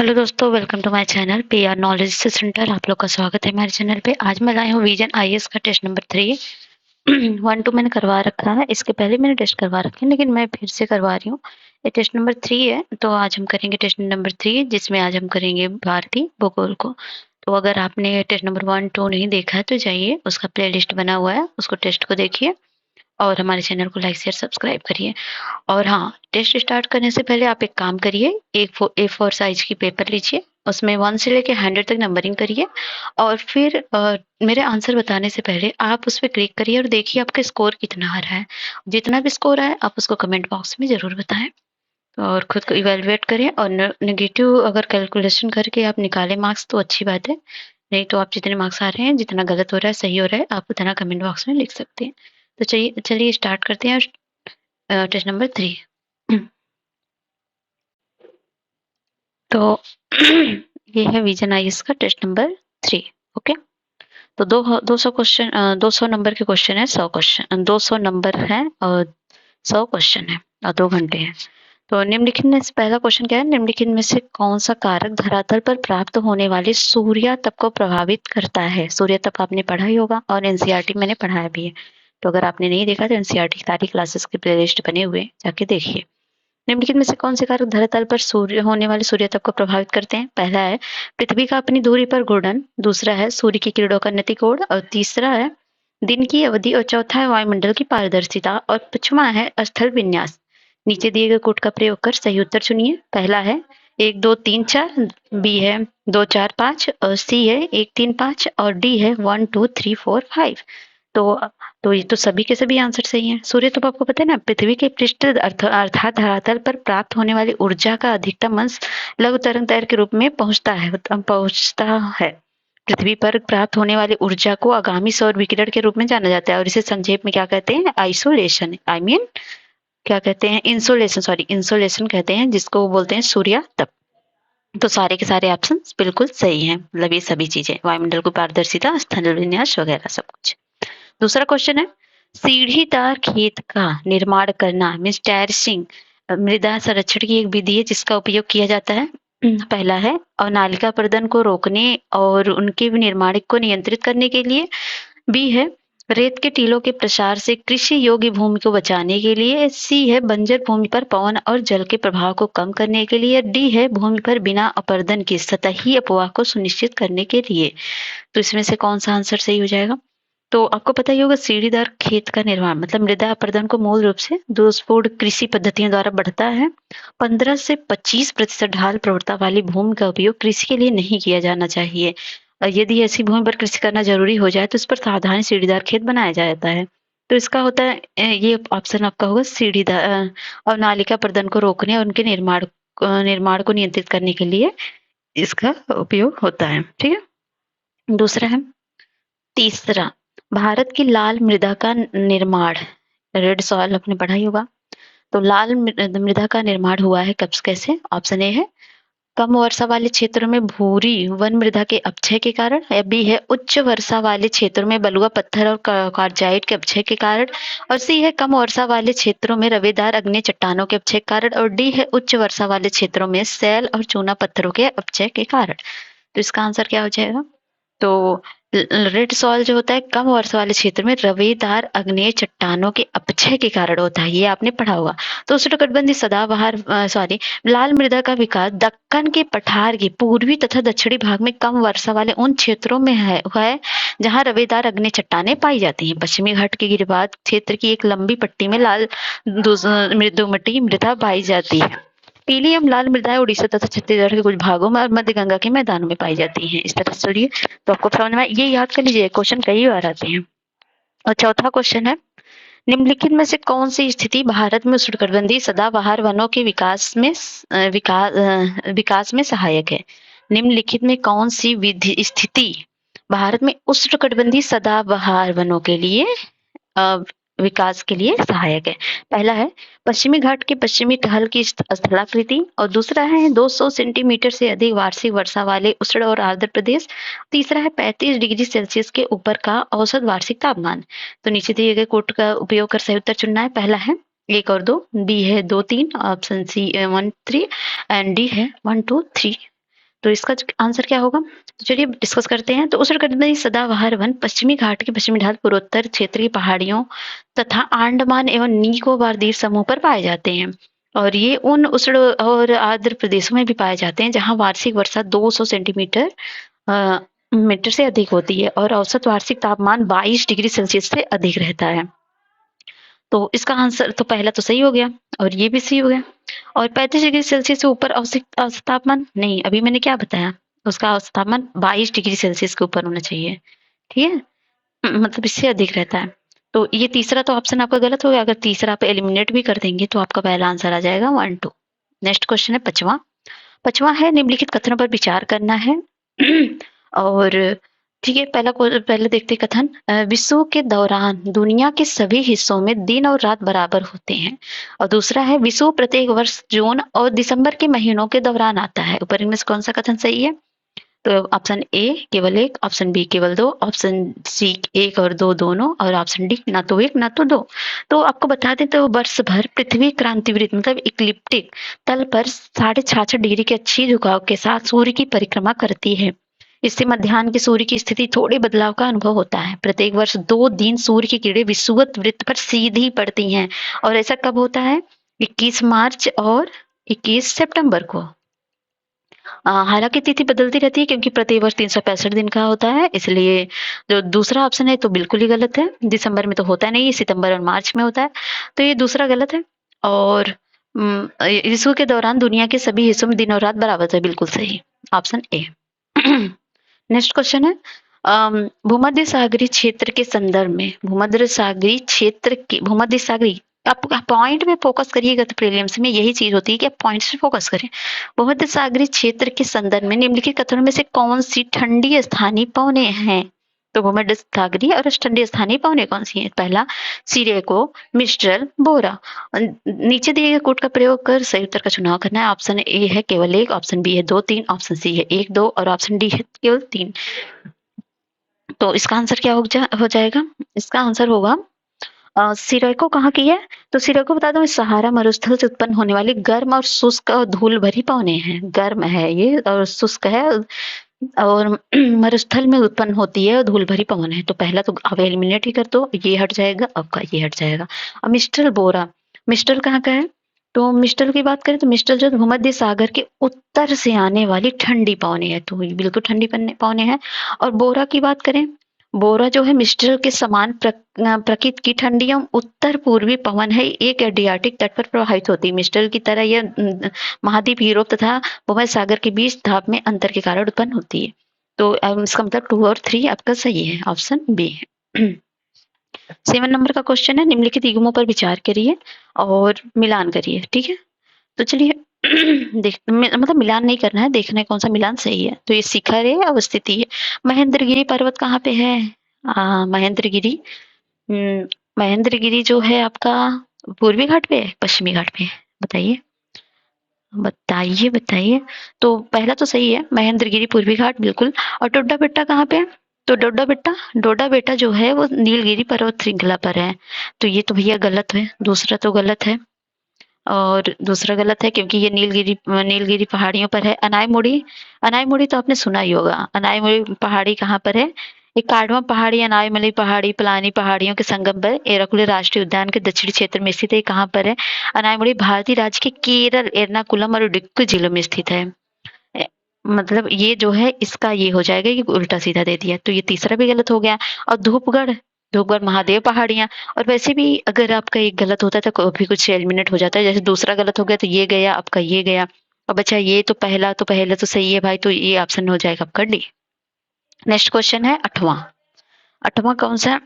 Hello दोस्तों, welcome to my channel PR knowledge centre. आप लोग का स्वागत है हमारे चैनल पे। आज मैं लाई हूँ विजन आईएएस का टेस्ट नंबर 3। 1-2 मैंने करवा रखा है, इसके पहले मैंने टेस्ट करवा रखे हैं, लेकिन मैं फिर से करवा रही हूँ। ये टेस्ट नंबर 3 है, तो आज हम करेंगे टेस्ट नंबर 3, जिसमें आज हम करेंगे भारतीय भूगोल को। तो अगर आपने टेस्ट नंबर 1-2 नहीं देखा है तो जाइए, उसका प्लेलिस्ट बना हुआ है, उसको टेस्ट को देखिए और हमारे चैनल को लाइक शेयर सब्सक्राइब करिए। और हाँ, टेस्ट स्टार्ट करने से पहले आप एक काम करिए, एक A4 साइज की पेपर लीजिए, उसमें 1 से लेके 100 तक नंबरिंग करिए और फिर मेरे आंसर बताने से पहले आप उस पे क्लिक करिए और देखिए आपका स्कोर कितना आ रहा है। जितना भी स्कोर आए आप उसको कमेंट बॉक्स में ज़रूर बताएं और खुद को इवैल्यूएट करें। और नेगेटिव अगर कैलकुलेशन करके आप निकालें मार्क्स तो अच्छी बात है, नहीं तो आप जितने मार्क्स आ रहे हैं, जितना गलत हो रहा है सही हो रहा है, आप उतना कमेंट बॉक्स में लिख सकते हैं। तो चलिए चलिए स्टार्ट करते हैं टेस्ट नंबर 3। तो ये है विजन आईएएस का टेस्ट नंबर 3। ओके, तो 200 नंबर के क्वेश्चन है, 100 क्वेश्चन, 200 नंबर है और 100 क्वेश्चन है और 2 घंटे हैं। तो निम्नलिखित में से पहला क्वेश्चन क्या है, निम्नलिखित में से कौन सा कारक धरातल पर प्राप्त होने वाले सूर्यातप को प्रभावित करता है। सूर्यातप आपने पढ़ा ही होगा और एनसीईआरटी मैंने पढ़ाया भी है, तो अगर आपने नहीं देखा तो एनसीईआरटी सारी क्लासेस के प्लेलिस्ट बने हुए हैं, जाके देखिए। निम्नलिखित में से कौन से कारक धरातल पर सूर्य होने वाले सूर्यातप को प्रभावित करते हैं। पहला है पृथ्वी का अपनी दूरी पर घूर्णन, दूसरा है सूर्य की किरणों का नतिकोण और तीसरा है दिन की अवधि और चौथा है वायुमंडल की पारदर्शिता और पांचवा है स्थल विन्यास। नीचे दिए गए कोड का प्रयोग कर सही उत्तर चुनिए। पहला है 1 2 3 4, बी है 2 4 5 और सी है 1 3 5 और डी है 1 2 3 4 5। तो ये तो सभी के सभी आंसर सही हैं। सूर्य तो आपको पता है ना, पृथ्वी के पृष्ठ अर्थात धरातल पर प्राप्त होने वाली ऊर्जा का अधिकतम अंश लघु तरंग दैर्घ्य के रूप में पहुंचता है। पृथ्वी पर प्राप्त होने वाली ऊर्जा को आगामी सौर विकिरण के रूप में जाना जाता है और इसे संक्षेप में क्या कहते हैं, आइसोलेशन, आई मीन क्या कहते हैं, इंसोलेशन, सॉरी इंसोलेशन कहते हैं, जिसको बोलते हैं सूर्यातप। तो सारे के सारे ऑप्शन बिल्कुल सही हैं, मतलब ये सभी चीजें, वायुमंडल की पारदर्शिता, स्थल विन्यास वगैरह सब कुछ। दूसरा क्वेश्चन है, सीढ़ीदार खेत का निर्माण करना मीन्स टेरेसिंग मृदा संरक्षण की एक विधि है जिसका उपयोग किया जाता है। पहला है अवनालिका प्रदन को रोकने और उनके निर्माण को नियंत्रित करने के लिए। बी है रेत के टीलों के प्रसार से कृषि योग्य भूमि को बचाने के लिए। सी है बंजर भूमि पर पवन और जल के प्रभाव को कम करने के लिए। डी है भूमि पर बिना अपर्दन की सतही अपवाह को सुनिश्चित करने के लिए। तो इसमें से कौन सा आंसर सही हो जाएगा। तो आपको पता ही होगा, सीढ़ीदार खेत का निर्माण मतलब मृदा अपरदन को मूल रूप से दोषपूर्ण कृषि पद्धतियों द्वारा बढ़ता है। 15 से 25% ढाल प्रवणता वाली भूमि का उपयोग कृषि के लिए नहीं किया जाना चाहिए। यदि ऐसी भूमि पर कृषि करना जरूरी हो जाए तो उस पर सावधानी सीढ़ीदार खेत बनाया जाता है। तो इसका होता है ये ऑप्शन आपका होगा सीढ़ीदार अवनालिका प्रदन को रोकने और उनके निर्माण को नियंत्रित करने के लिए इसका उपयोग होता है। ठीक है, दूसरा है, तीसरा, भारत की लाल मृदा का निर्माण, रेड सॉइल आपने पढ़ा ही होगा। तो लाल मृदा का निर्माण हुआ है कब कैसे। ऑप्शन ए है कम वर्षा वाले क्षेत्रों में भूरी वन मृदा के अपक्षय के कारण, या बी है उच्च वर्षा वाले क्षेत्रों में बलुआ पत्थर और कार्जाइट के अपक्षय के कारण, और सी है कम वर्षा वाले क्षेत्रों में रवेदार अग्नि चट्टानों के अपक्षय के कारण, और डी है उच्च वर्षा वाले क्षेत्रों में सैल और चूना पत्थरों के अपक्षय के कारण। तो इसका आंसर क्या हो जाएगा। तो रेड सॉइल जो होता है कम वर्षा वाले क्षेत्र में रवेदार अग्नेय चट्टानों के अपक्षय के कारण होता है, ये आपने पढ़ा होगा। तो उष्णकटिबंधीय सदाबहार लाल मृदा का विकास दक्कन के पठार के पूर्वी तथा दक्षिणी भाग में कम वर्षा वाले उन क्षेत्रों में है जहां रवेदार अग्नि चट्टानें पाई जाती हैं। पश्चिमी घाट के गिरिबाद क्षेत्र की एक लंबी पट्टी में लाल मृदुमटी मृदा पाई जाती है। पीली एवं लाल मृदाएं उड़ीसा तथा छत्तीसगढ़ के कुछ भागों में और मध्य गंगा के मैदानों में पाई जाती हैं। इस तरह से चलिए, तो आपको समझ में ये याद कर लीजिए, क्वेश्चन कई बार आते हैं। और चौथा क्वेश्चन है, निम्नलिखित में से कौन सी स्थिति भारत में उष्णकटिबंधीय सदाबहार वनों के विकास में सहायक है। निम्नलिखित में कौन सी स्थिति भारत में उष्णकटिबंधीय सदाबहार वनों के लिए विकास के लिए सहायक है। पहला है पश्चिमी घाट के पश्चिमी तहल की स्थलाकृति, और दूसरा है 200 सेंटीमीटर से अधिक वार्षिक वर्षा वाले उष्ण और आर्द्र प्रदेश, तीसरा है 35 डिग्री सेल्सियस के ऊपर का औसत वार्षिक तापमान। तो नीचे दिए गए कोड का उपयोग कर सही उत्तर चुनना है। पहला है 1 और 2, बी है 2 3, ऑप्शन सी 1 3 एंड डी है 1 2 3। तो इसका आंसर क्या होगा? तो चलिए डिस्कस करते हैं। तो उष्णकटिबंधीय सदाबहार वन पश्चिमी घाट के पश्चिमी ढाल, पूर्वोत्तर क्षेत्र की पहाड़ियों तथा अंडमान एवं निकोबार द्वीप समूह पर पाए जाते हैं। और ये उन उष्ण और आर्द्र प्रदेशों में भी पाए जाते हैं जहां वार्षिक वर्षा 200 सेंटीमीटर मीटर से अधिक होती है और औसत वार्षिक तापमान 22 डिग्री सेल्सियस से अधिक रहता है। तो इसका आंसर तो पहला तो सही हो गया और ये भी सही हो गया। और 35 डिग्री सेल्सियस से ऊपर औसत औसत तापमान नहीं, अभी मैंने क्या बताया, उसका औसत तापमान 22 डिग्री सेल्सियस के ऊपर होना चाहिए। ठीक है, मतलब इससे अधिक रहता है। तो ये तीसरा तो ऑप्शन आपका गलत हो गया। अगर तीसरा आप एलिमिनेट भी कर देंगे तो आपका पहला आंसर आ जाएगा 1 2। नेक्स्ट क्वेश्चन है पांचवा। पांचवा है निम्नलिखित कथनों पर विचार करना है। और ठीक है, पहले देखते हैं कथन। विश्व के दौरान दुनिया के सभी हिस्सों में दिन और रात बराबर होते हैं। और दूसरा है विश्व प्रत्येक वर्ष जून और दिसंबर के महीनों के दौरान आता है। ऊपर इनमें से कौन सा कथन सही है? तो ऑप्शन ए केवल एक, ऑप्शन बी केवल दो, ऑप्शन सी एक और दो दोनों, और ऑप्शन डी ना तो एक ना तो दो। तो आपको बता दें तो वर्ष भर पृथ्वी क्रांतिवृत्त मतलब इक्लिप्टिक तल पर 66.5 डिग्री के अच्छी झुकाव के साथ सूर्य की परिक्रमा करती है। इससे मध्याह्न के सूर्य की स्थिति थोड़े बदलाव का अनुभव होता है। प्रत्येक वर्ष 2 दिन सूर्य की किरणें विषुवत वृत्त पर सीधी पड़ती हैं। और ऐसा कब होता है? 21 मार्च और 21 सितंबर को। हालांकि तिथि बदलती रहती है क्योंकि प्रति वर्ष 365 दिन का होता है, इसलिए जो दूसरा ऑप्शन है तो बिल्कुल ही गलत है। दिसंबर में तो होता नहीं, सितंबर और मार्च में होता है, तो ये दूसरा गलत है। और विश्व के दौरान दुनिया के सभी हिस्सों में दिन और रात बराबर है, बिल्कुल सही, ऑप्शन ए। नेक्स्ट क्वेश्चन है भूमध्य सागरीय क्षेत्र के संदर्भ में, भूमध्य सागरीय क्षेत्र के, भूमध्य सागरीय, आप पॉइंट में फोकस करिएगा तो प्रीलिम्स में यही चीज होती है कि आप पॉइंट्स पे फोकस करें। भूमध्य सागरीय क्षेत्र के संदर्भ में निम्नलिखित कथनों में से कौन सी ठंडी स्थानीय पवने हैं? तो भूमध्य सागरीय और ठंडी स्थानीय पवने कौन सी हैं? पहला सिरेको, मिस्ट्रल, बोरा। नीचे दिए गए कोड का प्रयोग कर सही उत्तर का चुनाव करना है। ऑप्शन ए है केवल एक, ऑप्शन बी है 2 3, ऑप्शन सी है 1 2 और ऑप्शन डी है केवल 3। तो इसका आंसर क्या हो जाएगा? इसका आंसर होगा सिरेको कहाँ की है? तो सिरेको बता दो सहारा मरुस्थल से उत्पन्न होने वाली गर्म और शुष्क और धूल भरी पवने हैं। गर्म है ये और शुष्क है और मरुस्थल में उत्पन्न होती है और धूल भरी पवन है। तो पहला तो आप एलिमिनेट ही कर दो, ये हट जाएगा, आपका ये हट जाएगा। अब मिस्टर बोरा, मिस्टर कहाँ का है? तो मिस्टर की बात करें तो मिस्टर जो भूमध्य सागर के उत्तर से आने वाली ठंडी पवने है, तो ये बिल्कुल ठंडी पवने हैं। और बोरा की बात करें, बोरा जो है मिस्टर के समान प्रकृति की ठंडी एवं उत्तर पूर्वी पवन है, एक एडियाटिक तट पर प्रभावित होती है। मिस्टर की तरह यह महाद्वीप यूरोप तथा भूमध्य सागर के बीच ताप में अंतर के कारण उत्पन्न होती है। तो इसका मतलब 2 और 3 आपका सही है, ऑप्शन बी है। 7 नंबर का क्वेश्चन है निम्नलिखित युग्मों पर विचार करिए और मिलान करिए। ठीक है, तो चलिए मतलब मिलान नहीं करना है, देखना है कौन सा मिलान सही है। तो ये शिखर है, अवस्थिति है। महेंद्रगिरी पर्वत कहाँ पे है? महेंद्रगिरी, महेंद्रगिरी जो है आपका पूर्वी घाट पे है, पश्चिमी घाट पे है? बताइए बताइए बताइए। तो पहला तो सही है, महेंद्रगिरी पूर्वी घाट बिल्कुल। और डोडा बेट्टा कहाँ पे है? तो डोडा बेटा जो है वो नीलगिरी पर्वत श्रृंखला पर है। तो ये तो भैया गलत है, दूसरा तो गलत है और दूसरा गलत है क्योंकि ये नीलगिरी पहाड़ियों पर है। अनायमुड़ी तो आपने सुना ही होगा। अनायमुड़ी पहाड़ी कहाँ पर है? एक काडवा पहाड़ी, अनायमली पहाड़ी, पलानी पहाड़ियों के संगम पर एराकुलम राष्ट्रीय उद्यान के दक्षिणी क्षेत्र में स्थित है। कहाँ पर है? अनायमुड़ी भारतीय राज्य के केरल, एर्नाकुलम और इडुक्की जिलों में स्थित है। मतलब ये जो है इसका ये हो जाएगा, ये उल्टा सीधा दे दिया, तो ये तीसरा भी गलत हो गया। और धूपगढ़ महादेव पहाड़ियां। और वैसे भी अगर आपका एक गलत होता है तो भी कुछ एलिमिनेट हो जाता है, जैसे दूसरा गलत हो गया तो ये गया, आपका ये गया। अब अच्छा ये तो पहला तो सही है भाई, तो ये ऑप्शन हो जाएगा आपका डी। नेक्स्ट क्वेश्चन है आठवां कौन सा है?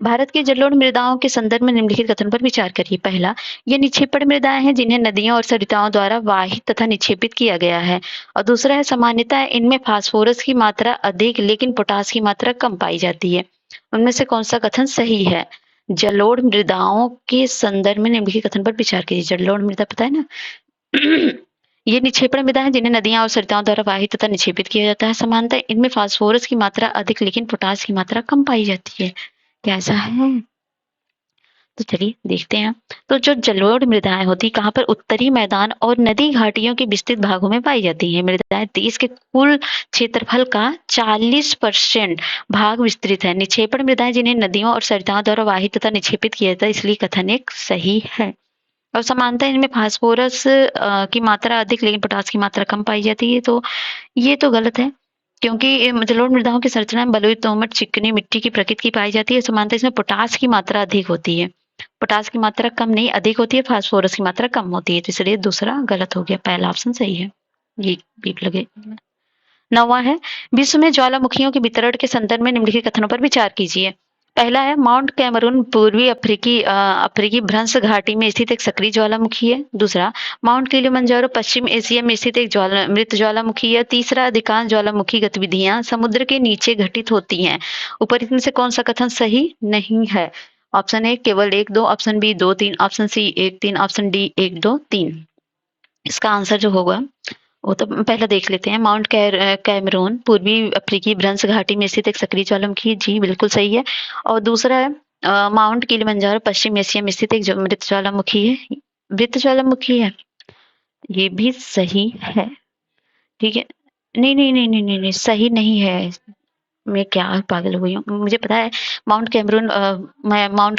भारत की जलोढ़ मृदाओं के संदर्भ में निम्नलिखित कथन पर विचार करिए। पहला, ये निक्षेपण मृदाएं हैं जिन्हें नदियों और सरिताओं द्वारा वाहित तथा निक्षेपित किया गया है। और दूसरा है सामान्यतः इनमें फास्फोरस की मात्रा अधिक लेकिन पोटास की मात्रा कम पाई जाती है। उनमें से कौन सा कथन सही है? जलोढ़ मृदाओं के संदर्भ में निम्नलिखित कथन पर विचार कीजिए। जलोढ़ मृदा पता है ना? ये निक्षेपण मृदा है जिन्हें नदियां और सरिताओं द्वारा वाहित तथा निक्षेपित किया जाता है। समानतः इनमें फास्फोरस की मात्रा अधिक लेकिन पोटास की मात्रा कम पाई जाती है। क्या ऐसा है? तो चलिए देखते हैं। तो जो जलोढ़ मृदाएं होती कहाँ पर, उत्तरी मैदान और नदी घाटियों के विस्तृत भागों में पाई जाती है। मृदाएं देश के कुल क्षेत्रफल का 40% भाग विस्तृत है। निक्षेपण मृदाएं जिन्हें नदियों और सरिताओं द्वारा वाहित तथा निक्षेपित किया जाता है, इसलिए कथन एक सही है। और समानता इनमें फास्फोरस की मात्रा अधिक लेकिन पोटास की मात्रा कम पाई जाती है, तो ये तो गलत है, क्योंकि जलोढ़ मृदाओं की संरचना में बलुई, दोमट, चिकनी मिट्टी की प्रकृति की पाई जाती है। समानता इसमें पोटास की मात्रा अधिक होती है, पोटास की मात्रा कम नहीं अधिक होती है, फास्फोरस की मात्रा कम होती है, तो इसलिए दूसरा गलत हो गया, पहला ऑप्शन सही है। ये बीप लगे। 9वां है, विश्व में ज्वालामुखियों के वितरण के संदर्भ में निम्नलिखित कथनों पर विचार कीजिए। पहला है, माउंट कैमरून पूर्वी अफ्रीकी भ्रंश घाटी में स्थित एक सक्रिय ज्वालामुखी है। दूसरा, माउंट किलिमंजारो पश्चिम एशिया में स्थित एक मृत ज्वालामुखी है। तीसरा, अधिकांश ज्वालामुखी गतिविधियां समुद्र के नीचे घटित होती हैं। ऊपर इनमें से कौन सा कथन सही नहीं है? ऑप्शन ए केवल 1 2, option B 2 3, option C 1 3, option D 1 2 3। इसका आंसर जो होगा वो तो पहले देख लेते हैं। माउंट कैमरून पूर्वी अफ्रीकी भ्रंश घाटी में स्थित एक सक्रिय ज्वालामुखी, जी बिल्कुल सही है। और दूसरा है माउंट किलिमंजारो पश्चिम एशिया में स्थित एक मृत ज्वालामुखी है, मृत ज्वालामुखी है, ये भी सही है। ठीक है, नहीं नहीं नहीं नहीं नहीं, नहीं सही नहीं है। मैं क्या पागल हुई हूँ, मुझे पता है माउंट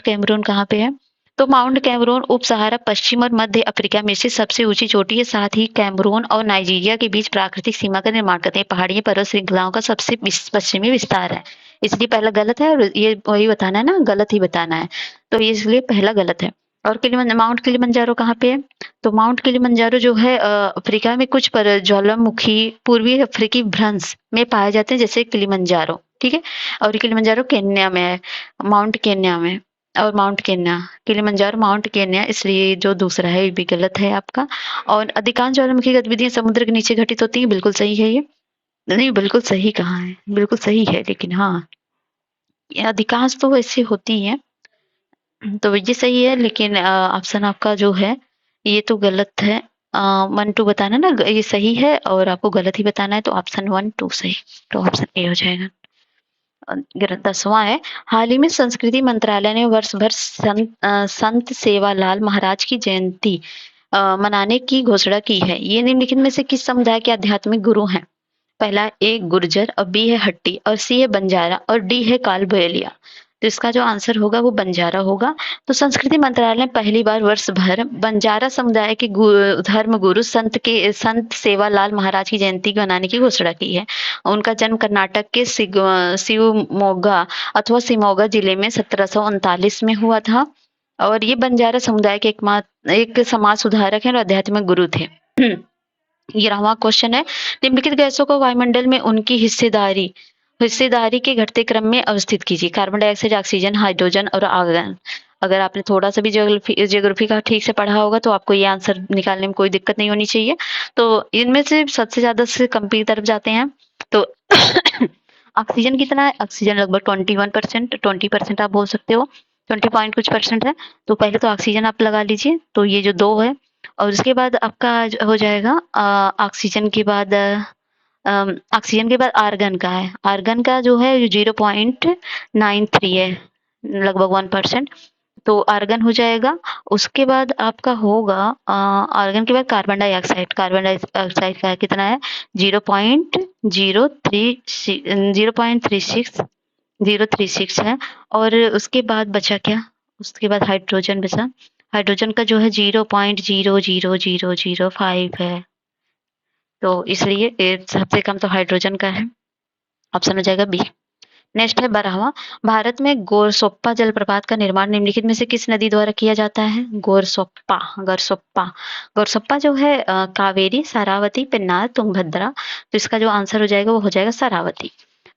कैमरून कहाँ पे है। तो माउंट कैमरून उप सहारा पश्चिम और मध्य अफ्रीका में से सबसे ऊंची चोटी है, साथ ही कैमरून और नाइजीरिया के बीच प्राकृतिक सीमा का निर्माण करते हैं। पहाड़ी पर्वत श्रृंखलाओं का सबसे पश्चिमी विस्तार है, इसलिए पहला गलत है। और ये वही बताना है ना, गलत ही बताना है, तो इसलिए पहला गलत है। और माउंट किलिमंजारो कहाँ पे है? तो माउंट किलिमंजारो जो है अफ्रीका में कुछ पर ज्वालामुखी पूर्वी अफ्रीकी भ्रंश में पाए जाते हैं, जैसे किलिमंजारो, ठीक है। और किलिमंजारो केन्या में है, माउंट केन्या में, और mount Kenya, Kilimanjaro mount Kenya, इसलिए जो दूसरा है ये भी गलत है आपका। और अधिकांश ज्वालामुखी गतिविधियां समुद्र के नीचे घटित होती है, बिल्कुल सही है ये। नहीं बिल्कुल सही कहाँ है, बिल्कुल सही है, लेकिन हाँ अधिकांश तो ऐसी होती है, तो ये सही है, लेकिन ऑप्शन आपका जो है ये तो गलत है। 1 2 बताना ना, ये सही है और आपको गलत ही बताना है, तो ऑप्शन 1 2 सही, तो ऑप्शन ए हो जाएगा। 10वां है, हाल ही में संस्कृति मंत्रालय ने वर्ष भर संत सेवालाल महाराज की जयंती मनाने की घोषणा की है। ये निम्नलिखित में से किस समुदाय के आध्यात्मिक गुरु हैं? पहला ए गुर्जर, और बी है हट्टी, और सी है बंजारा, और डी है कालबेलिया। तो इसका जो आंसर होगा वो बंजारा होगा। तो संस्कृति मंत्रालय ने पहली बार वर्ष भर बंजारा समुदाय के धर्म गुरु संत सेवालाल महाराज की जयंती मनाने की घोषणा की है। उनका जन्म कर्नाटक के शिवमोगा अथवा शिमोगा जिले में 1739 में हुआ था, और ये बंजारा समुदाय के एक समाज सुधारक हैं और आध्यात्मिक गुरु थे। 11वां क्वेश्चन है, निम्नलिखित गैसों को वायुमंडल में उनकी हिस्सेदारी के घटते क्रम में अवस्थित कीजिए। कार्बन डाइऑक्साइड, ऑक्सीजन, हाइड्रोजन और आर्गन। अगर आपने थोड़ा सा भी ज्योग्राफी का ठीक से पढ़ा होगा तो आपको ये आंसर निकालने में कोई दिक्कत नहीं होनी चाहिए। तो इनमें से सबसे ज्यादा से कम की तरफ जाते हैं, तो ऑक्सीजन कितना है? ऑक्सीजन लगभग 21%, 20% आप बोल सकते हो, 20 पॉइंट कुछ परसेंट है। तो पहले तो ऑक्सीजन आप लगा लीजिए, तो ये जो 2 है, और उसके बाद आपका हो जाएगा ऑक्सीजन के बाद आर्गन का है। आर्गन का जो है 0.93 है, लगभग 1%, तो आर्गन हो जाएगा। उसके बाद आपका होगा आर्गन के बाद कार्बन डाइऑक्साइड का कितना है? 0.036 है। और उसके बाद बचा क्या? उसके बाद हाइड्रोजन बचा, हाइड्रोजन का जो है 0.00005 है, तो इसलिए सबसे कम तो हाइड्रोजन का है, ऑप्शन हो जाएगा बी। नेक्स्ट है 12वां, भारत में गोरसोप्पा जलप्रपात का निर्माण निम्नलिखित में से किस नदी द्वारा किया जाता है? गोरसोप्पा जो है कावेरी, सारावती, पेन्नार, तुंगभद्रा, तो इसका जो आंसर हो जाएगा वो हो जाएगा सारावती।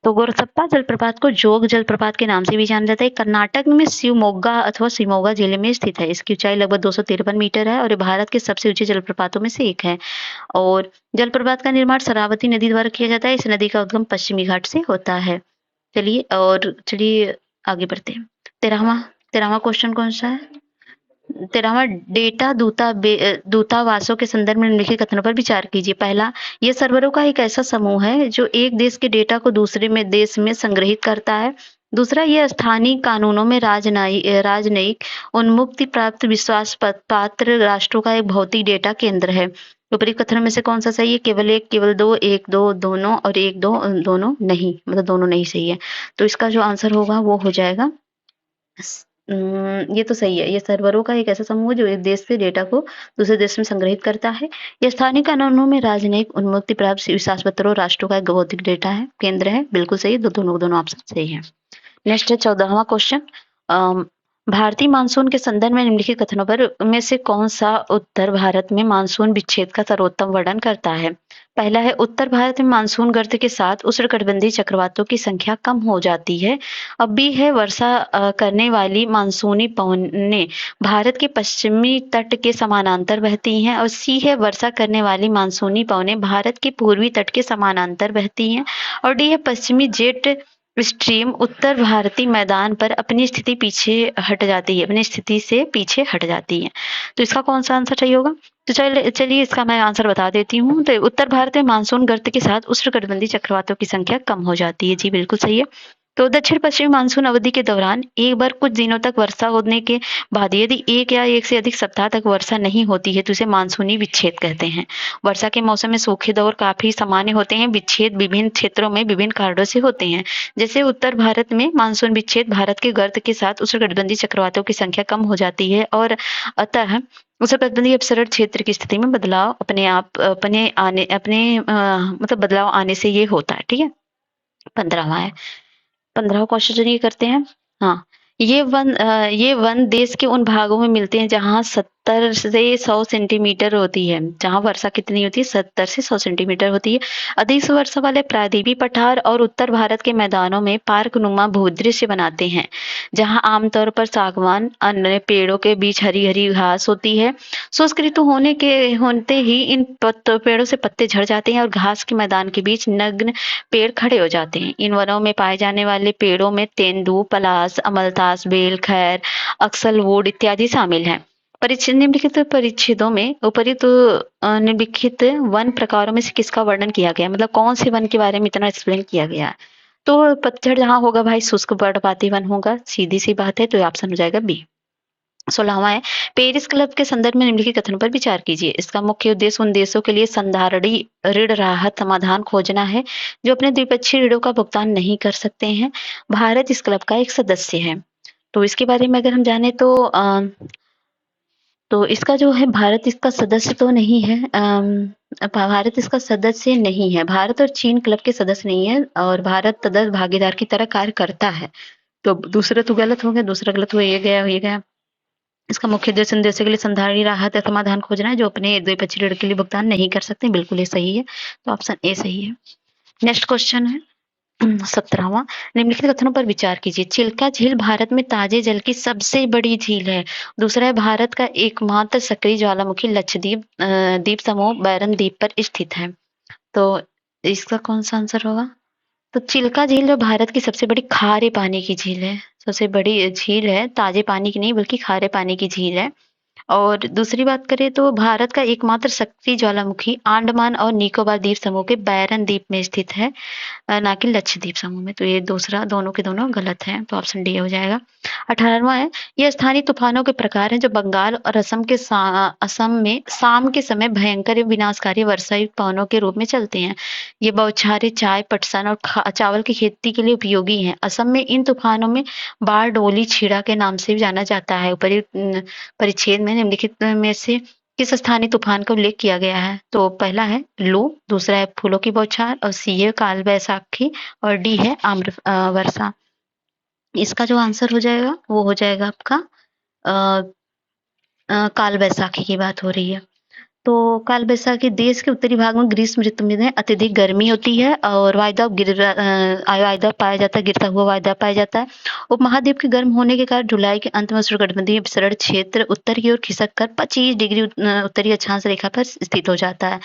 तो गोरसप्पा जलप्रपात को जोग जलप्रपात के नाम से भी जाना जाता है। कर्नाटक में शिवमोगा अथवा शिमोगा जिले में स्थित है। इसकी ऊंचाई लगभग 253 मीटर है और ये भारत के सबसे ऊंचे जलप्रपातों में से एक है। और जलप्रपात का निर्माण शरावती नदी द्वारा किया जाता है। इस नदी का उद्गम पश्चिमी घाट से होता है। चलिए आगे बढ़ते हैं। 13वां क्वेश्चन कौन सा है? 13वां, डेटा दूतावासों के संदर्भ में निम्नलिखित कथनों पर विचार कीजिए। पहला, ये सर्वरों का एक ऐसा समूह है जो एक देश के डेटा को दूसरे देश में संग्रहित करता है। दूसरा, ये स्थानीय कानूनों में राजनयिक उन्मुक्ति प्राप्त विश्वास पात्र राष्ट्रों का एक भौतिक डेटा केंद्र है। उपरोक्त कथनों में से कौन सा सही है? केवल एक, केवल दो, एक दो, दोनों और एक दो, दोनों नहीं, मतलब दोनों नहीं सही है। तो इसका जो आंसर होगा वो हो जाएगा ये तो सही है। ये सर्वरों का एक ऐसा समूह है जो एक देश से डेटा को दूसरे देश में संग्रहित करता है। ये स्थानीय कानूनों में राजनयिक उन्मुक्ति प्राप्त विश्वास पत्रों राष्ट्रों का एक भौतिक डेटा है केंद्र है। बिल्कुल सही, दोनों ऑप्शन सही है। नेक्स्ट है 14वां क्वेश्चन। भारतीय मानसून के संदर्भ में निम्नलिखित कथनों पर में से कौन सा उत्तर भारत में मानसून विच्छेद का सर्वोत्तम वर्णन करता है? पहला है, उत्तर भारत में मानसून गर्त के साथ उष्णकटिबंधीय चक्रवातों की संख्या कम हो जाती है। अब बी है, वर्षा करने वाली मानसूनी पवनें भारत के पश्चिमी तट के समानांतर बहती हैं। और सी है, वर्षा करने वाली मानसूनी पवनें भारत के पूर्वी तट के समानांतर बहती हैं। और डी है, पश्चिमी जेट स्ट्रीम उत्तर भारतीय मैदान पर अपनी स्थिति से पीछे हट जाती है। तो इसका कौन सा आंसर सही होगा? तो चलिए इसका मैं आंसर बता देती हूँ। तो उत्तर भारत में मानसून गर्त के साथ उष्णकटिबंधीय चक्रवातों की संख्या कम हो जाती है। जी बिल्कुल सही है। तो दक्षिण पश्चिमी मानसून अवधि के दौरान एक बार कुछ दिनों तक वर्षा होने के बाद यदि एक या एक से अधिक सप्ताह तक वर्षा नहीं होती है तो इसे मानसूनी विच्छेद कहते हैं। वर्षा के मौसम में सूखे दौर काफी सामान्य होते हैं। विच्छेद विभिन्न क्षेत्रों में विभिन्न कारणों से होते हैं। जैसे उत्तर भारत में मानसून विच्छेद भारत के गर्त के साथ उष्णकटिबंधीय चक्रवातों की संख्या कम हो जाती है और अतः उष्णकटिबंधीय अपसरण क्षेत्र की स्थिति में बदलाव बदलाव आने से ये होता है। ठीक है। 15वां है। 15वां क्वेश्चन ये करते हैं। हाँ, ये वन देश के उन भागों में मिलते हैं जहाँ 70 से 100 सेंटीमीटर होती है। जहाँ वर्षा कितनी होती है? 70 से 100 सेंटीमीटर होती है। अधिक वर्षा वाले प्रायद्वीपीय पठार और उत्तर भारत के मैदानों में पार्कनुमा भूदृश्य बनाते हैं, जहाँ आमतौर पर सागवान अन्य पेड़ों के बीच हरी हरी घास होती है। शुष्क ऋतु होते ही इन पेड़ों से पत्ते झड़ जाते हैं और घास के मैदान के बीच नग्न पेड़ खड़े हो जाते हैं। इन वनों में पाए जाने वाले पेड़ों में तेंदू, पलास, अमलतास, बेल, खैर, अक्सलवुड इत्यादि शामिल हैं। निम्नलिखित परिच्छेदों में उपयुक्त निम्नलिखित वन प्रकारों में से किसका वर्णन किया गया? मतलब कौन से वन के बारे में इतना एक्सप्लेन किया गया है? तो पतझड़ जहाँ होगा भाई शुष्क पर्णपाती वन होगा, सीधी सी बात है। तो ऑप्शन हो जाएगा बी। 16वां है, पेरिस क्लब के संदर्भ में निम्नलिखित कथनों पर विचार कीजिए। इसका मुख्य उद्देश्य उन देशों के लिए संधारणी ऋण राहत समाधान खोजना है जो अपने द्विपक्षीय ऋणों का भुगतान नहीं कर सकते हैं। भारत इस क्लब का एक सदस्य है। तो इसके बारे में अगर हम जाने तो इसका जो है, भारत इसका सदस्य तो नहीं है। भारत इसका सदस्य नहीं है। भारत और चीन क्लब के सदस्य नहीं है और भारत तटस्थ भागीदार की तरह कार्य करता है। तो दूसरा तो गलत हो गया, दूसरा गलत हुआ, ये गया। इसका मुख्य उद्देश्य उन देशों के लिए संधारणी राहत या समाधान खोजना है जो अपने द्विपक्षीय ऋण के लिए भुगतान नहीं कर सकते। बिल्कुल ये सही है। तो ऑप्शन ए सही है। नेक्स्ट क्वेश्चन है 17वां। निम्नलिखित कथनों पर विचार कीजिए। चिल्का झील भारत में ताजे जल की सबसे बड़ी झील है। दूसरा है, भारत का एकमात्र सक्रिय ज्वालामुखी लक्षद्वीप द्वीप समूह बैरन द्वीप पर स्थित है। तो इसका कौन सा आंसर होगा? तो चिल्का झील जो भारत की सबसे बड़ी खारे पानी की झील है, सबसे बड़ी झील है, ताजे पानी की नहीं बल्कि खारे पानी की झील है। और दूसरी बात करें तो भारत का एकमात्र सक्रिय ज्वालामुखी अंडमान और निकोबार द्वीप समूह के बैरन द्वीप में स्थित है, ना कि लक्षद्वीप समूह में। तो ये दूसरा दोनों के दोनों गलत है। तो ऑप्शन डी हो जाएगा। 18वां है, यह स्थानीय तूफानों के प्रकार है जो बंगाल और असम में शाम के समय भयंकर एवं विनाशकारी वर्षायुक्त पवनों के रूप में चलते हैं। ये बौछारें चाय, पटसन और चावल की खेती के लिए उपयोगी हैं। असम में इन तूफानों में बाढ़ डोली छीड़ा के नाम से भी जाना जाता है। परिच्छेद में निम्नलिखित में से किस स्थानीय तूफान का उल्लेख किया गया है? तो पहला है लू, दूसरा है फूलों की बौछार और सी है काल बैसाखी और डी है आम्र वर्षा। इसका जो आंसर हो जाएगा वो हो जाएगा आपका काल बैसाखी की बात हो रही है। तो काल बैसाखी देश के उत्तरी भाग में ग्रीष्म ऋतु में अत्यधिक गर्मी होती है और वायदा पाया जाता है, गिरता हुआ वायदा पाया जाता है। उपमहाद्वीप के गर्म होने के कारण जुलाई के अंत में उष्णकटिबंधीय विसरण क्षेत्र उत्तर की ओर खिसक कर 25 डिग्री उत्तरी अक्षांश रेखा पर स्थित हो जाता है।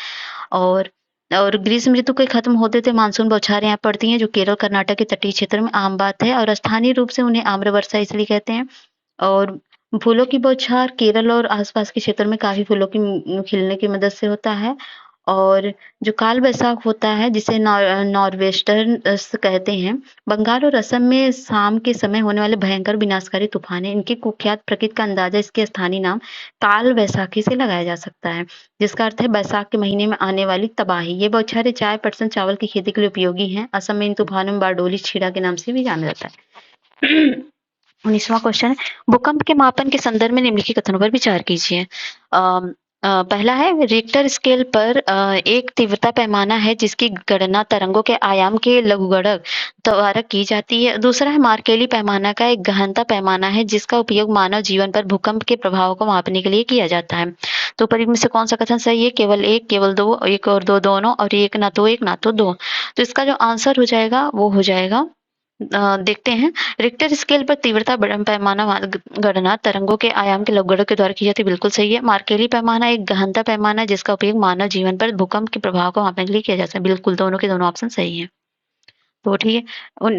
और ग्रीष्म ऋतु के खत्म होते थे मानसून बौछारें यहाँ पड़ती हैं जो केरल कर्नाटक के तटीय क्षेत्र में आम बात है और स्थानीय रूप से उन्हें आम्र वर्षा इसलिए कहते हैं। और फूलों की बौछार केरल और आसपास के क्षेत्र में काफी फूलों की खिलने की मदद से होता है। और जो काल वैसाख होता है जिसे नॉर्वेस्टर्स कहते हैं, बंगाल और असम में शाम के समय होने वाले भयंकर विनाशकारी तूफान है। इनकी कुख्यात प्रकृति का अंदाजा इसके स्थानीय नाम काल वैसाखी से लगाया जा सकता है, जिसका अर्थ है बैसाख के महीने में आने वाली तबाही। ये बौछारें चाय, पटसन, चावल की खेती के लिए उपयोगी हैं। असम में इन तूफानों में बारडोली छीड़ा के नाम से भी जाना जाता है। 19वां क्वेश्चन है, भूकंप के मापन के संदर्भ में निम्नलिखित कथनों पर विचार कीजिए। पहला है, रिक्टर स्केल पर एक तीव्रता पैमाना है जिसकी गणना तरंगों के आयाम के लघुगणक द्वारा की जाती है। दूसरा है, मार्केली पैमाना का एक गहनता पैमाना है जिसका उपयोग मानव जीवन पर भूकंप के प्रभाव को मापने के लिए किया जाता है। तो ऊपर में से कौन सा कथन सही है? केवल एक, केवल दो, एक और दो दोनों, और एक ना तो एक ना तो दो। तो इसका जो आंसर हो जाएगा वो हो जाएगा, देखते हैं, रिक्टर स्केल पर तीव्रता पैमाना गणना तरंगों के आयाम के लघुगणक के द्वारा की जाती है, बिल्कुल सही है। मार्केली पैमाना एक गहनता पैमाना है जिसका उपयोग मानव जीवन पर भूकंप के प्रभाव को मापने के लिए किया जाता है, बिल्कुल दोनों के दोनों ऑप्शन सही है। तो ठीक है।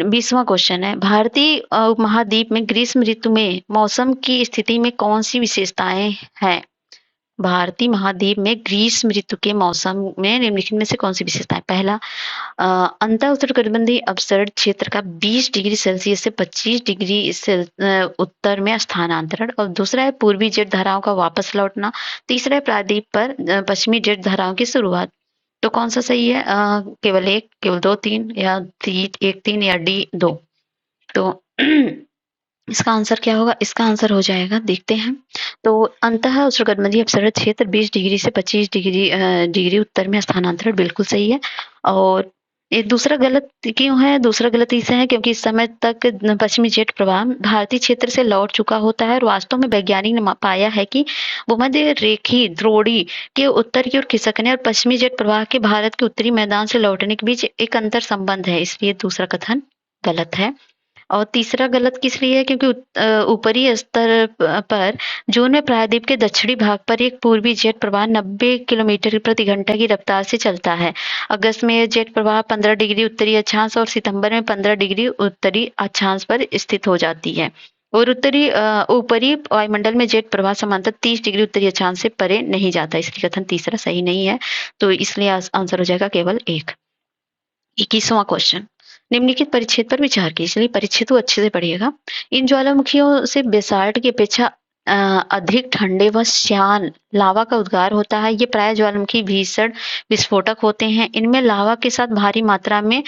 20वां क्वेश्चन है, भारतीय उपमहाद्वीप में ग्रीष्म ऋतु में मौसम की स्थिति में कौन सी विशेषताएं हैं? भारतीय महाद्वीप में ग्रीष्म ऋतु के मौसम में निम्नलिखित में से कौन सी विशेषताएं? पहला, अंत उष्णकटिबंधीय अपसर्द क्षेत्र का 20 डिग्री सेल्सियस से 25 डिग्री उत्तर में स्थानांतरण, और दूसरा है पूर्वी जेट धाराओं का वापस लौटना। तीसरा है प्रायद्वीप पर पश्चिमी जेट धाराओं की शुरुआत। तो कौन सा सही है? केवल एक, केवल दो, तीन, या एक, तीन, या डी दो। तो इसका आंसर क्या होगा? इसका आंसर हो जाएगा, देखते हैं। तो अंतः उष्णकटिबंधीय अपसर्द क्षेत्र 20 डिग्री से 25 डिग्री उत्तर में स्थानांतरण, बिल्कुल सही है। और ये दूसरा गलत क्यों है? दूसरा गलत इसलिए है क्योंकि इस समय तक पश्चिमी जेट प्रवाह भारतीय क्षेत्र से लौट चुका होता है, और वास्तव में वैज्ञानिक ने पाया है कि भूमध्य रेखीय द्रोणी के उत्तर की ओर खिसकने और पश्चिमी जेट प्रवाह के भारत के उत्तरी मैदान से लौटने के बीच एक अंतर संबंध है, इसलिए दूसरा कथन गलत है। और तीसरा गलत किस लिए है? क्योंकि ऊपरी स्तर पर जून में प्रायद्वीप के दक्षिणी भाग पर एक पूर्वी जेट प्रवाह 90 किलोमीटर प्रति घंटा की रफ्तार से चलता है। अगस्त में यह जेट प्रवाह 15 डिग्री उत्तरी अक्षांश और सितंबर में 15 डिग्री उत्तरी अक्षांश पर स्थित हो जाती है, और ऊपरी वायुमंडल में जेट प्रवाह समांतर 30 डिग्री उत्तरी अक्षांश से परे नहीं जाता, इसलिए कथन तीसरा सही नहीं है। तो इसलिए आंसर हो जाएगा केवल एक। 21वां क्वेश्चन, निम्नलिखित परिच्छेद पर विचार कीजिए, इसलिए परिच्छेद को अच्छे से पढ़िएगा। इन ज्वालामुखियों से बेसाल्ट की अपेक्षा अधिक ठंडे व श्यान लावा का उद्गार होता है। ये प्राय ज्वालामुखी भीषण विस्फोटक होते हैं। इनमें लावा के साथ भारी मात्रा में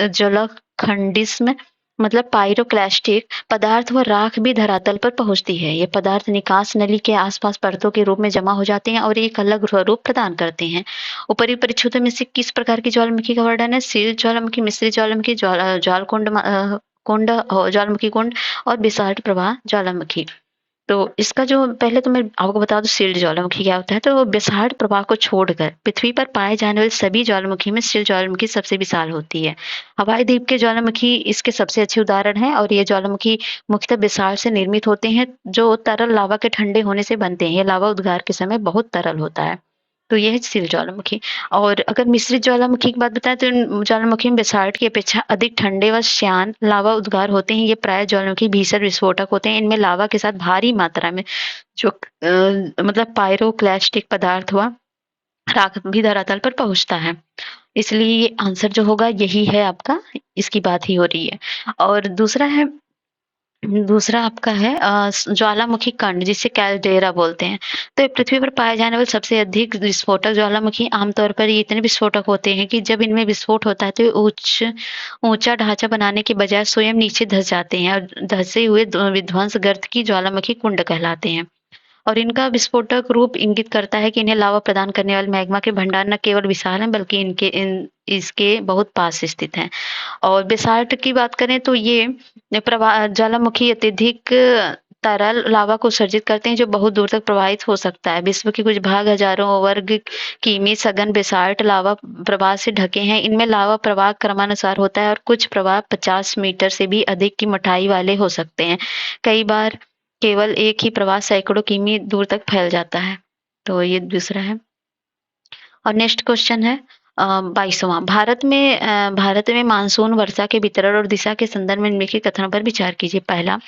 ज्वलकखंडिस्म मतलब पायरोक्लास्टिक पदार्थ व राख भी धरातल पर पहुंचती है। ये पदार्थ निकास नली के आसपास परतों के रूप में जमा हो जाते हैं और एक अलग स्वरूप प्रदान करते हैं। ऊपरी परिच्छेदों में से किस प्रकार की ज्वालामुखी का वर्णन है? शील ज्वालामुखी, मिश्रित ज्वालामुखी, ज्वालकुंड कुंड, ज्वालामुखी कुंड, और बेसाल्ट प्रवाह ज्वालामुखी। तो इसका जो पहले तो मैं आपको बता दूं शील्ड ज्वालामुखी क्या होता है। तो बेसाल्ट प्रवाह को छोड़कर पृथ्वी पर पाए जाने वाले सभी ज्वालामुखी में शील्ड ज्वालामुखी सबसे विशाल होती है। हवाई द्वीप के ज्वालामुखी इसके सबसे अच्छे उदाहरण है, और ये ज्वालामुखी मुख्यतः बेसाल्ट से निर्मित होते हैं जो तरल लावा के ठंडे होने से बनते हैं। ये लावा उद्गार के समय बहुत तरल होता है। तो यह है शील ज्वालामुखी। और अगर मिश्रित ज्वालामुखी की बात बताएं तो ज्वालामुखी में बेसाल्ट की अपेक्षा अधिक ठंडे व श्यान लावा उद्गार होते हैं। ये प्राय ज्वालामुखी भीषण विस्फोटक होते हैं। इनमें लावा के साथ भारी मात्रा में जो मतलब पायरोक्लास्टिक पदार्थ हुआ राख भी धरातल पर पहुंचता है, इसलिए ये आंसर जो होगा यही है आपका, इसकी बात ही हो रही है। और दूसरा आपका है ज्वालामुखी कंड जिसे कैल्डेरा बोलते हैं। तो ये पृथ्वी पर पाए जाने वाले सबसे अधिक विस्फोटक ज्वालामुखी आमतौर पर ये इतने विस्फोटक होते हैं कि जब इनमें विस्फोट होता है तो ऊंचा ढांचा बनाने के बजाय स्वयं नीचे धंस जाते हैं, और धंसे हुए विध्वंस गर्त की ज्वालामुखी कुंड कहलाते हैं। और इनका विस्फोटक रूप इंगित करता है कि इन्हें लावा प्रदान करने वाले मैग्मा के भंडार न केवल विशाल हैं बल्कि इसके बहुत पास स्थित हैं। और बेसाल्ट की बात करें तो ये ज्वालामुखी अत्यधिक तरल लावा को सर्जित करते हैं जो बहुत दूर तक प्रवाहित हो सकता है। विश्व के कुछ भाग हजारों वर्ग किमी सघन बेसाल्ट लावा प्रवाह से ढके हैं। इनमें लावा प्रवाह क्रमानुसार होता है और कुछ प्रवाह 50 मीटर से भी अधिक की मोटाई वाले हो सकते हैं। कई बार केवल एक ही प्रवाह सैकड़ों किमी दूर तक फैल जाता है। तो ये दूसरा है। और नेक्स्ट क्वेश्चन है 22वां, भारत में मानसून वर्षा के वितरण और दिशा के संदर्भ में निम्नलिखित कथनों पर विचार कीजिए। पहला,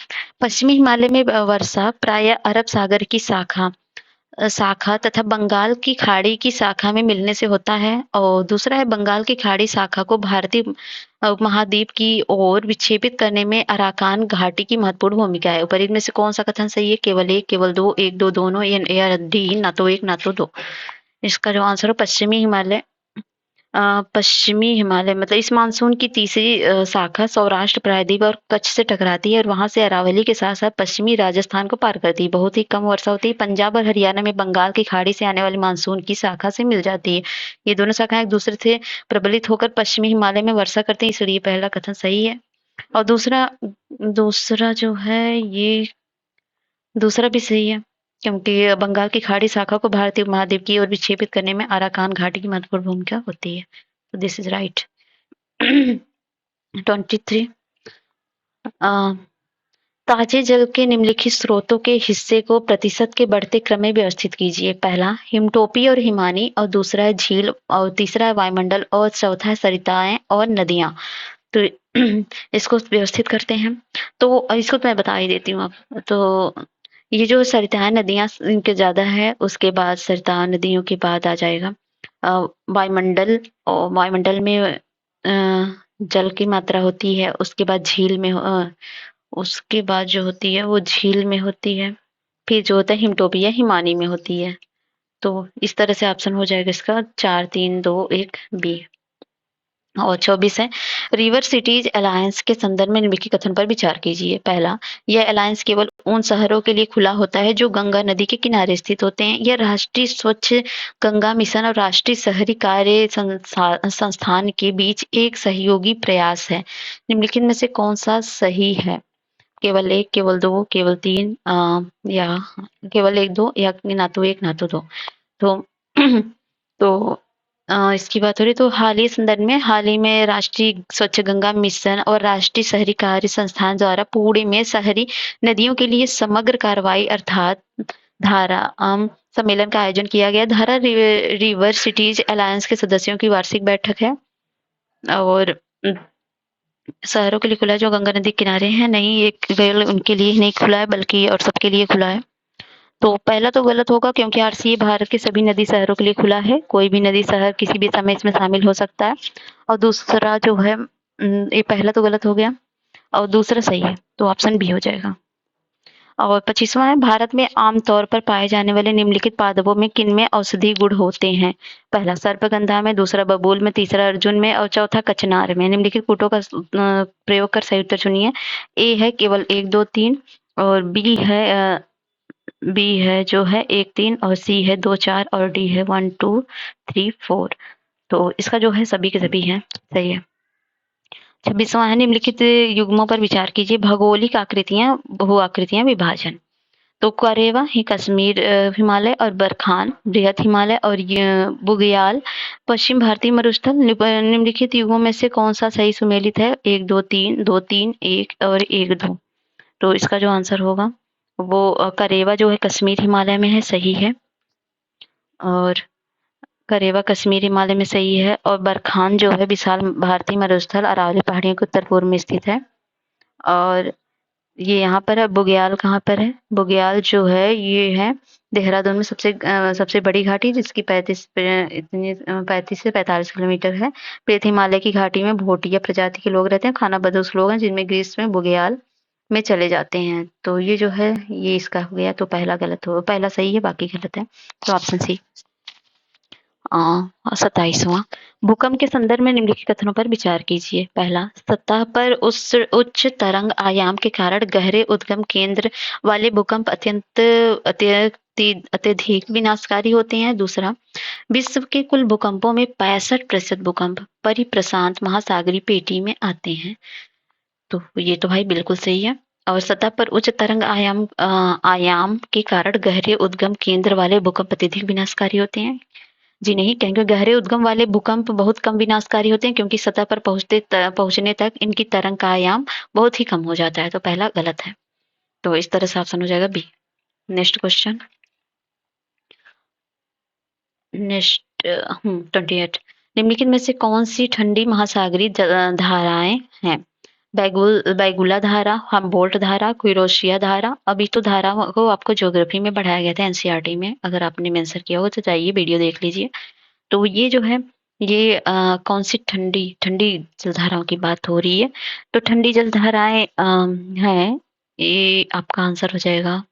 पश्चिमी हिमालय में वर्षा प्राय अरब सागर की शाखा शाखा तथा बंगाल की खाड़ी की शाखा में मिलने से होता है। और दूसरा है बंगाल की खाड़ी शाखा को भारतीय महाद्वीप की ओर विक्षेपित करने में अराकान घाटी की महत्वपूर्ण भूमिका है। ऊपर इनमें से कौन सा कथन सही है? केवल एक, केवल दो, एक, दो, दोनों, या डी ना तो एक ना तो दो। इसका जो आंसर है पश्चिमी हिमालय। पश्चिमी हिमालय मतलब इस मानसून की तीसरी शाखा सौराष्ट्र, प्रायद्वीप और कच्छ से टकराती है और वहां से अरावली के साथ साथ पश्चिमी राजस्थान को पार करती है। बहुत ही कम वर्षा होती है। पंजाब और हरियाणा में बंगाल की खाड़ी से आने वाली मानसून की शाखा से मिल जाती है। ये दोनों शाखाएं एक दूसरे से प्रबलित होकर पश्चिमी हिमालय में वर्षा करती है, इसलिए पहला कथन सही है। और दूसरा दूसरा जो है ये दूसरा भी सही है, क्योंकि बंगाल की खाड़ी शाखा को भारतीय महाद्वीप की ओर विक्षेपित करने में अराकान घाटी की महत्वपूर्ण भूमिका होती है। तो दिस इज राइट। 23 ताजे जल के निम्नलिखित स्रोतों के हिस्से को प्रतिशत के बढ़ते क्रम में व्यवस्थित कीजिए। पहला हिमटोपी और हिमानी, और दूसरा है झील, और तीसरा है वायुमंडल, और चौथा है सरिताएं और नदियां। तो इसको व्यवस्थित करते हैं। तो इसको तो मैं बता ही देती हूँ अब। तो ये जो सरिताएं नदियां इनके ज्यादा है, उसके बाद सरिता नदियों के बाद आ जाएगा वायुमंडल। और वायुमंडल में जल की मात्रा होती है। उसके बाद झील में उसके बाद जो होती है वो झील में होती है। फिर जो होता है हिमटोपिया हिमानी में होती है। तो इस तरह से ऑप्शन हो जाएगा इसका 4, 3, 2, 1 बी। और 24 है रिवर सिटीज अलायंस के संदर्भ में निम्नलिखित कथन पर विचार कीजिए। पहला, यह अलायंस केवल उन शहरों के लिए खुला होता है जो गंगा नदी के किनारे स्थित होते हैं। यह राष्ट्रीय स्वच्छ गंगा मिशन और राष्ट्रीय शहरी कार्य संस्थान के बीच एक सहयोगी प्रयास है। निम्नलिखित में से कौन सा सही है? केवल एक, केवल दो, केवल तीन, या केवल एक, दो, या ना तो एक ना तो दो। तो तो इसकी बात हो रही तो हाल ही संदर्भ में हाल ही में राष्ट्रीय स्वच्छ गंगा मिशन और राष्ट्रीय शहरी कार्य संस्थान द्वारा पुणे में शहरी नदियों के लिए समग्र कार्रवाई अर्थात धारा सम्मेलन का आयोजन किया गया। धारा रिवर सिटीज अलायंस के सदस्यों की वार्षिक बैठक है और शहरों के लिए खुला है जो गंगा नदी किनारे हैं। नहीं, ये केवल उनके लिए ही नहीं खुला है बल्कि और सबके लिए खुला है। तो पहला तो गलत होगा, क्योंकि आरसीए भारत के सभी नदी शहरों के लिए खुला है। कोई भी नदी शहर किसी भी समय इसमें शामिल हो सकता है। और दूसरा जो है ये पहला तो गलत हो गया और दूसरा सही है, तो ऑप्शन बी हो जाएगा। और 25वां है भारत में आमतौर पर पाए जाने वाले निम्नलिखित पादपों में किनमें औषधि गुण होते हैं? पहला सर्पगंधा में, दूसरा बबूल में, तीसरा अर्जुन में और चौथा कचनार में। निम्नलिखित कूटों का प्रयोग कर सही उत्तर चुनिए। ए है केवल 1, 2, 3, और बी है जो है 1, 3, और सी है 2, 4, और डी है 1, 2, 3, 4। तो इसका जो है सभी के सभी है सही है। 26वां है निम्नलिखित युग्मों पर विचार कीजिए। भौगोलिक आकृतियां, बहु आकृतियां, विभाजन। तो करेवा ही कश्मीर हिमालय, और बरखान बृहद हिमालय, और बुग्याल पश्चिम भारतीय मरुस्थल। निम्नलिखित युगों में से कौन सा सही सुमेलित है? 1, 2, 3, 2, 3, 1 और 1, 2। तो इसका जो आंसर होगा वो करेवा जो है कश्मीर हिमालय में है, सही है। और करेवा कश्मीर हिमालय में सही है। और बरखान जो है विशाल भारतीय मरुस्थल अरावली पहाड़ियों के उत्तर पूर्व में स्थित है। और ये यहाँ पर है। बुग्याल कहाँ पर है? बुग्याल जो है ये है देहरादून में सबसे बड़ी घाटी, जिसकी 35 से 45 किलोमीटर है। प्रेत हिमालय की घाटी में भोटिया प्रजाति के लोग रहते हैं। खानाबदोश लोग हैं जिनमें ग्रीस में बुग्याल में चले जाते हैं। तो ये जो है ये इसका हो गया। तो पहला गलत हो, पहला सही है बाकी गलत है। तो ऑप्शन सी। 27वां भूकंप के संदर्भ में निम्नलिखित कथनों पर विचार कीजिए। पहला, सतह पर उच्च तरंग आयाम के कारण गहरे उद्गम केंद्र वाले भूकंप अत्यधिक विनाशकारी होते हैं। दूसरा, विश्व के कुल भूकंपों में 65% भूकंप परिप्रशांत महासागरीय पेटी में आते हैं। तो ये तो भाई बिल्कुल सही है। और सतह पर उच्च तरंग आयाम के कारण गहरे उद्गम केंद्र वाले भूकंप अत्यधिक विनाशकारी होते हैं। जी नहीं, क्योंकि गहरे उद्गम वाले भूकंप बहुत कम विनाशकारी होते हैं, क्योंकि सतह पर पहुंचने तक इनकी तरंग का आयाम बहुत ही कम हो जाता है। तो पहला गलत है। तो इस तरह से ऑप्शन हो जाएगा बी। Next question. नेक्स्ट 28 निम्नलिखित में से कौन सी ठंडी महासागरीय धाराएं हैं? बैगुला धारा, हम्बोल्ट धारा, क्यूरोशिया धारा। अभी तो धारा को आपको ज्योग्राफी में पढ़ाया गया था एनसीईआरटी में, अगर आपने मेंशन किया हो तो जाइए वीडियो देख लीजिए। तो ये जो है ये कौन सी ठंडी ठंडी जलधाराओं की बात हो रही है। तो ठंडी जलधाराएं हैं, ये आपका आंसर हो जाएगा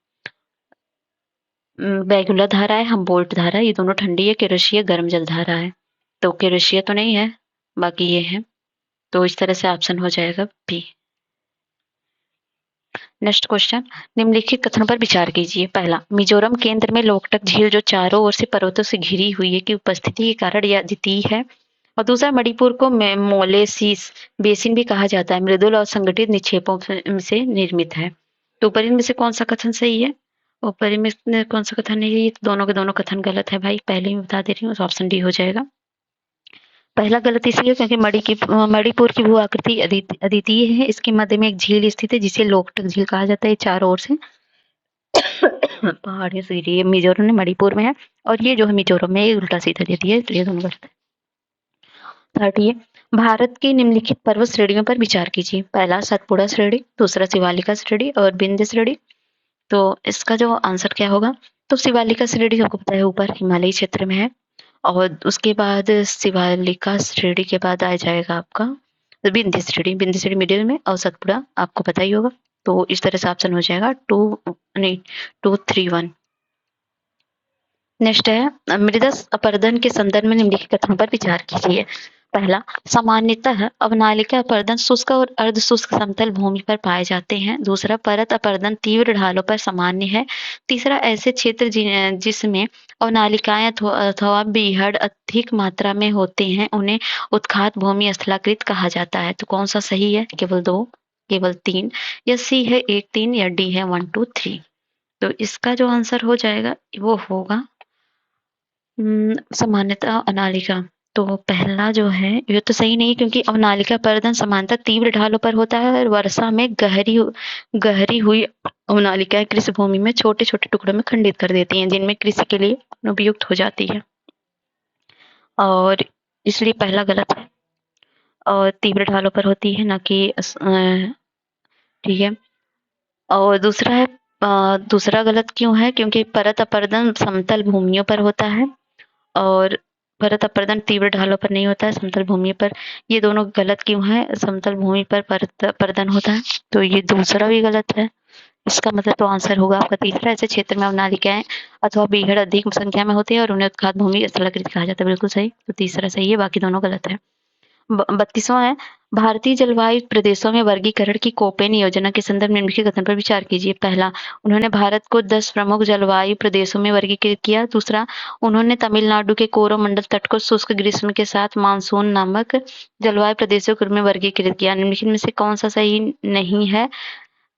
बैगुला धारा है, हम्बोल्ट धारा, ये दोनों ठंडी है। क्यूरोशिया गर्म जलधारा है, तो क्यूरोशिया तो नहीं है, बाकी ये है। तो इस तरह से ऑप्शन हो जाएगा बी। नेक्स्ट क्वेश्चन, निम्नलिखित कथनों पर विचार कीजिए। पहला, मिजोरम केंद्र में लोकटक झील जो चारों ओर से पर्वतों से घिरी हुई है की उपस्थिति के कारण यह अद्वितीय है। और दूसरा, मणिपुर को मोलेसिस बेसिन भी कहा जाता है, मृदुल और संगठित निक्षेपों से निर्मित है। तो ऊपर इनमें से कौन सा कथन सही है? ऊपर में कौन सा कथन नहीं है? ये दोनों के दोनों कथन गलत है भाई, पहले ही बता दे रही हूँ। ऑप्शन डी हो जाएगा। पहला गलत इसलिए क्योंकि मणिपुर की भू आकृति अद्वितीय है। इसके मध्य में एक झील स्थित है जिसे लोकटक झील कहा जाता है। चारों ओर से पहाड़ियों से घिरी है। मिजोरम में मणिपुर में है, और ये जो है मिजोरम में, ये उल्टा सीधा देती है, ये दोनों गलत है। थर्ड, ये भारत की निम्नलिखित पर्वत श्रेणियों पर विचार कीजिए। पहला, सतपुड़ा श्रेणी, दूसरा शिवालिका श्रेणी और विंध्य श्रेणी। तो इसका जो आंसर क्या होगा? तो शिवालिका श्रेणी आपको पता है ऊपर हिमालयी क्षेत्र में है, और उसके बाद शिवालिका श्रेणी के बाद आ जाएगा आपका विंध्य श्रेणी। विंध्य श्रेणी मिडिल में, और सतपुड़ा आपको पता ही होगा। तो इस तरह से ऑप्शन हो जाएगा 2-3-1। नेक्स्ट है, मृदा अपरदन के संदर्भ में निम्नलिखित कथनों पर विचार कीजिए। पहला, सामान्यतः अवनालिका अपरदन शुष्क और अर्ध शुष्क समतल भूमि पर पाए जाते हैं। दूसरा, परत अपरदन तीव्र ढालों पर सामान्य है। तीसरा, ऐसे क्षेत्र जिसमें अवनालिकाएं अथवा बीहड़ अधिक मात्रा में होते हैं उन्हें उत्खात भूमि स्थलाकृत कहा जाता है। तो कौन सा सही है? केवल 2, केवल 3, या सी है 1-3, या डी है 1-2-3। तो इसका जो आंसर हो जाएगा वो होगा सामान्यतः अवनालिका। तो पहला जो है ये तो सही नहीं, क्योंकि अवनालिका अपरदन सामान्यतः तीव्र ढालों पर होता है, और वर्षा में गहरी हुई अवनालिकाएं कृषि भूमि में छोटे छोटे टुकड़ों में खंडित कर देती हैं, जिनमें कृषि के लिए उपयुक्त हो जाती है, और इसलिए पहला गलत है। और तीव्र ढालों पर होती है, ना कि ठीक है। और दूसरा है, दूसरा गलत क्यों है? क्योंकि परत अपरदन समतल भूमियों पर होता है, और परत अपरदन तीव्र ढालों पर नहीं होता है, समतल भूमि पर। ये दोनों गलत क्यों है? समतल भूमि पर परत अपरदन होता है, तो ये दूसरा भी गलत है। इसका मतलब तो आंसर होगा आपका तीसरा। ऐसे क्षेत्र में अवनालिकाएं अथवा बीहड़ अधिक संख्या में होती है और उन्हें उत्खात भूमि स्थलाकृत कहा जाता है। बिल्कुल सही, तो तीसरा सही है, बाकी दोनों गलत है। 32वां है, भारतीय जलवायु प्रदेशों में वर्गीकरण की कोपेन योजना के संदर्भ में निम्नलिखित कथन पर विचार कीजिए। पहला, उन्होंने भारत को 10 प्रमुख जलवायु प्रदेशों में वर्गीकृत किया। दूसरा, उन्होंने तमिलनाडु के कोरोमंडल तट को शुष्क ग्रीष्म के साथ मानसून नामक जलवायु प्रदेशों के रूप में वर्गीकृत किया। निम्नलिखित में से कौन सा सही नहीं है?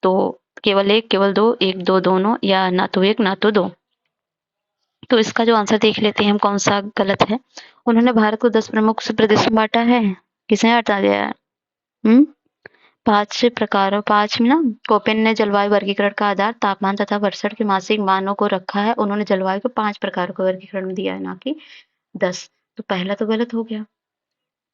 तो केवल 1, केवल 2, 1, 2 दोनों, या ना तो 1 ना तो 2। तो इसका जो आंसर देख लेते हैं हम कौन सा गलत है। उन्होंने भारत को 10 प्रमुख प्रदेशों में बांटा है, किसने हटा दिया है? 5 प्रकारों, 5 में ना कोपेन ने जलवायु वर्गीकरण का आधार तापमान तथा वर्षण के मासिक मानों को रखा है। उन्होंने जलवायु को 5 प्रकारों का वर्गीकरण दिया है, ना कि 10। तो पहला तो गलत हो गया।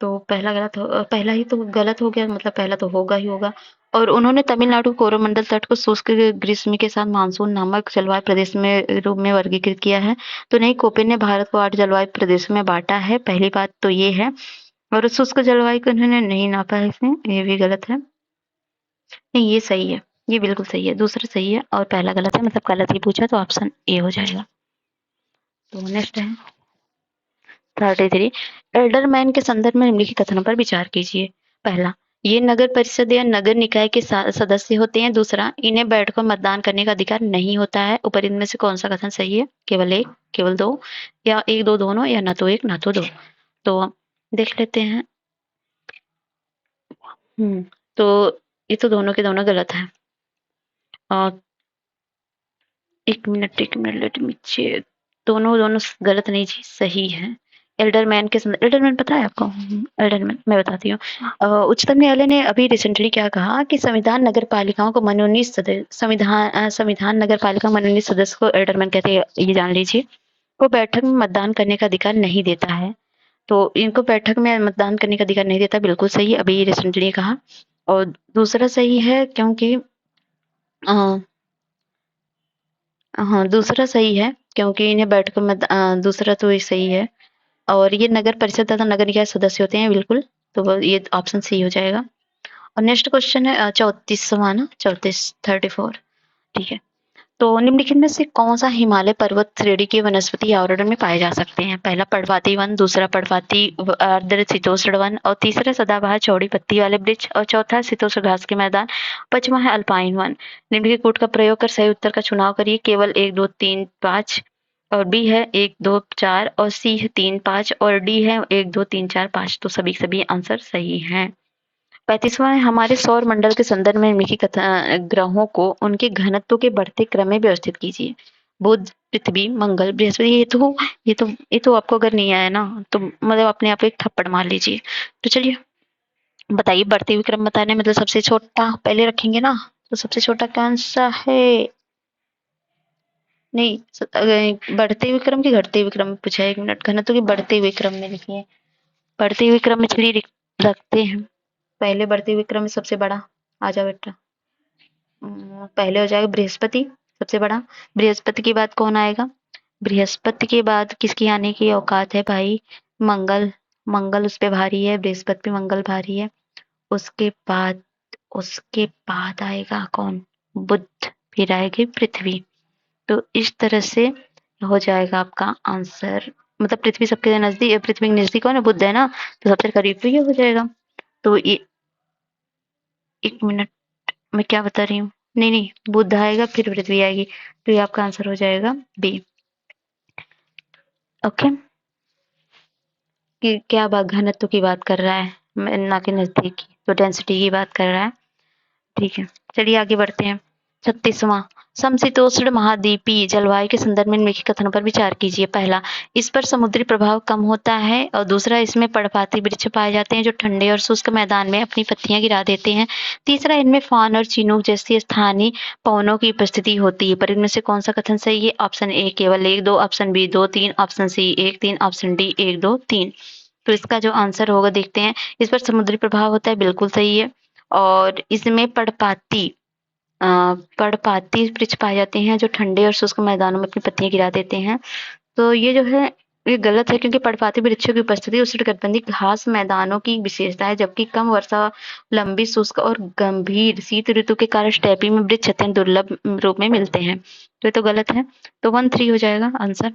तो पहला ही तो गलत हो गया, मतलब पहला तो होगा ही होगा। और उन्होंने तमिलनाडु कोरोमंडल तट को शुष्क ग्रीष्म के साथ मानसून नामक जलवायु प्रदेश में रूप में वर्गीकृत किया है। तो नहीं, कोपेन ने भारत को 8 जलवायु प्रदेशों में बांटा है, पहली बात तो ये है। और शुष्क जलवायु को उन्होंने नहीं नापा है इसमें, ये भी गलत है। नहीं, ये सही है, ये बिल्कुल सही है, दूसरा सही है और पहला गलत है, मतलब गलत ही पूछा, तो ऑप्शन ए हो जाएगा। तो नेक्स्ट है 33, एल्डरमैन के संदर्भ में निम्नलिखित कथनों पर विचार कीजिए। पहला, ये नगर परिषद या नगर निकाय के सदस्य होते हैं। दूसरा, इन्हें बैठकर मतदान करने का अधिकार नहीं होता है। ऊपर इनमें से कौन सा कथन सही है? केवल 1, केवल 2, या 1, 2 दोनों, या ना तो 1 ना तो 2। तो देख लेते हैं। तो ये तो दोनों के दोनों गलत है। एक मिनट लेट मी चेक। दोनों गलत नहीं जी, सही है। एल्डरमैन के संदर्भ, एल्डरमैन पता है आपको? एल्डरमैन मैं बताती हूँ। उच्चतम न्यायालय ने अभी रिसेंटली क्या कहा कि संविधान नगर पालिकाओं को मनोनीत सदस्य, संविधान नगर पालिका मनोनीत सदस्य को एल्डरमैन कहते हैं, ये जान लीजिए। को बैठक में मतदान करने का अधिकार नहीं देता है। तो इनको बैठक में मतदान करने का अधिकार नहीं देता, बिल्कुल सही, अभी रिसेंटली कहा। और दूसरा सही है क्योंकि हाँ, दूसरा सही है क्योंकि इन्हें बैठकर दूसरा तो ये सही है। और ये नगर परिषद तथा नगर निकाय सदस्य होते हैं बिल्कुल, तो ये ऑप्शन सी हो जाएगा। और नेक्स्ट क्वेश्चन है 34वां ना, 34 ठीक है। तो निम्नलिखित में से कौन सा हिमालय पर्वत श्रेणी के वनस्पति आवरण में पाए जा सकते हैं? पहला पर्वतीय वन, दूसरा पर्वतीय आर्द्र शीतोष्ण वन, और तीसरा सदाबहार चौड़ी पत्ती वाले वृक्ष, और चौथा शीतोष्ण घास के मैदान, पांचवा है अल्पाइन वन। निम्नलिखित कोड का प्रयोग कर सही उत्तर का चुनाव करिए। केवल 1 2 3 5, और बी है 1 2 4, और सी है 3 5, और डी है 1 2 3 4 5। तो सभी आंसर सही हैं। 35वां है हमारे सौर मंडल के संदर्भ में निम्नलिखित ग्रहों को उनके घनत्व के बढ़ते क्रम में व्यवस्थित कीजिए। बुध, पृथ्वी, मंगल, बृहस्पति। ये तो आपको अगर नहीं आया ना तो मतलब अपने आप एक थप्पड़ मार लीजिए। तो चलिए बताइए, बढ़ते हुए क्रम बताने मतलब सबसे छोटा पहले रखेंगे ना, तो सबसे छोटा कौन सा है? नहीं, बढ़ते हुए क्रम की घटते हुए क्रम में पूछा है। 1 मिनट, घनत्व के बढ़ते हुए क्रम में लिखिए। बढ़ते हुए क्रम में चलिए रखते हैं। पहले बढ़ते हुए क्रम में सबसे बड़ा आ जाओ बेटा। पहले हो जाएगा बृहस्पति, सबसे बड़ा। बृहस्पति के बाद कौन आएगा? बृहस्पति के बाद किसकी आने की औकात है भाई? मंगल। मंगल उस पे भारी है, बृहस्पति पे मंगल भारी है। उसके बाद उसके बाद आएगा कौन? बुध। फिर आएगी पृथ्वी। तो इस तरह से हो जाएगा आपका आंसर। मतलब पृथ्वी सबके नजदीक, पृथ्वी के नजदीक कौन है? बुध है ना, तो सबसे करीब तो ये हो जाएगा। तो ये 1 मिनट, मैं क्या बता रही हूँ? नहीं, बुध आएगा फिर पृथ्वी आएगी, तो ये आपका आंसर हो जाएगा बी। ओके, कि क्या बात घनत्व की बात कर रहा है, ना कि नजदीक की, तो डेंसिटी की बात कर रहा है। ठीक है, चलिए आगे बढ़ते हैं। 36वां, समशीतोष्ण महाद्वीपीय जलवायु के संदर्भ में निम्नलिखित कथनों पर विचार कीजिए। पहला, इस पर समुद्री प्रभाव कम होता है, और दूसरा, इसमें पर्णपाती वृक्ष पाए जाते हैं जो ठंडे और शुष्क मैदान में अपनी पत्तियां गिरा देते हैं। तीसरा, इनमें फान और चिनूक जैसी स्थानीय पवनों की उपस्थिति होती है। पर इनमें से कौन सा कथन सही है? ऑप्शन ए केवल 1 2, option B 2 3, option C 1 3, option D 1 2 3। तो इसका जो आंसर होगा देखते हैं। इस पर समुद्री प्रभाव होता है, बिल्कुल सही है। और इसमें पर्णपाती वृक्ष पाए जाते हैं जो ठंडे और शुष्क मैदानों में अपनी पत्तियां गिरा देते हैं। तो ये जो है ये गलत है, क्योंकि पर्णपाती वृक्षों की उपस्थिति उष्णकटिबंधीय घास मैदानों की विशेषता है, जबकि कम वर्षा, लंबी शुष्क और गंभीर शीत ऋतु के कारण स्टेपी में वृक्ष अत्यंत दुर्लभ रूप में मिलते हैं। तो ये तो गलत है, तो 1 3 हो जाएगा आंसर।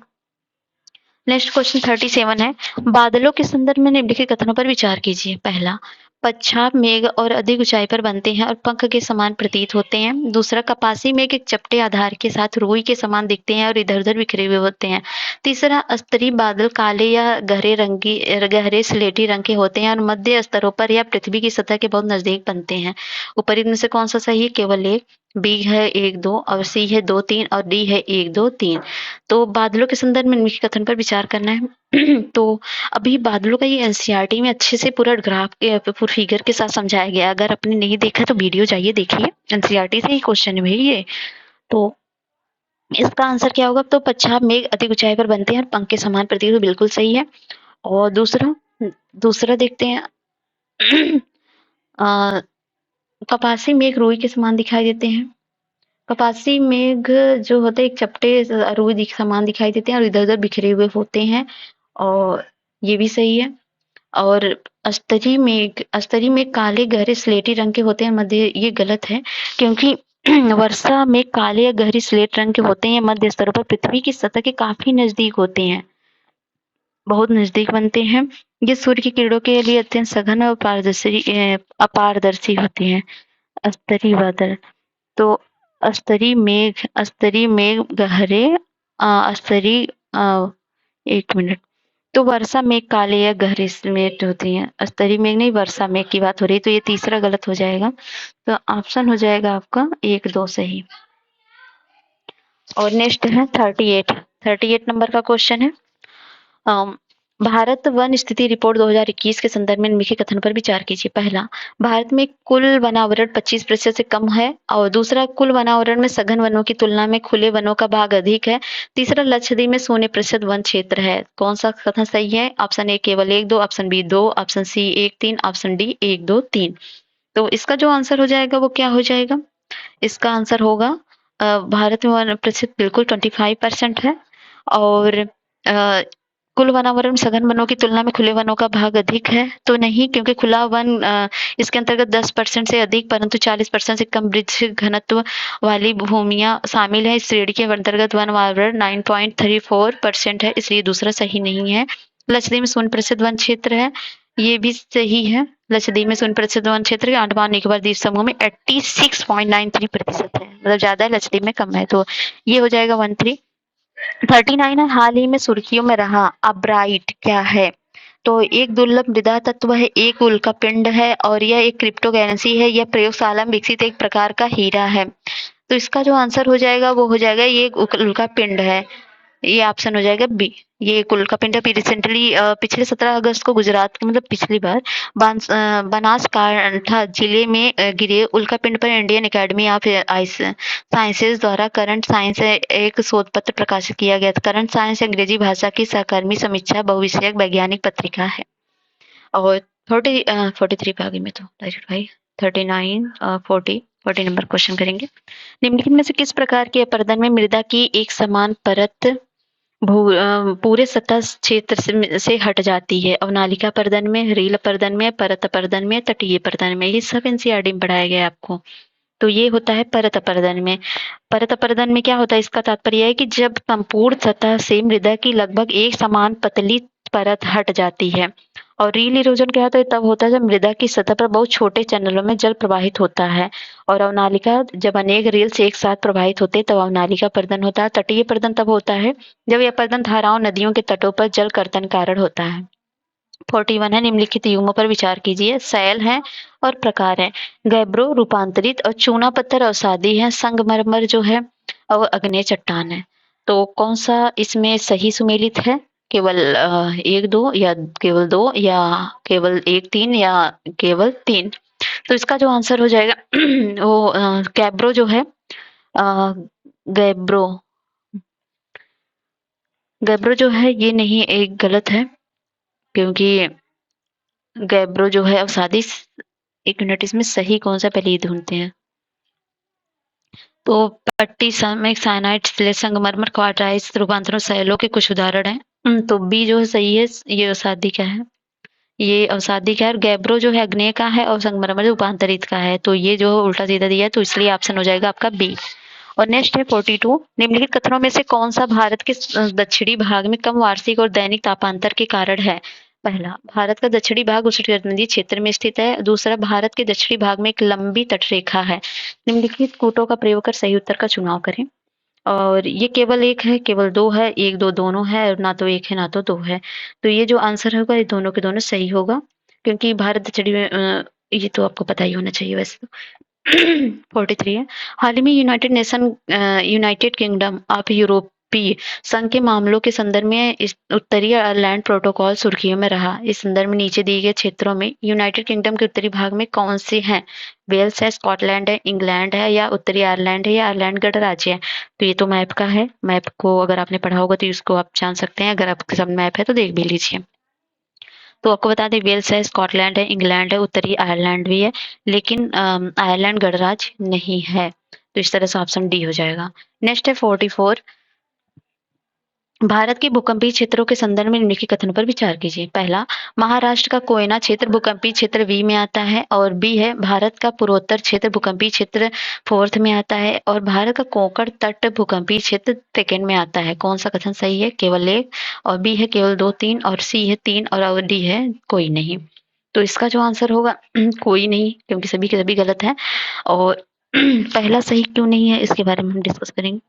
नेक्स्ट क्वेश्चन 37 है, बादलों के संदर्भ में निम्नलिखित कथनों पर विचार कीजिए। पहला, पच्छाद मेघ और अधिक ऊंचाई पर बनते हैं और पंख के समान प्रतीत होते हैं। दूसरा, कपासी मेघ एक चपटे आधार के साथ रुई के समान दिखते हैं और इधर उधर बिखरे हुए होते हैं। तीसरा, स्तरीय बादल काले या गहरे स्लेटी रंग के होते हैं और मध्य स्तरों पर या पृथ्वी की सतह के बहुत नजदीक बनते हैं। ऊपर इनमें से कौन सा सही है? केवल एक। बी है 1 2, और सी है 2 3, और डी है 1 2 3। तो बादलों के संदर्भ में निम्नलिखित कथन पर विचार करना है। तो अभी बादलों का ये एनसीईआरटी में अच्छे से पूरा ग्राफ पूरा फिगर के साथ समझाया गया। अगर आपने नहीं देखा तो वीडियो जाइए देखिए, एनसीईआरटी से ही क्वेश्चन है भाई ये। तो इसका आंसर क्या होगा? तो पच्छाद मेघ अधिक ऊंचाई पर बनते हैं और पंख के समान प्रतीत, तो बिल्कुल सही है। और दूसरा दूसरा देखते हैं। अ, कपासी मेघ रुई के समान दिखाई देते हैं। कपासी मेघ जो होते हैं एक चपटे रुई समान दिखाई देते हैं और इधर उधर बिखरे हुए होते हैं, और ये भी सही है। और स्तरी में काले गहरे स्लेटी रंग के होते हैं मध्य, ये गलत है, क्योंकि वर्षा में काले या गहरी स्लेट रंग के होते हैं, मध्य स्तरों पर पृथ्वी की सतह के काफी नजदीक होते हैं, बहुत नजदीक बनते हैं। ये सूर्य की किरणों के लिए अत्यंत सघन और अपारदर्शी होते हैं। स्तरी बादल, तो स्तरी मेघ गहरे स्तरी 1 मिनट, तो वर्षा मेघ काले या गहरे स्लेट होती हैं। स्तरी मेघ नहीं, वर्षा मेघ की बात हो रही है, तो ये तीसरा गलत हो जाएगा। तो ऑप्शन हो जाएगा आपका 1 2 सही। और नेक्स्ट है 38 नंबर का क्वेश्चन है। भारत वन स्थिति रिपोर्ट 2021 के संदर्भ में निम्नलिखित कथन पर विचार कीजिए। पहला, भारत में कुल वनावरण 25% से कम है, और दूसरा, कुल वनावरण में सघन वनों की तुलना में खुले वनों का भाग अधिक है। तीसरा, लक्षद्वीप में 0% वन क्षेत्र है। कौन सा कथन सही है? ऑप्शन ए केवल 1 2, option B 2, option C 1 3, option D 1 2 3। तो इसका जो आंसर हो जाएगा वो क्या हो जाएगा? इसका आंसर होगा भारत में वन प्रतिशत बिल्कुल 25% है और कुल वनावरण सघन वनों की तुलना में खुले वनों का भाग अधिक है तो नहीं, क्योंकि खुला वन इसके अंतर्गत 10% से अधिक परंतु 40% से कम वृक्ष घनत्व वाली भूमियां शामिल है। इस श्रेणी के अंतर्गत वन आवरण 9.34% है, इसलिए दूसरा सही नहीं है। लक्षद्वीप में 0% वन क्षेत्र है, ये भी सही है। लक्षद्वीप में 0% वन क्षेत्र के अंडमान निकोबार द्वीप समूह में 86.93% है, मतलब ज्यादा है, लक्षद्वीप में कम है। तो ये हो जाएगा 13। 39 है, हाल ही में सुर्खियों में रहा अब्राइट क्या है? तो एक दुर्लभ मृदा तत्व है, एक उल्का पिंड है और यह एक क्रिप्टोकरेंसी है। यह प्रयोगशाला में विकसित एक प्रकार का हीरा है। तो इसका जो आंसर हो जाएगा वो हो जाएगा ये उल्का पिंड है। ये ऑप्शन हो जाएगा बी। ये उल्का पिंड अभी रिसेंटली पिछले 17 अगस्त को गुजरात के मतलब पिछली बार बनासकांठा जिले में गिरे उल्का पिंड पर इंडियन एकेडमी ऑफ साइंसेज द्वारा करंट साइंस एक शोध पत्र प्रकाशित किया गया था। करंट साइंस अंग्रेजी भाषा की सहकर्मी समीक्षा बहुविषयक वैज्ञानिक पत्रिका है। और 43 पे आगे में तो डायरेक्ट भाई 39 40 नंबर क्वेश्चन करेंगे। निम्नलिखित में से किस प्रकार के अपर्दन में मृदा की एक समान परत पूरे सतह क्षेत्र से हट जाती है? अवनालिका अपर्दन में, रील अपर्दन में, परत अपर्दन में, तटीय अपर्दन में। ये सब एनसीईआरटी में पढ़ाया गया आपको। तो ये होता है परत अपर्दन में। परत अपर्दन में क्या होता है, इसका तात्पर्य है कि जब संपूर्ण सतह से मृदा की लगभग एक समान पतली परत हट जाती है। और रील इरोजन क्या होता है, तब होता है जब मृदा की सतह पर बहुत छोटे चैनलों में जल प्रवाहित होता है। और अवनालिका जब अनेक रील्स एक साथ प्रवाहित होते हैं तब अवनालिका अपर्दन होता है। तटीय अपर्दन तब होता है जब यह अपर्दन धाराओं नदियों के तटों पर जल कर्तन कारण होता है। 41 है, निम्नलिखित युग्मों पर विचार कीजिए। शैल है और प्रकार है। गैब्रो रूपांतरित और चूना पत्थर अवसादी है। संगमरमर जो है और अग्नेय चट्टान है। तो कौन सा इसमें सही सुमेलित है? केवल 1 2 या केवल 2 या केवल 1 3 या केवल 3? तो इसका जो आंसर हो जाएगा वो गैब्रो जो है गैब्रो गैब्रो जो है ये नहीं, एक गलत है, क्योंकि गैब्रो जो है अवसादी। एक मिनट, इसमें सही कौन सा पहले ये ढूंढते हैं। तो पट्टी सामयिक साइनाइड संगमरमर क्वार्टाइस रूपांतरण शैलों के कुछ उदाहरण हैं। तो बी जो है सही है, ये अवसादी का है, ये अवसादी का है। और गैब्रो जो है अग्नेय का है और संगमरमर रूपांतरित का है। तो ये जो उल्टा सीधा दिया है, तो इसलिए ऑप्शन हो जाएगा आपका बी। और नेक्स्ट है 42। निम्नलिखित कथनों में से कौन सा भारत के दक्षिणी भाग में कम वार्षिक और दैनिक तापांतर के कारण है? पहला, भारत का दक्षिणी भाग उष्णकटिबंधीय क्षेत्र में स्थित है। दूसरा, भारत के दक्षिणी भाग में एक लंबी तटरेखा है। निम्नलिखित कूटों का प्रयोग कर सही उत्तर का चुनाव करें। और ये केवल एक है, केवल दो है, एक दो दोनों है, और ना तो एक है ना तो दो है। तो ये जो आंसर होगा ये दोनों के दोनों सही होगा, क्योंकि भारत दक्षिणी ये तो आपको पता ही होना चाहिए वैसे तो। 43 है, हाल ही में यूनाइटेड किंगडम ऑफ यूरोपीय संघ के मामलों के संदर्भ में उत्तरी आयरलैंड प्रोटोकॉल सुर्खियों में रहा। इस संदर्भ में नीचे दिए गए क्षेत्रों में यूनाइटेड किंगडम के उत्तरी भाग में कौन से हैं? वेल्स है, स्कॉटलैंड है, इंग्लैंड है, या उत्तरी आयरलैंड है, या आयरलैंड गणराज्य है? तो ये तो मैप का है, मैप को अगर आपने पढ़ा होगा तो इसको आप जान सकते हैं, अगर आपके सामने मैप है तो देख भी लीजिए। तो आपको बता दें, वेल्स है, स्कॉटलैंड है, इंग्लैंड है, उत्तरी आयरलैंड भी है, लेकिन आयरलैंड गणराज्य नहीं है। तो इस तरह से ऑप्शन डी हो जाएगा। नेक्स्ट है 44। भारत के भूकंपीय क्षेत्रों के संदर्भ में निम्नलिखित कथनों पर विचार कीजिए। पहला, महाराष्ट्र का कोयना क्षेत्र भूकंपीय क्षेत्र बी में आता है। और बी है, भारत का पूर्वोत्तर क्षेत्र भूकंपीय क्षेत्र 4th में आता है। और भारत का कोंकण तट भूकंपीय क्षेत्र 2nd में आता है। कौन सा कथन सही है? केवल एक। और बी है केवल 2 3, और सी है 3, और डी है कोई नहीं। तो इसका जो आंसर होगा कोई नहीं, क्योंकि सभी के सभी गलत है। और पहला सही क्यों नहीं है इसके बारे में हम डिस्कस करेंगे।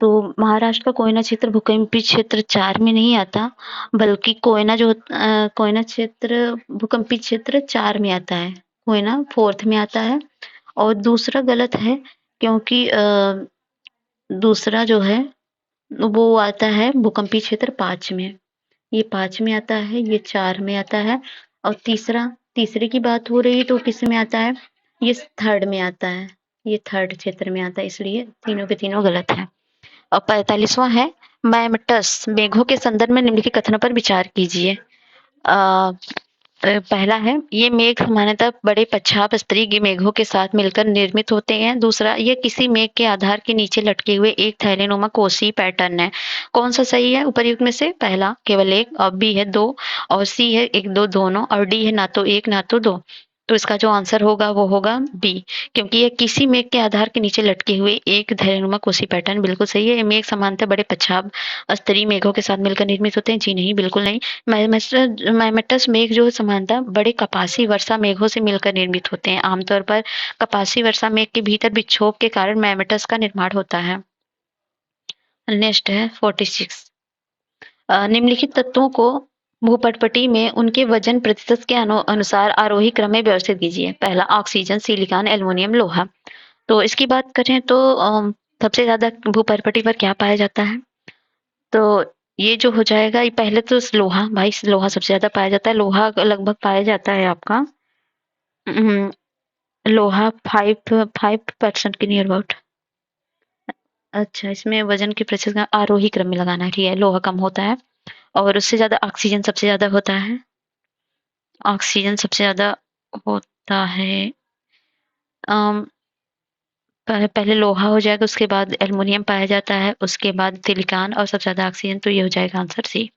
तो महाराष्ट्र का कोयना क्षेत्र भूकंपीय क्षेत्र 4 में नहीं आता, बल्कि कोयना क्षेत्र भूकंपीय क्षेत्र 4 में आता है, कोयना 4th में आता है। और दूसरा गलत है, क्योंकि दूसरा जो है वो आता है भूकंपीय क्षेत्र 5 में। ये 5 में आता है, ये 4 में आता है। और तीसरे की बात हो रही है तो किस में आता है? ये 3rd में आता है, ये 3rd क्षेत्र में आता है, इसलिए तीनों के तीनों गलत है। और 45वां है, मैमटस मेघों के संदर्भ में निम्नलिखित कथनों पर विचार कीजिए। पहला है, ये मेघ सामान्यतः बड़े पश्चाप स्तरीय मेघों के साथ मिलकर निर्मित होते हैं। दूसरा, ये किसी मेघ के आधार के नीचे लटके हुए एक थैलेनुमा कोसी पैटर्न है। कौन सा सही है उपर्युक्त में से? पहला केवल एक, और बी है दो, और सी है एक दो दोनों, और डी है ना तो एक ना तो दो। तो इसका जो आंसर होगा वो होगा बी, क्योंकि ये किसी मेघ के आधार के नीचे लटके हुए एक धैर्यनुमा कोसी पैटर्न बिल्कुल सही है। ये मेघ सामान्यतः बड़े पश्चाप स्तरीय मेघों के साथ मिलकर निर्मित होते हैं। जी नहीं, बिल्कुल नहीं। मैमेटस मेघ जो सामान्यतः बड़े कपासी वर्षा मेघों से मिलकर निर्मित होते हैं। आमतौर पर कपासी वर्षा मेघ के भीतर विक्षोभ के कारण मैमेटस का निर्माण होता है। नेक्स्ट है 46। निम्नलिखित तत्वों को भूपटपटी में उनके वजन प्रतिशत के अनुसार आरोही क्रम में व्यवस्थित कीजिए। पहला ऑक्सीजन, सिलिकॉन, एल्युमिनियम, लोहा। तो इसकी बात करें तो सबसे ज्यादा भूपटपटी पर क्या पाया जाता है? तो ये जो हो जाएगा, ये पहले तो लोहा, भाई लोहा सबसे ज्यादा पाया जाता है। लोहा लगभग पाया जाता है आपका लोहा 5% के नियर अबाउट। अच्छा, इसमें वजन के प्रतिशत का आरोही क्रम में लगाना है, ठीक है। लोहा कम होता है, और उससे ज्यादा ऑक्सीजन सबसे ज्यादा होता है। ऑक्सीजन सबसे ज्यादा होता है। पहले लोहा हो जाएगा, उसके बाद एल्युमिनियम पाया जाता है, उसके बाद सिलिकॉन, और सबसे ज्यादा ऑक्सीजन। तो ये हो जाएगा आंसर सी।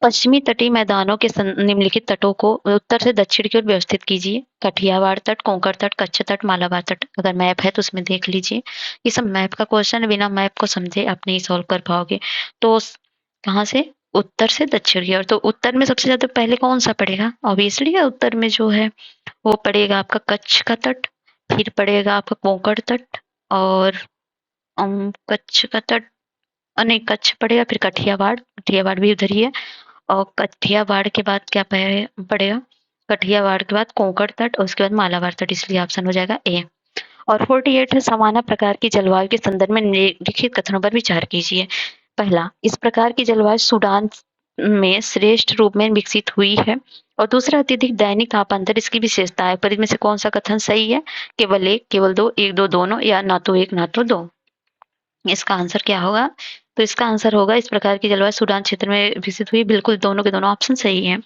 पश्चिमी तटीय मैदानों के निम्नलिखित तटों को उत्तर से दक्षिण की ओर व्यवस्थित कीजिए। कठियावाड़ तट, कोंकण तट, कच्छ तट, मालाबार तट। अगर मैप है तो उसमें देख लीजिए। ये सब मैप का क्वेश्चन है, बिना मैप को समझे आप नहीं सॉल्व कर पाओगे। तो कहाँ से? उत्तर से दक्षिण की ओर। तो उत्तर में सबसे ज्यादा पहले कौन सा पड़ेगा? ऑब्वियसली उत्तर में जो है वो पड़ेगा आपका कच्छ का तट, फिर पड़ेगा आपका कोंकण तट, और कच्छ का तट, नहीं कच्छ पड़ेगा, फिर कठियावाड़, कठियावाड़ भी उधर ही है, और कठियावाड़ के बाद क्या पड़ेगा? कठियावाड़ के बाद कोंकण तट, और उसके बाद मालाबार तट, इसलिए ऑप्शन हो जाएगा ए। और 48 है, समान प्रकार की जलवायु के संदर्भ में निम्नलिखित कथनों पर विचार कीजिए। पहला, इस प्रकार की जलवायु सूडान में श्रेष्ठ रूप में विकसित हुई है। और दूसरा, अत्यधिक दैनिक तापांतर इसकी विशेषता है। पर इनमें से कौन सा कथन सही है? केवल एक, केवल दो, एक दो दोनों, या ना तो एक ना तो दो। इसका आंसर क्या होगा? तो इसका आंसर होगा, इस प्रकार की जलवायु सूडान क्षेत्र में विकसित हुई। बिल्कुल दोनों के दोनों ऑप्शन सही है।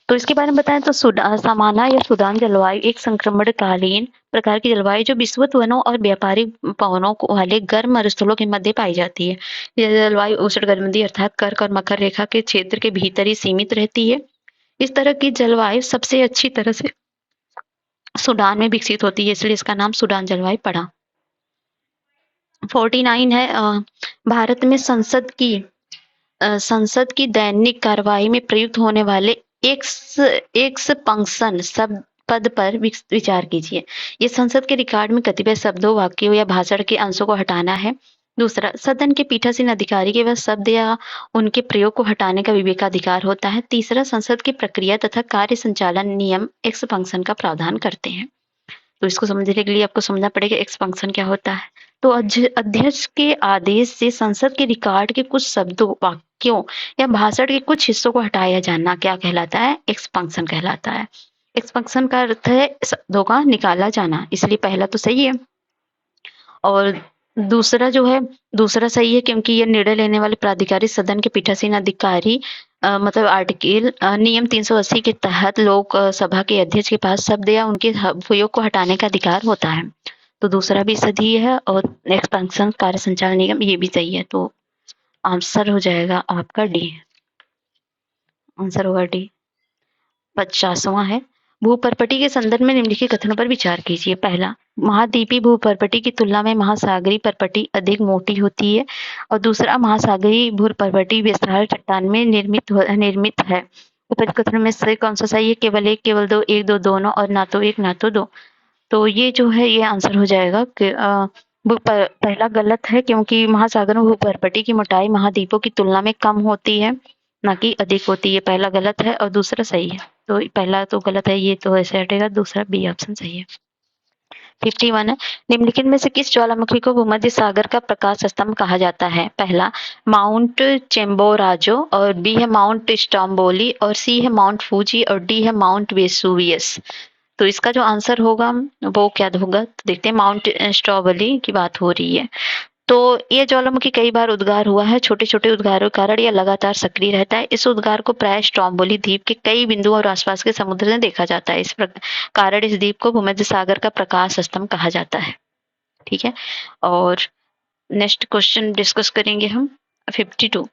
तो इसके बारे में बताएं तो सामाना या सूडान जलवायु एक संक्रमणकालीन प्रकार की जलवायु जो विषुवत वनों और व्यापारिक पवनों वाले गर्म मरुस्थलों के मध्य पाई जाती है। यह जलवायु उष्णकटिबंधीय अर्थात कर्क और मकर रेखा के क्षेत्र के भीतर ही सीमित रहती है। इस तरह की जलवायु सबसे अच्छी तरह से सूडान में विकसित होती है, इसलिए इसका नाम सूडान जलवायु पड़ा। 49 है, भारत में संसद की दैनिक कार्रवाई में प्रयुक्त होने वाले एक्स फंक्शन शब्द पद पर विचार कीजिए। ये संसद के रिकॉर्ड में कतिपय शब्दों, वाक्यों या भाषण के अंशों को हटाना है। दूसरा, सदन के पीठासीन अधिकारी के पास शब्द या उनके प्रयोग को हटाने का विवेकाधिकार होता है। तीसरा, संसद की प्रक्रिया तथा कार्य संचालन नियम एक्स फंक्शन का प्रावधान करते हैं। तो इसको समझने के लिए आपको समझना पड़ेगा एक्स फंक्शन क्या होता है। तो अध्यक्ष के आदेश से संसद के रिकॉर्ड के कुछ शब्दों, वाक्यों या भाषण के कुछ हिस्सों को हटाया जाना क्या कहलाता है? एक्स फंक्शन कहलाता है। एक्स फंक्शन का अर्थ है शब्दों का निकाला जाना, इसलिए पहला तो सही है। और दूसरा जो है, दूसरा सही है क्योंकि यह निर्णय लेने वाले प्राधिकारी सदन के पीठासीन अधिकारी मतलब आर्टिकल नियम 380 के तहत लोक सभा के अध्यक्ष के पास शब्द या उनके उपयोग को हटाने का अधिकार होता है। तो दूसरा भी सही है, और नेक्स्ट फंक्शन कार्य संचालन नियम ये भी सही है। तो आंसर हो जाएगा आपका डी। आंसर होगा डी। 50वां है, भूपर्पटी के संदर्भ में निम्नलिखित कथनों पर विचार कीजिए। पहला, महाद्वीपीय भूपर्पटी की तुलना में महासागरीय पर्पटी अधिक मोटी होती है। और दूसरा, महासागरीय भूपर्पटी विशाल चट्टान में निर्मित है। उपरोक्त कथनों में से कौन सा सही है? केवल एक, केवल दो, एक दो दोनों, और ना तो एक ना तो दो। तो ये जो है ये आंसर हो जाएगा कि पहला गलत है, क्योंकि महासागरों भूपर्पटी की मोटाई महाद्वीपों की तुलना में कम होती है, ना कि अधिक होती है। पहला गलत है और दूसरा सही है। तो पहला तो गलत है, ये तो ऐसे हटेगा, दूसरा बी ऑप्शन सही है। 51 है, निम्नलिखित में से किस ज्वालामुखी को भूमध्य सागर का प्रकाश स्तंभ कहा जाता है? पहला, माउंट चेम्बोराजो, और बी है माउंट स्टोम्बोली, और सी है माउंट फूजी, और डी है माउंट वेसुवियस। तो इसका जो आंसर होगा वो क्या होगा? तो देखते हैं, माउंट स्ट्रॉबेरी की बात हो रही है। तो ये ज्वालामुखी कई बार उद्गार हुआ है। छोटे छोटे उद्गारों के कारण यह लगातार सक्रिय रहता है। इस उद्गार को प्राय स्ट्रोम्बोली द्वीप के कई बिंदुओं और आसपास के समुद्र में देखा जाता है। इस कारण इस द्वीप को भूमध्य सागर का प्रकाश स्तंभ कहा जाता है। ठीक है, और नेक्स्ट क्वेश्चन डिस्कस करेंगे हम 52।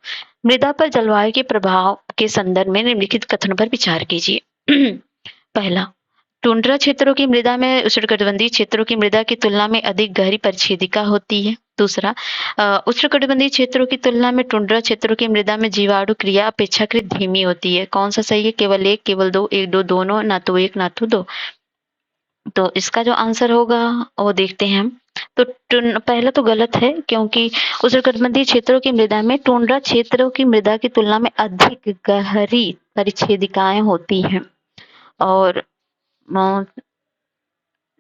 मृदा पर जलवायु के प्रभाव के संदर्भ में निम्नलिखित कथन पर विचार कीजिए। पहला, टुंड्रा क्षेत्रों की मृदा में उष्णकटिबंधीय क्षेत्रों की मृदा की तुलना में अधिक गहरी परिच्छेदिका होती है। दूसरा, उष्णकटिबंधीय क्षेत्रों की तुलना में टुंड्रा क्षेत्रों की मृदा में जीवाणु क्रिया अपेक्षाकृत धीमी होती है। कौन सा सही है? केवल एक, केवल दो, एक दो दोनों, ना तो एक ना तो दो। तो इसका जो आंसर होगा वो देखते हैं हम। तो पहला तो गलत है, क्योंकि उष्णकटिबंधीय क्षेत्रों की मृदा में टुंड्रा क्षेत्रों की मृदा की तुलना में अधिक गहरी परिच्छेदिकाएं होती हैं। और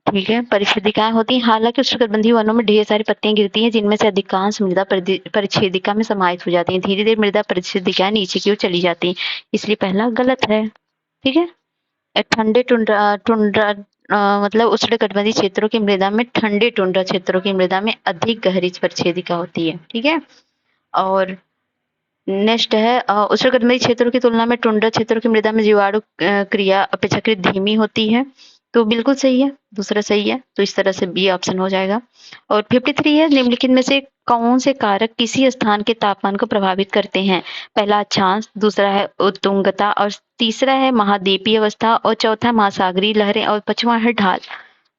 ठीक है, परिच्छेदिकाएं होती हैं। हालांकि उष्णकटिबंधीय वनों में ढेर सारी पत्तियां गिरती हैं, जिनमें से अधिकांश मृदा परिच्छेदिका में समाहित हो जाती हैं। धीरे धीरे मृदा परिच्छेदिकाएं नीचे की ओर चली जाती हैं, इसलिए पहला गलत है। ठीक है, ठंडे टुंड्रा टुंड्रा मतलब उष्णकटिबंधीय क्षेत्रों की मृदा में, ठंडे टुंड्रा क्षेत्रों की मृदा में अधिक गहरी परिच्छेदिका होती है। ठीक है, और नेक्स्ट है उष्णकटिबंधीय क्षेत्रों की तुलना में टुंड्रा क्षेत्रों की मृदा में जीवाणु क्रिया अपेक्षाकृत धीमी होती है। तो बिल्कुल सही है, दूसरा सही है। तो इस तरह से बी ऑप्शन हो जाएगा। और 53 है, निम्नलिखित में से कौन से कारक किसी स्थान के तापमान को प्रभावित करते हैं? पहला अक्षांश, दूसरा है उत्तुंगता, और तीसरा है महाद्वीपीय अवस्था, और चौथा महासागरीय लहरें, और पांचवा है ढाल।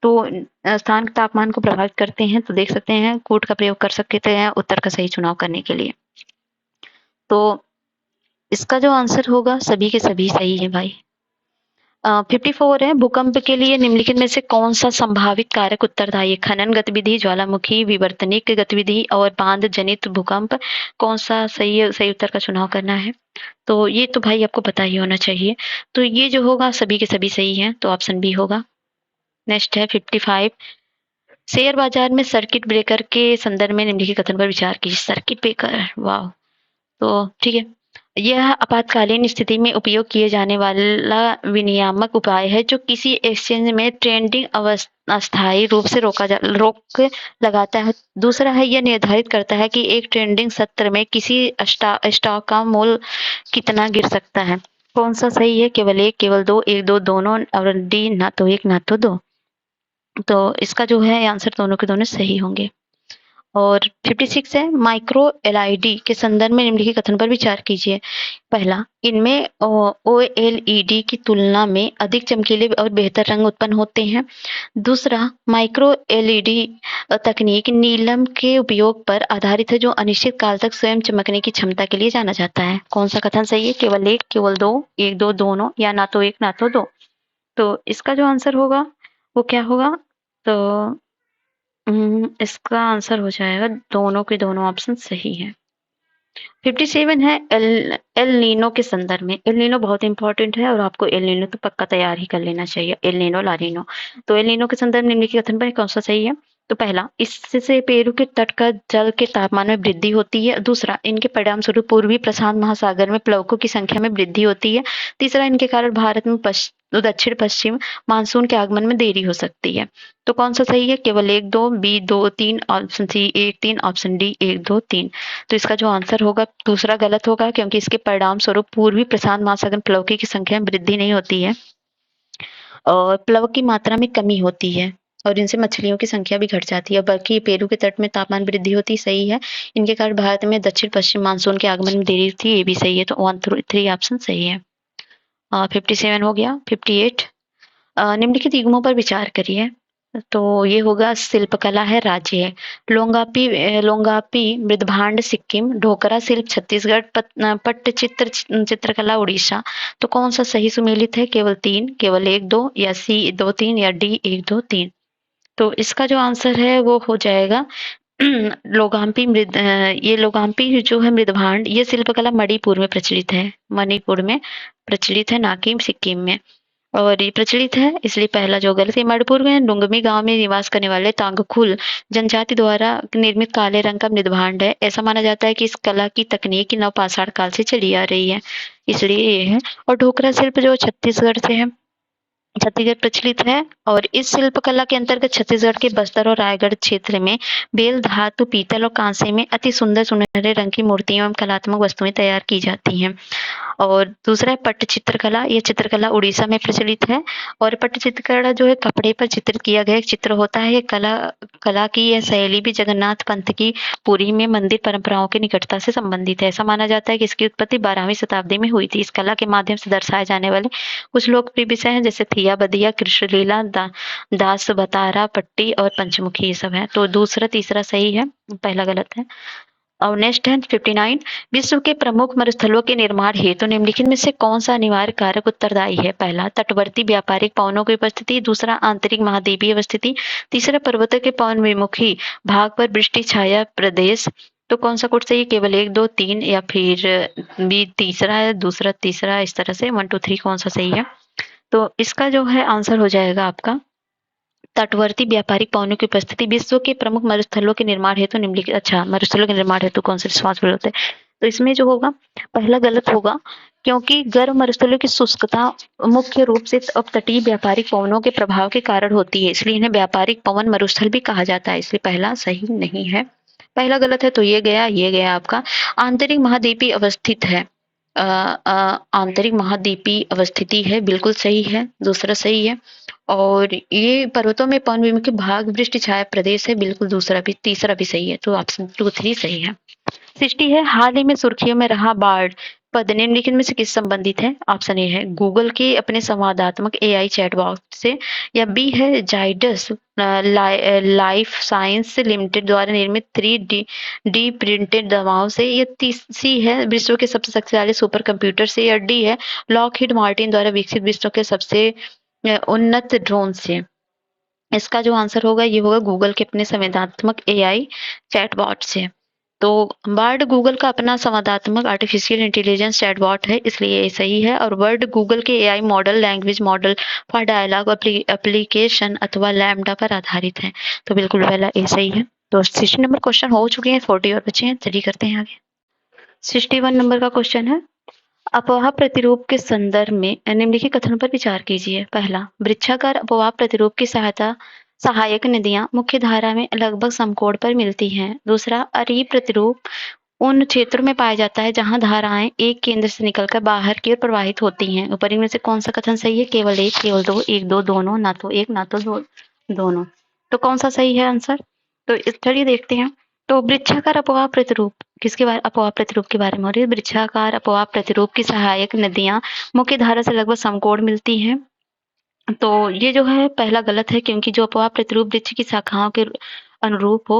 तो स्थान के तापमान को प्रभावित करते हैं, तो देख सकते हैं कूट का प्रयोग कर सकते हैं उत्तर का सही चुनाव करने के लिए। तो इसका जो आंसर होगा सभी के सभी सही है भाई। 54 है, भूकंप के लिए निम्नलिखित में से कौन सा संभावित कारक उत्तरदायी है? खनन गतिविधि, ज्वालामुखी विवर्तनिक गतिविधि, और बांध जनित भूकंप। कौन सा सही है? सही उत्तर का चुनाव करना है। तो ये तो भाई आपको पता ही होना चाहिए। तो ये जो होगा सभी के सभी सही है, तो ऑप्शन बी होगा। नेक्स्ट है 55, शेयर बाजार में सर्किट ब्रेकर के संदर्भ में निम्नलिखित कथन पर विचार कीजिए। सर्किट ब्रेकर, वाह। तो ठीक है, यह आपातकालीन स्थिति में उपयोग किए जाने वाला विनियामक उपाय है जो किसी एक्सचेंज में ट्रेडिंग अस्थायी रूप से रोक लगाता है। दूसरा है, यह निर्धारित करता है कि एक ट्रेडिंग सत्र में किसी स्टॉक का मूल्य कितना गिर सकता है। कौन सा सही है? केवल एक, केवल दो, एक दो दोनों, और डी ना तो एक ना तो दो। तो इसका जो है आंसर दोनों के दोनों सही होंगे। और 56 है, माइक्रो एलईडी के संदर्भ में निम्नलिखित कथन पर विचार कीजिए। पहला, इनमें ओएलईडी की तुलना में अधिक चमकीले और बेहतर रंग उत्पन्न होते हैं। दूसरा, माइक्रो एलईडी तकनीक नीलम के उपयोग पर आधारित है, जो अनिश्चित काल तक स्वयं चमकने की क्षमता के लिए जाना जाता है। कौन सा कथन सही है? केवल एक, केवल दो, एक दो दोनों, या ना तो एक ना तो दो। तो इसका जो आंसर होगा वो क्या होगा? तो इसका आंसर हो जाएगा दोनों के दोनों ऑप्शन सही हैं। 57 है, एल नीनो के संदर्भ में। एल नीनो बहुत इंपॉर्टेंट है और आपको एल नीनो तो पक्का तैयार ही कर लेना चाहिए। एल नीनो, ला नीनो। तो एल नीनो के संदर्भ में निम्नलिखित कथन पर कौन सा सही है? तो पहला, इससे पेरू के तट का जल के तापमान में वृद्धि होती है। दूसरा, इनके परिणाम स्वरूप पूर्वी प्रशांत महासागर में प्लवकों की संख्या में वृद्धि होती है। तीसरा, इनके कारण भारत में दक्षिण पश्चिम मानसून के आगमन में देरी हो सकती है। तो कौन सा सही है? केवल एक दो, बी दो तीन, ऑप्शन सी एक तीन, ऑप्शन डी एक दो तीन। तो इसका जो आंसर होगा दूसरा गलत होगा, क्योंकि इसके परिणाम स्वरूप पूर्वी प्रशांत महासागर प्लवकों की संख्या में वृद्धि नहीं होती है और प्लवक की मात्रा में कमी होती है, और इनसे मछलियों की संख्या भी घट जाती है। बल्कि पेरू के तट में तापमान वृद्धि होती सही है। इनके कारण भारत में दक्षिण पश्चिम मानसून के आगमन में देरी थी, ये भी सही है। तो 1 3 ऑप्शन सही है। 57 हो गया। 58, निम्नलिखित युग्मों पर विचार करिए। तो ये होगा, शिल्पकला है राज्य है। लोंगापी मृदभांड सिक्किम, ढोकरा शिल्प छत्तीसगढ़, पट्टचित्र चित्रकला उड़ीसा। तो कौन सा सही सुमेलित है? केवल तीन, केवल एक दो, या सी दो तीन, या डी एक दो तीन। तो इसका जो आंसर है वो हो जाएगा ये लोगाम्पी जो है मृदभांड, ये शिल्पकला मणिपुर में प्रचलित है। मणिपुर में प्रचलित है, ना कि सिक्किम में। और ये प्रचलित है, इसलिए पहला जो गलत है। मणिपुर में डुंगमी गांव में निवास करने वाले तांगखुल जनजाति द्वारा निर्मित काले रंग का मृदभांड है। ऐसा माना जाता है कि इस कला की तकनीक नवपाषाण काल से चली आ रही है, इसलिए ये है। और ढोकरा शिल्प जो छत्तीसगढ़ से है, छत्तीसगढ़ प्रचलित है और इस शिल्पकला के अंतर्गत छत्तीसगढ़ के बस्तर और रायगढ़ क्षेत्र में बेल धातु पीतल और कांसे में अति सुंदर सुनहरे रंग की मूर्तियां एवं कलात्मक वस्तुएं तैयार की जाती हैं। और दूसरा है पट्ट चित्रकला। ये चित्रकला उड़ीसा में प्रचलित है और पट्ट चित्रकला जो है कपड़े पर चित्रित किया गया एक चित्र होता है। ये कला की यह शैली भी जगन्नाथ पंथ की पुरी में मंदिर परंपराओं की निकटता से संबंधित है। ऐसा माना जाता है कि इसकी उत्पत्ति 12वीं शताब्दी में हुई थी। इस कला के माध्यम से दर्शाए जाने वाले कुछ लोकप्रिय विषय हैं जैसे थिया बधिया, कृष्ण लीला, दास बतारा, पट्टी और पंचमुखी, ये सब है। तो दूसरा तीसरा सही है, पहला गलत है। और नेक्स्ट है 59। विश्व के प्रमुख मरुस्थलों के निर्माण हेतु निम्नलिखित में से कौन सा अनिवार्य कारक उत्तरदायी है? पहला तटवर्ती व्यापारिक पवनों की उपस्थिति, दूसरा आंतरिक महाद्वीपीय अवस्थिति, तीसरा पर्वतों के पवन विमुखी भाग पर वृष्टि छाया प्रदेश। तो कौन सा कोड सही? केवल 1 2 3 या फिर बी तीसरा है, दूसरा तीसरा, इस तरह से 1 2 3 कौन सा सही है? तो इसका जो है आंसर हो जाएगा आपका तटवर्ती व्यापारिक पवनों की उपस्थिति। विश्व के प्रमुख मरुस्थलों के निर्माण हेतु निम्नलिखित, अच्छा मरुस्थलों के निर्माण हेतु कौन से रिस्पॉन्सिबल होते हैं? तो इसमें जो होगा पहला गलत होगा, क्योंकि गर्म मरुस्थलों की शुष्कता मुख्य रूप से अपतटीय व्यापारिक पवनों के प्रभाव के कारण होती है, इसलिए इन्हें व्यापारिक पवन मरुस्थल भी कहा जाता है, इसलिए पहला सही नहीं है। पहला गलत है तो ये गया आपका आंतरिक महाद्वीपीय अवस्थित है। आंतरिक महाद्वीपीय अवस्थिति है, बिल्कुल सही है, दूसरा सही है। और ये पर्वतों में पवन विमुख भाग वृष्टि छाया प्रदेश है, बिल्कुल दूसरा भी, तीसरा भी सही है, तो ऑप्शन 2 3 सही है। 60 है हाल ही में सुर्खियों में रहा बाढ़ पद निम्नलिखित में से किस संबंधित है? ऑप्शन ए है गूगल के अपने संवादात्मक एआई चैटबॉट से, या बी है जाइडस लाइफ साइंस लिमिटेड द्वारा निर्मित 3D प्रिंटेड दवाओं से, या सी है विश्व के सबसे शक्तिशाली सुपर कंप्यूटर से, या डी है लॉकहीड मार्टिन द्वारा विकसित विश्व के सबसे उन्नत ड्रोन से। इसका जो आंसर होगा ये होगा गूगल के अपने संवेदनात्मक एआई चैटबॉट से। तो वर्ड गूगल का अपना संवादात्मक आर्टिफिशियल इंटेलिजेंस चैटबॉट है, इसलिए ये सही है। और वर्ड गूगल के AI model language model for dialog application अथवा लैम्डा पर आधारित है, तो बिल्कुल पहला ए सही है। तो 60 नंबर क्वेश्चन हो चुके हैं, 40 और बचे हैं, चलिए करते हैं आगे। 61 नंबर का क्वेश्चन है अपवाह प्रतिरूप के संदर्भ में निम्नलिखित कथनों पर विचार कीजिए। पहला वृक्षाकार अपवाह प्रतिरूप की सहायक नदियां मुख्य धारा में लगभग समकोण पर मिलती हैं। दूसरा अरीह प्रतिरूप उन क्षेत्रों में पाया जाता है जहां धाराएं एक केंद्र से निकलकर बाहर की ओर प्रवाहित होती हैं। ऊपर इनमें से कौन सा कथन सही है? केवल एक, केवल दो, एक दो, दोनों, ना तो एक ना तो दो, दोनों। तो कौन सा सही है आंसर? तो चलिए देखते हैं। तो वृक्षाकार अपवाह प्रतिरूप किसके बारे अपवाह प्रतिरूप के बारे में हो रही है? वृक्षाकार अपवाह प्रतिरूप की सहायक नदियां मुख्य धारा से लगभग समकोण मिलती हैं। तो ये जो है पहला गलत है, क्योंकि जो अपवाह प्रतिरूप वृक्ष की शाखाओं के अनुरूप हो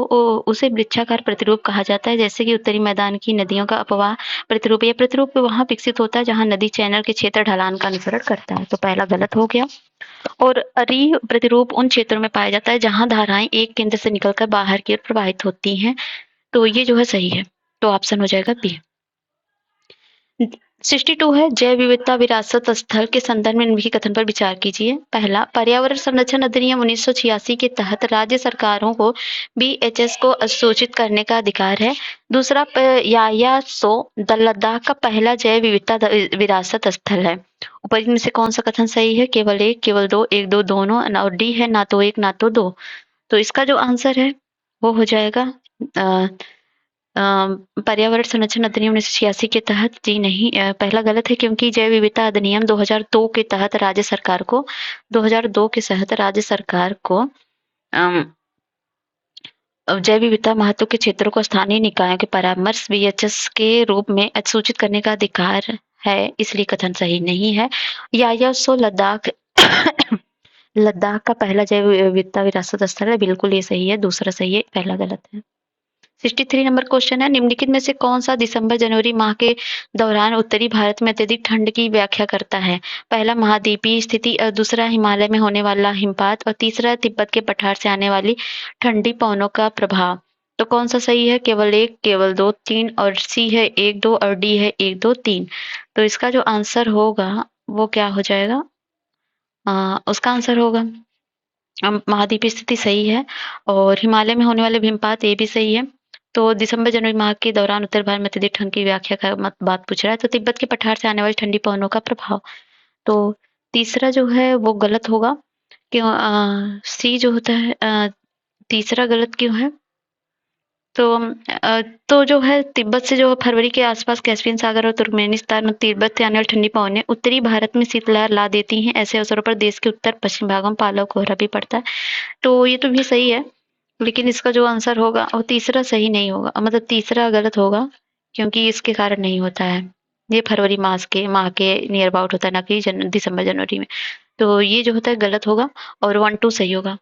उसे वृक्षाकार प्रतिरूप कहा जाता है। जैसे कि उत्तरी मैदान की नदियों का अपवाह प्रतिरूप, यह प्रतिरूप वहां विकसित होता है जहां नदी चैनल के क्षेत्र ढलान का अनुसरण करता है, तो पहला गलत हो गया। और अरीह प्रतिरूप उन क्षेत्रों में पाया जाता है जहां धाराएं एक केंद्र से निकलकर बाहर की ओर प्रवाहित होती हैं, तो ये जो है सही है, तो ऑप्शन हो जाएगा बी। 62 है जैव विविधता विरासत स्थल के संदर्भ में निम्नलिखित कथन पर विचार कीजिए। पहला पर्यावरण संरक्षण अधिनियम 1986 के तहत राज्य सरकारों को बीएचएस को अधिसूचित करने का अधिकार है। दूसरा यायासो लद्दाख का पहला जैव विविधता विरासत स्थल है। ऊपर इनमें से कौन सा कथन सही है? केवल एक, केवल दो, एक दो, दोनों, और डी है ना तो एक ना तो दो। तो इसका जो आंसर है वो हो जाएगा पर्यावरण संरक्षण अधिनियम 1986 के तहत जी नहीं, पहला गलत है, क्योंकि जैव विविधता अधिनियम 2002 के तहत राज्य सरकार को 2002 के तहत राज्य सरकार को जैव विविधता महत्व के क्षेत्रों को स्थानीय निकायों के परामर्श बीएचएस के रूप में अधिसूचित करने का अधिकार है, इसलिए कथन सही नहीं है। यायासो लद्दाख लद्दाख का पहला जैव विविधता विरासत स्थल है, बिल्कुल ये सही है, दूसरा सही है, पहला गलत है। 63 नंबर क्वेश्चन है निम्नलिखित में से कौन सा दिसंबर जनवरी माह के दौरान उत्तरी भारत में अत्यधिक ठंड की व्याख्या करता है? पहला महाद्वीपीय स्थिति, दूसरा हिमालय में होने वाला हिमपात, और तीसरा तिब्बत के पठार से आने वाली ठंडी पवनों का प्रभाव। तो कौन सा सही है? केवल एक, केवल दो, तीन, और सी है एक दो, और डी है एक दो तीन। तो इसका जो आंसर होगा वो क्या हो जाएगा? उसका आंसर होगा महाद्वीपीय स्थिति सही है, और हिमालय में होने वाले हिमपात ये भी सही है। तो दिसंबर जनवरी माह के दौरान उत्तर भारत में अत्यधिक ठंड की व्याख्या का बात पूछ रहा है, तो तिब्बत के पठार से आने वाली ठंडी पवनों का प्रभाव। तो तीसरा जो है वो गलत होगा। क्यों? सी जो होता है तीसरा गलत क्यों है? तो जो है तिब्बत से जो फरवरी के आसपास कैस्पियन सागर और तुर्कमेनिस्तान और तिब्बत से आने वाली ठंडी पवनें उत्तरी भारत में शीतलहर ला देती हैं। ऐसे अवसरों पर देश के उत्तर पश्चिम भागों में पाला कोहरा भी पड़ता है। तो ये तो भी सही है, लेकिन इसका जो आंसर होगा वो तीसरा सही नहीं होगा, मतलब तीसरा गलत होगा, क्योंकि इसके कारण नहीं होता है। ये फरवरी माह के नियर अबाउट होता है, ना कि दिसंबर जनवरी में। तो ये जो होता है गलत होगा और 1-2 सही होगा।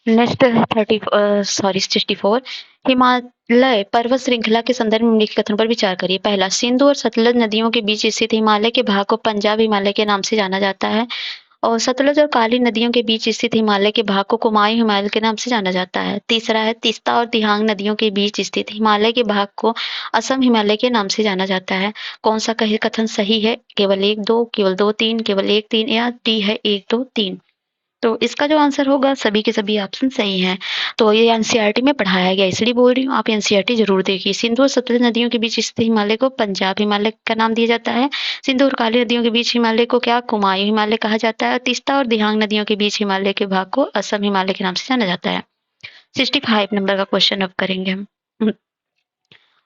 नेक्स्ट है 64। हिमालय पर्वत श्रृंखला के संदर्भ में निम्नलिखित कथनों पर विचार करिए। पहला, सिंधु और सतलज नदियों के बीच स्थित हिमालय के भाग को पंजाब हिमालय के नाम से जाना जाता है, और सतलज और काली नदियों के बीच स्थित हिमालय के भाग को कुमाऊं हिमालय के नाम से जाना जाता है। तीसरा है, तीस्ता और दिहांग नदियों के बीच स्थित हिमालय के भाग को असम हिमालय के नाम से जाना जाता है। कौन सा कथन सही है? केवल 1-2, केवल 2-3, केवल 1-3 या डी है 1-2-3। तो इसका जो आंसर होगा सभी के सभी ऑप्शन सही हैं। तो ये एनसीईआरटी में पढ़ाया गया, इसलिए बोल रही हूँ, आप एनसीईआरटी जरूर देखिए। सिंधु और सतलज नदियों के बीच स्थित हिमालय को पंजाब हिमालय का नाम दिया जाता है। सिंधु और काली नदियों के बीच हिमालय को क्या कुमाऊं हिमालय कहा जाता है। तीस्ता और दिहांग नदियों के बीच हिमालय के भाग को असम हिमालय के नाम से जाना जाता है। 65 नंबर का क्वेश्चन अब करेंगे हम।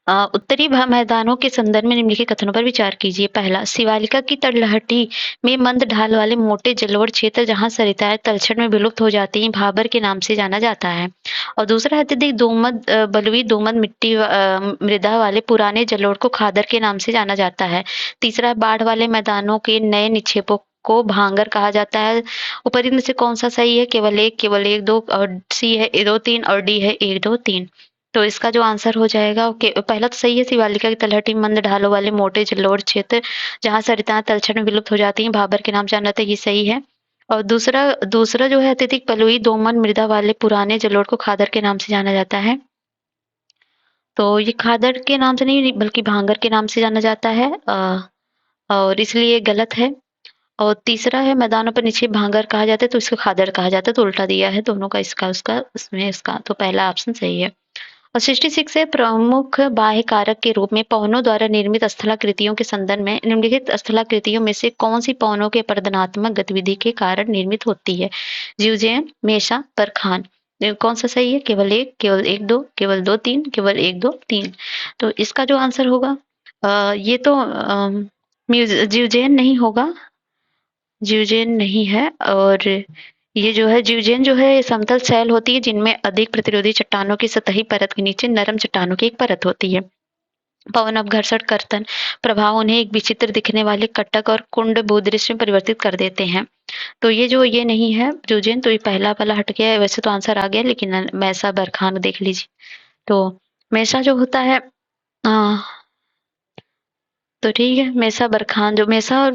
उत्तरी मैदानों के संदर्भ में निम्नलिखित कथनों पर विचार कीजिए। पहला, शिवालिका की तलहटी में मंद ढाल वाले मोटे जलोढ़ क्षेत्र जहां सरिताएं तलछट में विलुप्त हो जाती हैं, भाबर के नाम से जाना जाता है। और दूसरा, अत्यधिक बलुई दोमट मिट्टी मृदा वाले पुराने जलोढ़ को खादर के नाम से जाना जाता है। तीसरा, बाढ़ वाले मैदानों के नए निक्षेपों को भांगर कहा जाता है। ऊपर इनमें से कौन सा सही है? केवल 1-2, और सी है 2-3 और डी है 1-2-3। तो इसका जो आंसर हो जाएगा, पहला तो सही है, शिवालिका की तलहटी मंद ढालों वाले मोटे जलोढ़ क्षेत्र जहां सरिताएं तलछट में विलुप्त हो जाती हैं, भाबर के नाम से जाना जाता है, ये सही है। और दूसरा दूसरा जो है, अत्यधिक बलुई दोमट मृदा वाले पुराने जलोढ़ को खादर के नाम से जाना जाता है। तो ये खादर के नाम से नहीं बल्कि भांगर के नाम से जाना जाता है, और इसलिए गलत है। और तीसरा है, मैदानों पर निक्षेप भांगर कहा जाता है, तो इसको खादर कहा जाता है, तो उल्टा दिया है दोनों का, इसका उसका इसमें इसका, तो पहला ऑप्शन सही है। और 66 है, प्रमुख बाह्य कारक के रूप में पवनों द्वारा निर्मित स्थलाकृतियों के संदर्भ में निम्नलिखित स्थलाकृतियों में से कौन सी पवनों के अपरदनात्मक गतिविधि के कारण निर्मित होती है? जीवजैन, मेषा, बरखान। कौन सा सही है? केवल 1, केवल 1-2, केवल 2-3, केवल 1-2-3। तो इसका जो आंसर होगा, ये तो जीवजैन नहीं होगा, जीवजैन नहीं है। और ये जो है जीवजैन जो है समतल शैल होती है, जिनमें अधिक प्रतिरोधी चट्टानों की सतही परत के नीचे नरम चट्टानों की एक परत होती है। पवन अपघर्षण कर्तन प्रभाव उन्हें एक विचित्र दिखने वाले कटक और कुंड भूदृश्य में परिवर्तित कर देते हैं। तो ये नहीं है जीवजैन, तो ये पहला वाला हट गया है। वैसे तो आंसर आ गया, लेकिन मैसा बरखान देख लीजिए। तो मैसा जो होता है, तो ठीक है, मेसा बरखान जो मेसा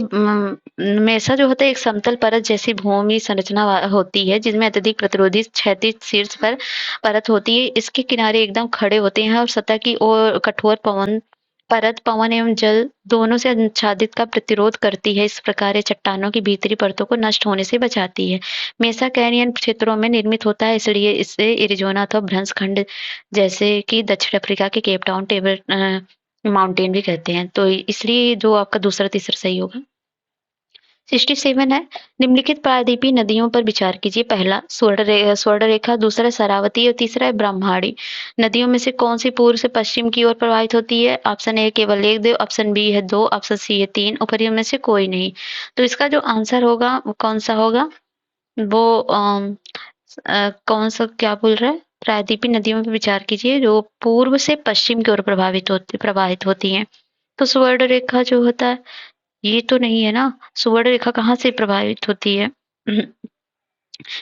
जो होता है, एक समतल परत जैसी भूमि संरचना होती है, जिसमें अत्यधिक प्रतिरोधी क्षैतिज शीर्ष पर परत होती है। इसके किनारे एकदम खड़े होते हैं और सतह की ओर कठोर परत पवन एवं जल दोनों से आच्छादित का प्रतिरोध करती है। इस प्रकार ये चट्टानों की भीतरी परतों को नष्ट होने से बचाती है। मेसा कैरियन क्षेत्रों में निर्मित होता है, इसलिए इसे एरिजोना अथवा भ्रंश खंड जैसे कि दक्षिण अफ्रीका के केप टाउन टेबल माउंटेन भी कहते हैं। तो इसलिए जो आपका दूसरा तीसरा सही होगा। 67 है, निम्नलिखित प्रायद्वीपीय नदियों पर विचार कीजिए। पहला, स्वर्ण रेखा, दूसरा शरावती और तीसरा है ब्रह्माणी। नदियों में से कौन सी पूर्व से पश्चिम की ओर प्रवाहित होती है? ऑप्शन ए केवल 1-2, ऑप्शन बी है 2, ऑप्शन सी है 3, ऊपर में से कोई नहीं। तो इसका जो आंसर होगा वो कौन सा होगा? वो कौन सा क्या बोल रहा है? प्रायद्वीपीय नदियों पर विचार कीजिए जो पूर्व से पश्चिम की ओर प्रवाहित होती हैं। तो स्वर्ण रेखा जो होता है, ये तो नहीं है ना, स्वर्ण रेखा कहाँ से प्रभावित होती है?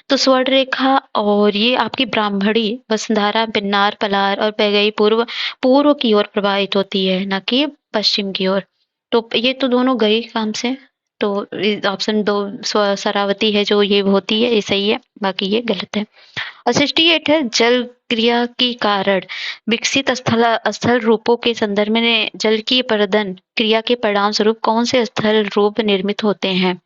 तो स्वर्ण रेखा और ये आपकी ब्राह्मणी, वसुंधरा, पिन्नार, पलार और पैगई पूर्व पूर्व की ओर प्रभावित होती है, ना कि पश्चिम की ओर। तो ये तो दोनों गए काम से। तो ऑप्शन 2 शरावती है जो ये होती है, ये सही है, बाकी ये गलत है। और 68 है, जल क्रिया के कारण विकसित स्थल रूपों के संदर्भ में जल की अपरदन क्रिया के परिणाम स्वरूप कौन से स्थल रूप निर्मित होते हैं?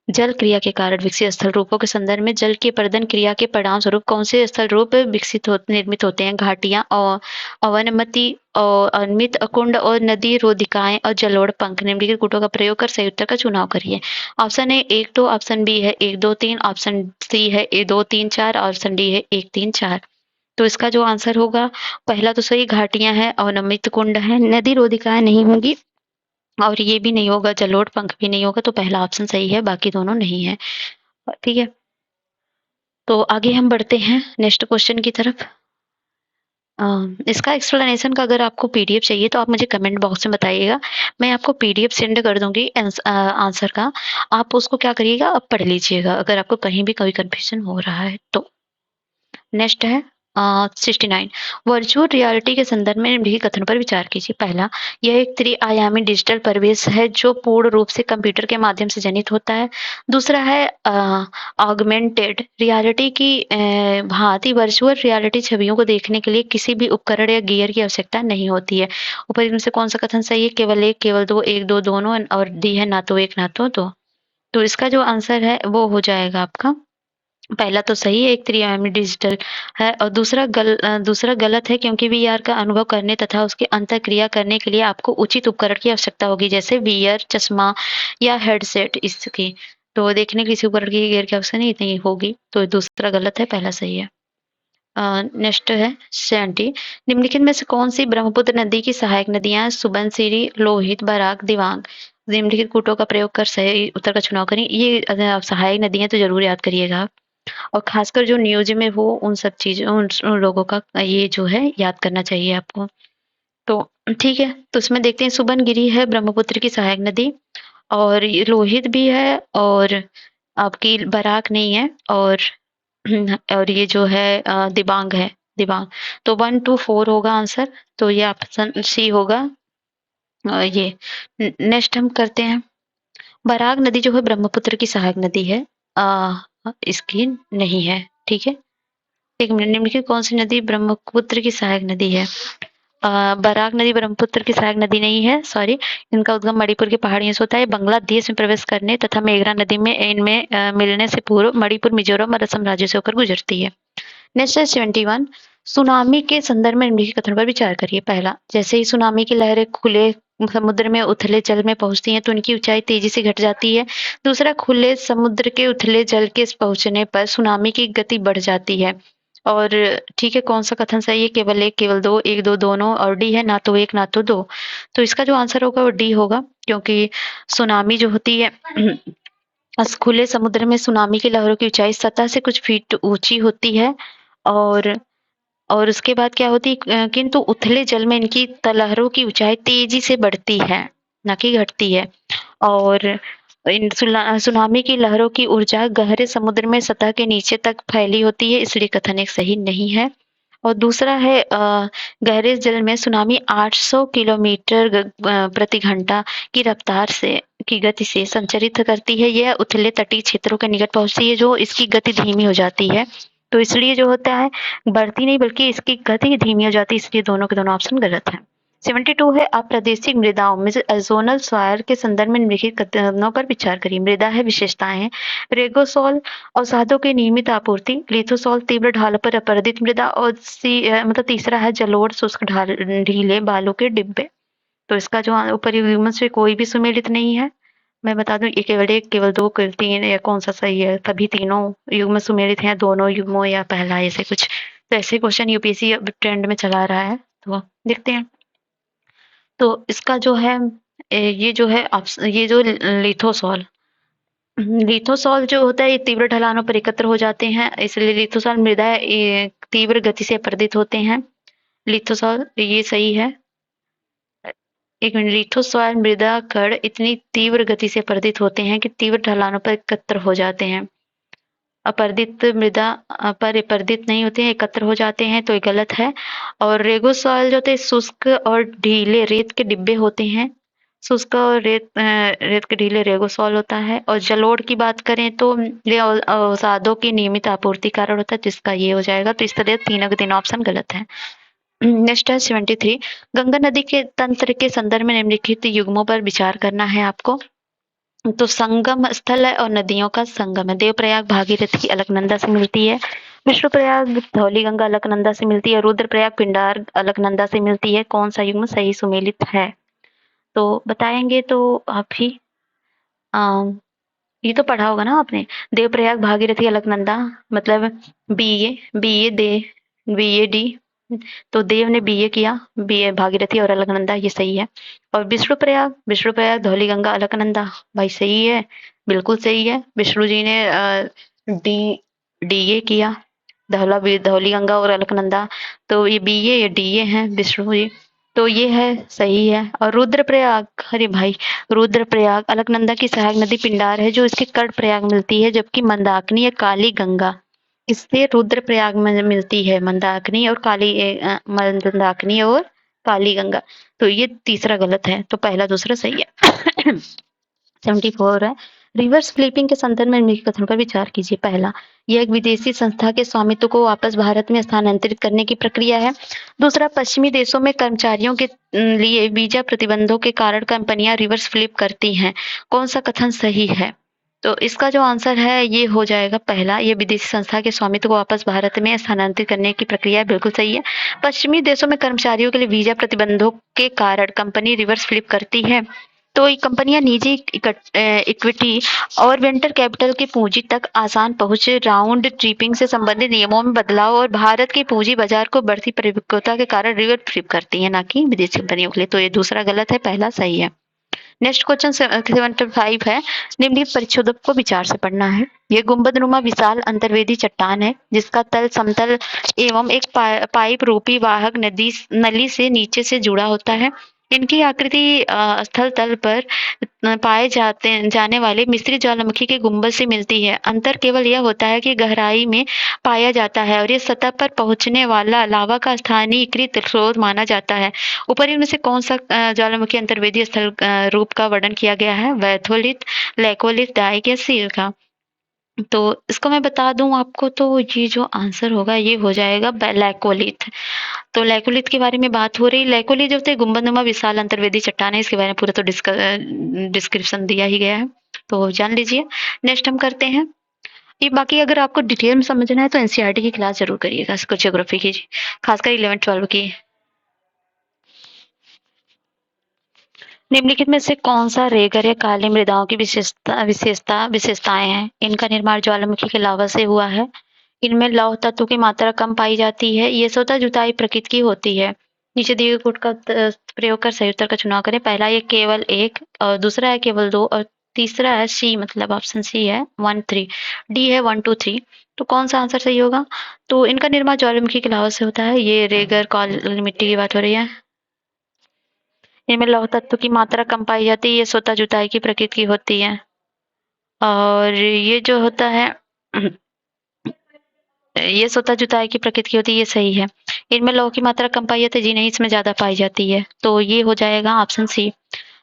जल क्रिया के कारण विकसित स्थल रूपों के संदर्भ में जल की अपर्दन क्रिया के परिणाम स्वरूप कौन से स्थल रूप निर्मित होते हैं? घाटियां और अवनमति और अनियमित कुंड और नदी रोधिकाएं और जलोढ़ पंख। निम्नलिखित कूटों का प्रयोग कर सही उत्तर का चुनाव करिए। ऑप्शन ए 1 2, ऑप्शन बी है 1 2 3, ऑप्शन सी है 2 3 4, ऑप्शन डी है 1 3 4। तो इसका जो आंसर होगा, पहला तो सही घाटियां है, अवनमित कुंड है, नदी रोधिकाएं नहीं होंगी और ये भी नहीं होगा, जलोढ़ पंख भी नहीं होगा। तो पहला ऑप्शन सही है, बाकी दोनों नहीं है। ठीक है, तो आगे हम बढ़ते हैं नेक्स्ट क्वेश्चन की तरफ। इसका एक्सप्लेनेशन का अगर आपको पीडीएफ चाहिए तो आप मुझे कमेंट बॉक्स में बताइएगा, मैं आपको पीडीएफ सेंड कर दूंगी आंसर का। आप उसको क्या करिएगा, आप पढ़ लीजिएगा अगर आपको कहीं भी कोई कंफ्यूजन हो रहा है तो। नेक्स्ट है 69। वर्चुअल रियलिटी के संदर्भ में निम्नलिखित कथन पर विचार कीजिए। पहला, यह एक त्रिआयामी डिजिटल परिवेश है जो पूर्ण रूप से कंप्यूटर के माध्यम से जनित होता है। दूसरा है ऑगमेंटेड रियलिटी की भांति वर्चुअल रियलिटी छवियों को देखने के लिए किसी भी उपकरण या गियर की आवश्यकता नहीं होती है। ऊपर इनमें से कौन सा कथन सही है? केवल एक, केवल दो, एक दो दोनों, और डी है ना तो एक ना तो दो। तो इसका जो आंसर है वो हो जाएगा आपका, पहला तो सही है, एक त्रिआयामी डिजिटल है, और दूसरा गलत है क्योंकि वीआर का अनुभव करने तथा उसकी अंतःक्रिया करने के लिए आपको उचित उपकरण की आवश्यकता होगी, जैसे वीआर चश्मा या हेडसेट इसकी। तो देखने किसी उपकरण की गियर की आवश्यकता नहीं होगी, तो दूसरा गलत है, पहला सही है। नेक्स्ट है 70। निम्नलिखित में से कौन सी ब्रह्मपुत्र नदी की सहायक नदियां सुबनसिरी, लोहित, बराक, दिबांग। निम्नलिखित कूटों का प्रयोग कर सही उत्तर का चुनाव करें। ये सहायक नदियां तो जरूर याद करिएगा आप, और खासकर जो न्यूज में हो उन सब चीजों उन लोगों का ये जो है याद करना चाहिए आपको। तो ठीक है, तो इसमें देखते हैं सुबनगिरी है ब्रह्मपुत्र की सहायक नदी, और ये लोहित भी है, और आपकी बराक नहीं है, और ये जो है दिबांग है, दिबांग। तो 1 2 4 होगा आंसर, तो ये ऑप्शन सी होगा। ये नेक्स्ट हम करते हैं, बराक नदी जो है ब्रह्मपुत्र की सहायक नदी है, इसकी नहीं है। ठीक है, एक मिनट, निम्नलिखित कौन सी नदी ब्रह्मपुत्र की सहायक नदी है? बराक नदी ब्रह्मपुत्र की सहायक नदी नहीं है, सॉरी। इनका उद्गम मणिपुर की पहाड़ियों से होता है, बांग्लादेश में प्रवेश करने तथा मेघना नदी में इनमें मिलने से पूर्व मणिपुर, मिजोरम और असम राज्यों से होकर गुजरती है। नेक्स्ट है 71। सुनामी के संदर्भ में निम्नलिखित कथन पर विचार करिए। पहला, जैसे ही सुनामी की लहरें खुले समुद्र में उथले जल में पहुंचती हैं तो उनकी ऊंचाई तेजी से घट जाती है। दूसरा, खुले समुद्र के उथले जल के पहुंचने पर सुनामी की गति बढ़ जाती है। और ठीक है, कौन सा कथन सही है? केवल एक, केवल दो, एक दो दोनों, और डी है ना तो एक ना तो दो। तो इसका जो आंसर होगा वो डी होगा, क्योंकि सुनामी जो होती है खुले समुद्र में सुनामी की लहरों की ऊंचाई सतह से कुछ फीट ऊंची होती है, और उसके बाद क्या होती है, किंतु उथले जल में इनकी लहरों की ऊंचाई तेजी से बढ़ती है, न कि घटती है। और इन सुनामी की लहरों की ऊर्जा गहरे समुद्र में सतह के नीचे तक फैली होती है, इसलिए कथन एक सही नहीं है। और दूसरा है गहरे जल में सुनामी 800 किलोमीटर प्रति घंटा की रफ्तार से की गति से संचरित करती है। यह उथले तटीय क्षेत्रों के निकट पहुंचती है, जो इसकी गति धीमी हो जाती है। तो इसलिए जो होता है, बढ़ती नहीं बल्कि इसकी गति धीमी हो जाती है, इसलिए दोनों के दोनों ऑप्शन गलत है। 72 है, अप्रादेशिक मृदाओं में जोनल सॉइल के संदर्भ में निम्नलिखित कथनों पर विचार करिए। मृदा है विशेषताएं हैं, रेगोसॉल अवसादों की नियमित आपूर्ति, लिथोसॉल तीव्र ढाल पर अपरदित मृदा, और मतलब तीसरा है जलोढ़ शुष्क ढीले बालों के डिब्बे। तो इसका जो ऊपर युग्म से कोई भी सुमेलित नहीं है। मैं बता दूं, ये केवल एक, केवल दो, केवल तीन, या कौन सा सही है? सभी तीनों युग्म सुमेलित हैं, दोनों युग्मों, या पहला, ऐसे कुछ। तो ऐसे क्वेश्चन यूपीएससी ट्रेंड में चला रहा है, तो देखते हैं। तो इसका जो है ये जो है ये जो लिथोसॉल लिथोसॉल जो होता है, ये तीव्र ढलानों पर एकत्र हो जाते हैं, इसलिए लिथोसॉल मृदा ये तीव्र गति से अपरदित होते हैं। लिथोसॉल ये सही है। एक मिनट, लिथोसॉल मृदा कण इतनी तीव्र गति से अपरदित होते हैं कि तीव्र ढलानों पर एकत्र हो जाते हैं। अपरदित मृदा पर अपरदित नहीं होते हैं, एकत्र हो जाते हैं, तो ये गलत है। और रेगोसॉइल जो होते हैं शुष्क और ढीले रेत के डिब्बे होते हैं। शुष्क और रेत के ढीले रेगोसॉल होता है। और जलोढ़ की बात करें तो ये अवसादों की नियमित आपूर्ति कारण होता है, जिसका ये हो जाएगा। तो इस तरह तीनों के तीनों ऑप्शन गलत है। नेक्स्ट है 73। गंगा नदी के तंत्र के संदर्भ में निम्नलिखित युग्मों पर विचार करना है आपको। तो संगम स्थल है और नदियों का संगम है। देवप्रयाग भागीरथी अलकनंदा से मिलती है। विष्णुप्रयाग धौलीगंगा अलकनंदा से मिलती है। रुद्रप्रयाग पिंडार अलकनंदा से मिलती है। कौन सा युग्म सही सुमेलित है? तो बताएंगे तो आप ही। ये तो पढ़ा होगा ना आपने। देवप्रयाग भागीरथी अलकनंदा मतलब बीए दे बीए डी। तो देव ने बीए किया, बीए भागीरथी और अलकनंदा, ये सही है। और विष्णुप्रयाग धौलीगंगा अलकनंदा, भाई सही है, बिल्कुल सही है। विष्णु जी ने डी डीए किया, धौलीगंगा और अलकनंदा। तो ये बीए ये डीए हैं विष्णु जी। तो ये है, सही है। और रुद्रप्रयाग, अरे भाई, रुद्रप्रयाग अलकनंदा की सहायक नदी पिंडार है जो इसके कर्णप्रयाग मिलती है, जबकि मंदाकिनी या काली गंगा इससे रुद्रप्रयाग में मिलती है। मंदाकिनी और काली गंगा। तो ये तीसरा गलत है, तो पहला दूसरा सही है। 74 है। रिवर्स फ्लिपिंग के संदर्भ में निम्नलिखित कथनों पर विचार कीजिए। पहला, यह एक विदेशी संस्था के स्वामित्व को वापस भारत में स्थानांतरित करने की प्रक्रिया है। दूसरा, पश्चिमी देशों में कर्मचारियों के लिए वीजा प्रतिबंधों के कारण कंपनियां रिवर्स फ्लिप करती हैं। कौन सा कथन सही है? तो इसका जो आंसर है ये हो जाएगा पहला, ये विदेशी संस्था के स्वामित्व को वापस भारत में स्थानांतरित करने की प्रक्रिया बिल्कुल सही है। पश्चिमी देशों में कर्मचारियों के लिए वीजा प्रतिबंधों के कारण कंपनी रिवर्स फ्लिप करती है। तो ये कंपनियां निजी इक्विटी और वेंचर कैपिटल की पूंजी तक आसान पहुंच, राउंड ट्रिपिंग से संबंधित नियमों में बदलाव और भारत के पूंजी बाजार को बढ़ती परिपक्वता के कारण रिवर्स फ्लिप करती है, ना कि विदेशी कंपनियों के लिए। तो ये दूसरा गलत है, पहला सही है। नेक्स्ट क्वेश्चन 75 है। निम्नलिखित परिच्छेदों को विचार से पढ़ना है। ये गुंबदनुमा विशाल अंतर्वेदी चट्टान है जिसका तल समतल एवं एक पाइप रूपी वाहक नली से नीचे से जुड़ा होता है। इनकी आकृति स्थल तल पर पाए जाने वाले मिश्रित ज्वालामुखी के गुंबद से मिलती है। अंतर केवल यह होता है कि गहराई में पाया जाता है और ये सतह पर पहुंचने वाला लावा का स्थानीयकृत स्रोत माना जाता है। ऊपर इनमें से कौन सा ज्वालामुखी अंतर्वेदी स्थल रूप का वर्णन किया गया है? वैथोलिथ, लेकोलिथ, डाइक या सील का? तो इसको मैं बता दूं आपको, तो ये जो आंसर होगा ये हो जाएगा लैकोलिथ। तो लैकोलिथ के बारे में बात हो रही। लैकोलिथ जो होते हैं गुंबदनुमा विशाल अंतर्वेदी चट्टान है, इसके बारे में पूरा तो डिस्क्रिप्शन दिया ही गया है, तो जान लीजिए। नेक्स्ट हम करते हैं। ये बाकी अगर आपको डिटेल में समझना है तो एनसीईआरटी की क्लास जरूर करिएगा, इसको ज्योग्राफी की, खासकर 11-12 की। निम्नलिखित में से कौन सा रेगर या काली मृदाओं की विशेषताएं हैं? इनका निर्माण ज्वालामुखी के लावा से हुआ है। इनमें लौह तत्व की मात्रा कम पाई जाती है। ये स्वतः जुताई प्रकृति की होती है। नीचे दिए गए कोड का प्रयोग कर सही उत्तर का चुनाव करें। पहला ये केवल एक, और दूसरा है केवल दो, और तीसरा है सी, मतलब ऑप्शन सी है 1 3, डी है 1 2 3। तो कौन सा आंसर सही होगा? तो इनका निर्माण ज्वालामुखी के लावा से होता है। ये रेगर काली मिट्टी की बात हो रही है। इनमें लौह तत्व की मात्रा कम पाई जाती है। ये स्वतः जुताई की प्रकृति की होती है। और ये जो होता है ये स्वतः जुताई की प्रकृति की होती है, ये सही है। इनमें लौह की मात्रा कम पाई जाती है, जी नहीं, इसमें ज्यादा पाई जाती है। तो ये हो जाएगा ऑप्शन सी।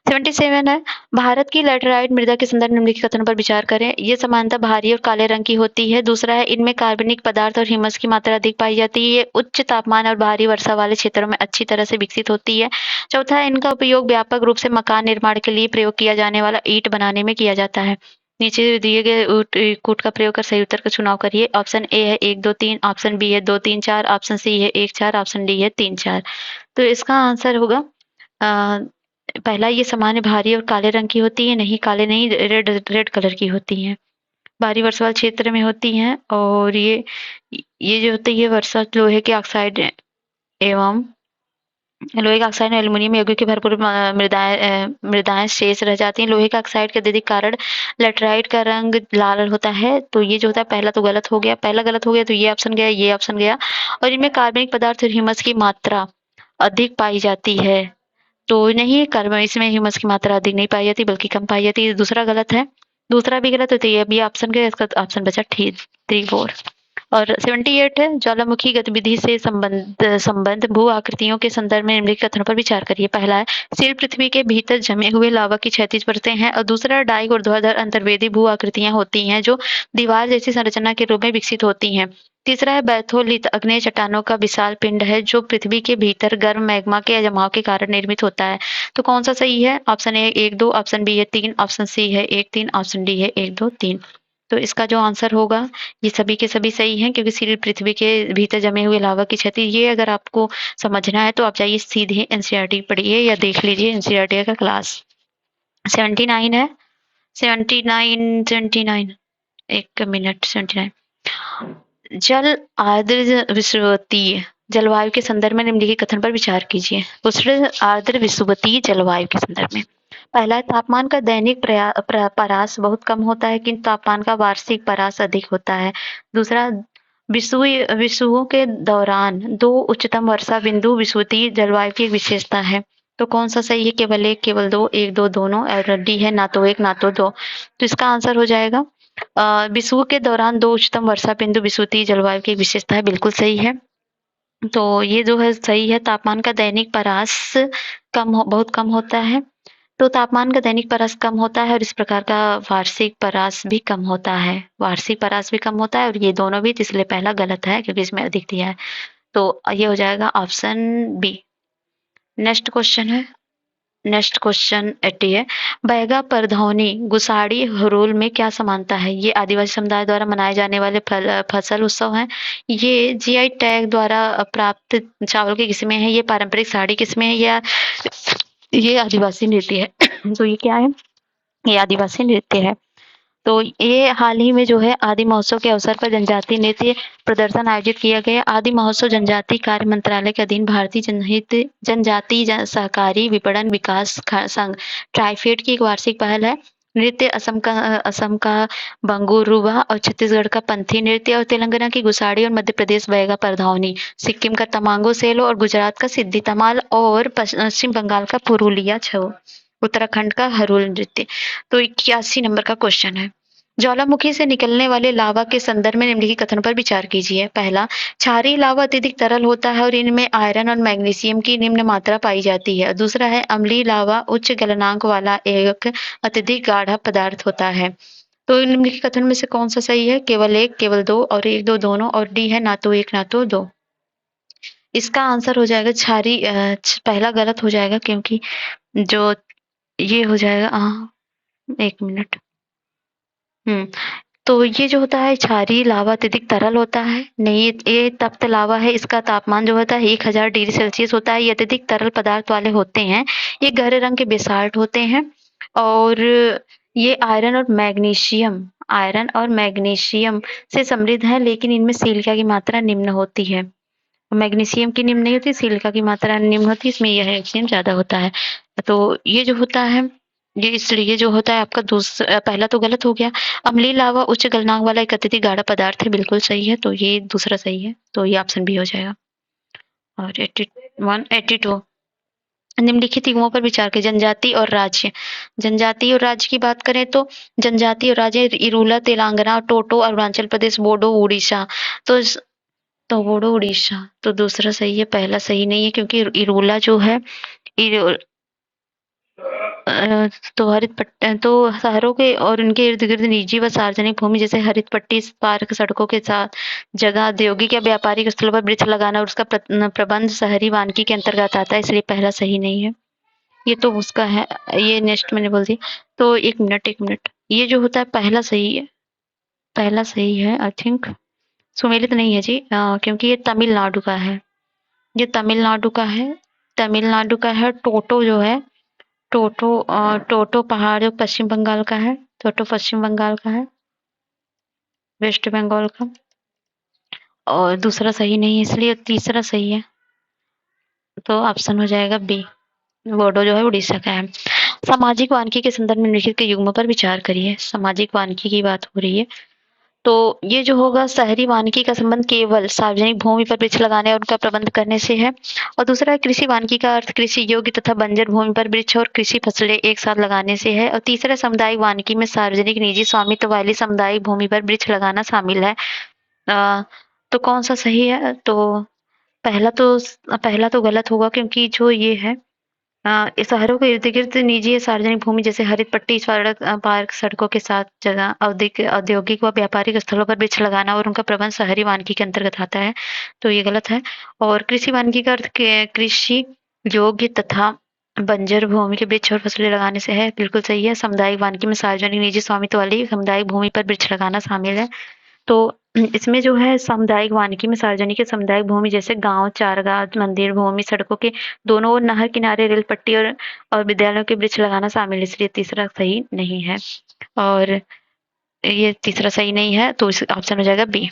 77 है। भारत की लैटेराइट मृदा के संदर्भ निम्नलिखित कथनों पर विचार करें। ये सामान्यतः भारी और काले रंग की होती है। दूसरा है, इनमें कार्बनिक पदार्थ और ह्यूमस की मात्रा अधिक पाई जाती है। ये उच्च तापमान और भारी वर्षा वाले क्षेत्रों में अच्छी तरह से विकसित होती है। चौथा है, इनका उपयोग व्यापक रूप से मकान निर्माण के लिए प्रयोग किया जाने वाला ईंट बनाने में किया जाता है। नीचे दिए गए कूट का प्रयोग कर सही उत्तर का चुनाव करिए। ऑप्शन ए है 1 2 3, ऑप्शन बी है 2 3 4, ऑप्शन सी है 1 4, ऑप्शन डी है 3 4। तो इसका आंसर होगा पहला, ये सामान्य भारी और काले रंग की होती है। नहीं, काले नहीं, रेड रेड कलर की होती हैं। भारी वर्षा वाले क्षेत्र में होती हैं। और ये जो होती है वर्षा लोहे के ऑक्साइड एवं लोहे के ऑक्साइड में एल्युमिनियम यौगिक की भरपूर मृदाएं शेष रह जाती हैं। लोहे के ऑक्साइड के अत्यधिक कारण लेटराइट का रंग लाल होता है। तो ये जो होता है पहला तो गलत हो गया, पहला गलत हो गया, तो ये ऑप्शन गया, ये ऑप्शन गया। और इनमें कार्बनिक पदार्थ और ह्यूमस की मात्रा अधिक पाई जाती है। तो नहीं, कार्बन इसमें ह्यूमस की मात्रा अधिक नहीं पाई जाती बल्कि कम पाई जाती है। दूसरा गलत है, दूसरा भी गलत होता है। ये ऑप्शन गया, इसका ऑप्शन बचा 3 4। और 78 है ज्वालामुखी गतिविधि से संबंध भू आकृतियों के संदर्भ में निम्नलिखित कथनों पर विचार करिए। पहला है शील पृथ्वी के भीतर जमे हुए लावा की क्षैतिज परतें हैं और दूसरा डाई ऊर्ध्वाधर अंतर्वेदी भू आकृतियां होती हैं जो दीवार जैसी संरचना के रूप में विकसित होती हैं। तीसरा है बैथोलिथ अग्नेय चट्टानों का विशाल पिंड है जो पृथ्वी के भीतर गर्म मैग्मा के जमाव के कारण निर्मित होता है। तो कौन सा सही है? ऑप्शन ए 1 2, ऑप्शन बी है 3, ऑप्शन सी है 1 3, ऑप्शन डी है 1 2 3। तो इसका जो आंसर होगा ये सभी के सभी सही हैं क्योंकि शील पृथ्वी के भीतर जमे हुए लावा की क्षति। ये अगर आपको समझना है तो आप जाइए सीधे एनसीईआरटी पढ़िए या देख लीजिए एनसीईआरटी का क्लास। 79 है 79 एक मिनट 79 जल आर्द्र विषुवतीय जलवायु के संदर्भ में निम्नलिखित कथन पर विचार कीजिए। उष्ण आर्द्र विषुवतीय जलवायु के संदर्भ में पहला तापमान का दैनिक परास बहुत कम होता है किंतु तापमान का वार्षिक परास अधिक होता है। दूसरा विषुवों के दौरान 2 उच्चतम वर्षा बिंदु विषुवतीय जलवायु की एक विशेषता है। तो कौन सा सही है? केवल एक, केवल दो, एक दो दोनों, और डी है ना तो एक ना तो दो। तो इसका आंसर हो जाएगा विषुव के दौरान 2 उच्चतम वर्षा बिंदु विषुवतीय जलवायु की विशेषता है। बिल्कुल सही है। तो ये जो है सही है। तापमान का दैनिक परास बहुत कम होता है। तो तापमान का दैनिक परास कम होता है और इस प्रकार का वार्षिक परास भी कम होता है। वार्षिक परास भी कम होता है और ये दोनों भी, इसलिए पहला गलत है क्योंकि इसमें अधिक दिया है। तो ये हो जाएगा ऑप्शन बी। नेक्स्ट क्वेश्चन 80 है बैगा परधौनी गुसाड़ी हुरूल में क्या समानता है? ये आदिवासी समुदाय द्वारा मनाए जाने वाले फसल उत्सव हैं। ये जीआई टैग द्वारा प्राप्त चावल की किस्में हैं। ये पारंपरिक साड़ी किस्में हैं या ये आदिवासी नृत्य है। तो ये क्या है? ये आदिवासी नृत्य है। तो ये हाल ही में जो है आदि महोत्सव के अवसर पर जनजातीय नृत्य प्रदर्शन आयोजित किया गया। आदि महोत्सव जनजातीय कार्य मंत्रालय के अधीन भारतीय जनजातीय सहकारी विपणन विकास संघ ट्राइफेड की एक वार्षिक पहल है। नृत्य असम का बंगुरुवा और छत्तीसगढ़ का पंथी नृत्य और तेलंगाना की गुसाड़ी और मध्य प्रदेश बैगा परधौनी, सिक्किम का तमांगो सेलो और गुजरात का सिद्धि तमाल और पश्चिम बंगाल का पुरुलिया छऊ, उत्तराखंड का हरुल नृत्य। तो 81 नंबर का क्वेश्चन है ज्वालामुखी से निकलने वाले लावा के संदर्भ में निम्नलिखित कथन पर विचार कीजिए। पहला क्षारीय लावा अत्यधिक तरल होता है और इनमें आयरन और मैग्नीशियम की निम्न मात्रा पाई जाती है। दूसरा है अम्लीय लावा उच्च गलनांक वाला एक अत्यधिक गाढ़ा पदार्थ होता है। तो निम्नलिखित कथन में से कौन सा सही है? केवल एक, केवल दो और एक दो दोनों, और डी है ना तो एक ना तो दो। इसका आंसर हो जाएगा क्षारीय। पहला गलत हो जाएगा क्योंकि जो ये हो जाएगा एक मिनट। तो ये जो होता है क्षारीय लावा अत्यधिक तरल होता है। नहीं, ये तप्त लावा है। इसका तापमान जो होता है 1000 डिग्री सेल्सियस होता है। ये अत्यधिक तरल पदार्थ वाले होते हैं। ये गहरे रंग के बेसाल्ट होते हैं और ये आयरन और मैग्नीशियम से समृद्ध है, लेकिन इनमें सिलिका की मात्रा निम्न होती है। मैग्नीशियम की निम्न नहीं होती, सिलिका की मात्रा निम्न होती है, इसमें यह HCl ज्यादा होता है। तो ये जो होता है ये इसलिए जो होता है आपका पहला तो गलत हो गया। अम्लीय लावा उच्च गलनांक वाला एक अत्यधिक गाढ़ा पदार्थ है। बिल्कुल सही है। तो ये दूसरा सही है। तो ये ऑप्शन बी हो जाएगा। और 82 निम्नलिखित युगों पर विचार करें। जनजाति और राज्य की बात करें तो जनजाति और राज्य इरूला तेलंगाना, टोटो अरुणाचल प्रदेश, बोडो उड़ीसा। तो बोडो उड़ीसा तो दूसरा सही है, पहला सही नहीं है क्योंकि इरूला जो है तो हरित पट्टी तो शहरों के और उनके इर्द गिर्द निजी व सार्वजनिक भूमि जैसे हरित पट्टी, पार्क, सड़कों के साथ जगह औद्योगिक या व्यापारिक स्थलों पर वृक्ष लगाना और उसका प्रबंध शहरी वानिकी के अंतर्गत आता है, इसलिए पहला सही नहीं है। ये तो उसका है। ये नेक्स्ट मैंने बोल दिया। तो एक मिनट ये जो होता है पहला सही है आई थिंक। सुमेलित नहीं है जी, क्योंकि ये तमिलनाडु का है। ये तमिलनाडु का है। टोटो जो है टोटो पहाड़ जो पश्चिम बंगाल का है। वेस्ट बंगाल का। और दूसरा सही नहीं है, इसलिए तीसरा सही है। तो ऑप्शन हो जाएगा बी, बोडो जो है उड़ीसा का है। सामाजिक वानिकी के संदर्भ में निम्नलिखित के युग्मों पर विचार करिए। सामाजिक वानिकी की बात हो रही है। तो ये जो होगा शहरी वानिकी का संबंध केवल सार्वजनिक भूमि पर वृक्ष लगाने और उनका प्रबंध करने से है। और दूसरा कृषि वानिकी का अर्थ कृषि योग्य तथा बंजर भूमि पर वृक्ष और कृषि फसलें एक साथ लगाने से है। और तीसरा सामुदायिक वानिकी में सार्वजनिक निजी स्वामित्व वाली सामुदायिक भूमि पर वृक्ष लगाना शामिल है। तो कौन सा सही है? तो पहला तो गलत होगा, क्योंकि जो ये है शहरों के इर्द-गिर्द निजी या सार्वजनिक भूमि जैसे हरित पट्टी, सड़क पार्क, सड़कों के साथ जगह औद्योगिक व व्यापारिक स्थलों पर वृक्ष लगाना और उनका प्रबंध शहरी वानिकी के अंतर्गत आता है, तो ये गलत है। और कृषि वानिकी का अर्थ कृषि योग्य तथा बंजर भूमि के वृक्ष और फसलें लगाने से है, बिल्कुल सही है। सामुदायिक वानिकी में सार्वजनिक निजी स्वामित्व वाली सामुदायिक भूमि पर वृक्ष लगाना शामिल है। तो इसमें जो है सामुदायिक वानिकी में सार्वजनिक या सामुदायिक भूमि जैसे गांव, चारागाह, मंदिर भूमि, सड़कों के दोनों ओर, नहर किनारे, रेल पट्टी और विद्यालयों के वृक्ष लगाना शामिल है, इसलिए तीसरा सही नहीं है। और ये तीसरा सही नहीं है, तो इस ऑप्शन हो जाएगा बी।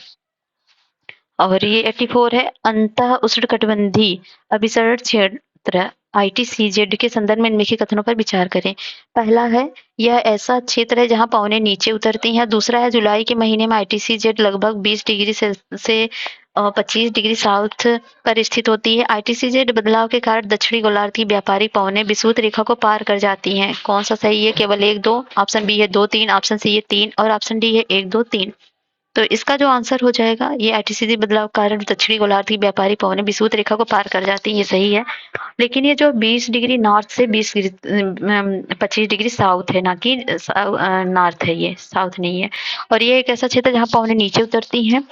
और ये 84 है, अंतः उष्णकटिबंधीय अभिसरण क्षेत्र ITCZ के संदर्भ में निम्नलिखित कथनों पर विचार करें। पहला है, यह ऐसा क्षेत्र है जहां पवनें नीचे उतरती हैं। दूसरा है, जुलाई के महीने में ITCZ लगभग 20 डिग्री से 25 डिग्री साउथ पर स्थित होती है। ITCZ बदलाव के कारण दक्षिणी गोलार्ध की व्यापारिक पवनें विषुवत रेखा को पार कर जाती हैं। कौन सा सही है? केवल 1, 2, ऑप्शन बी है 2, 3, ऑप्शन सी है 3 और ऑप्शन डी है 1, 2, 3। तो इसका जो आंसर हो जाएगा, ये ITCZ बदलाव के कारण दक्षिणी गोलार्ध की व्यापारिक पवनें विषुवत रेखा को पार कर जाती हैं, ये सही है। लेकिन ये जो 20 डिग्री नॉर्थ से 25 डिग्री साउथ है, ना कि नॉर्थ है, ये साउथ नहीं है। और ये एक ऐसा क्षेत्र है जहाँ पवनें नीचे उतरती हैं।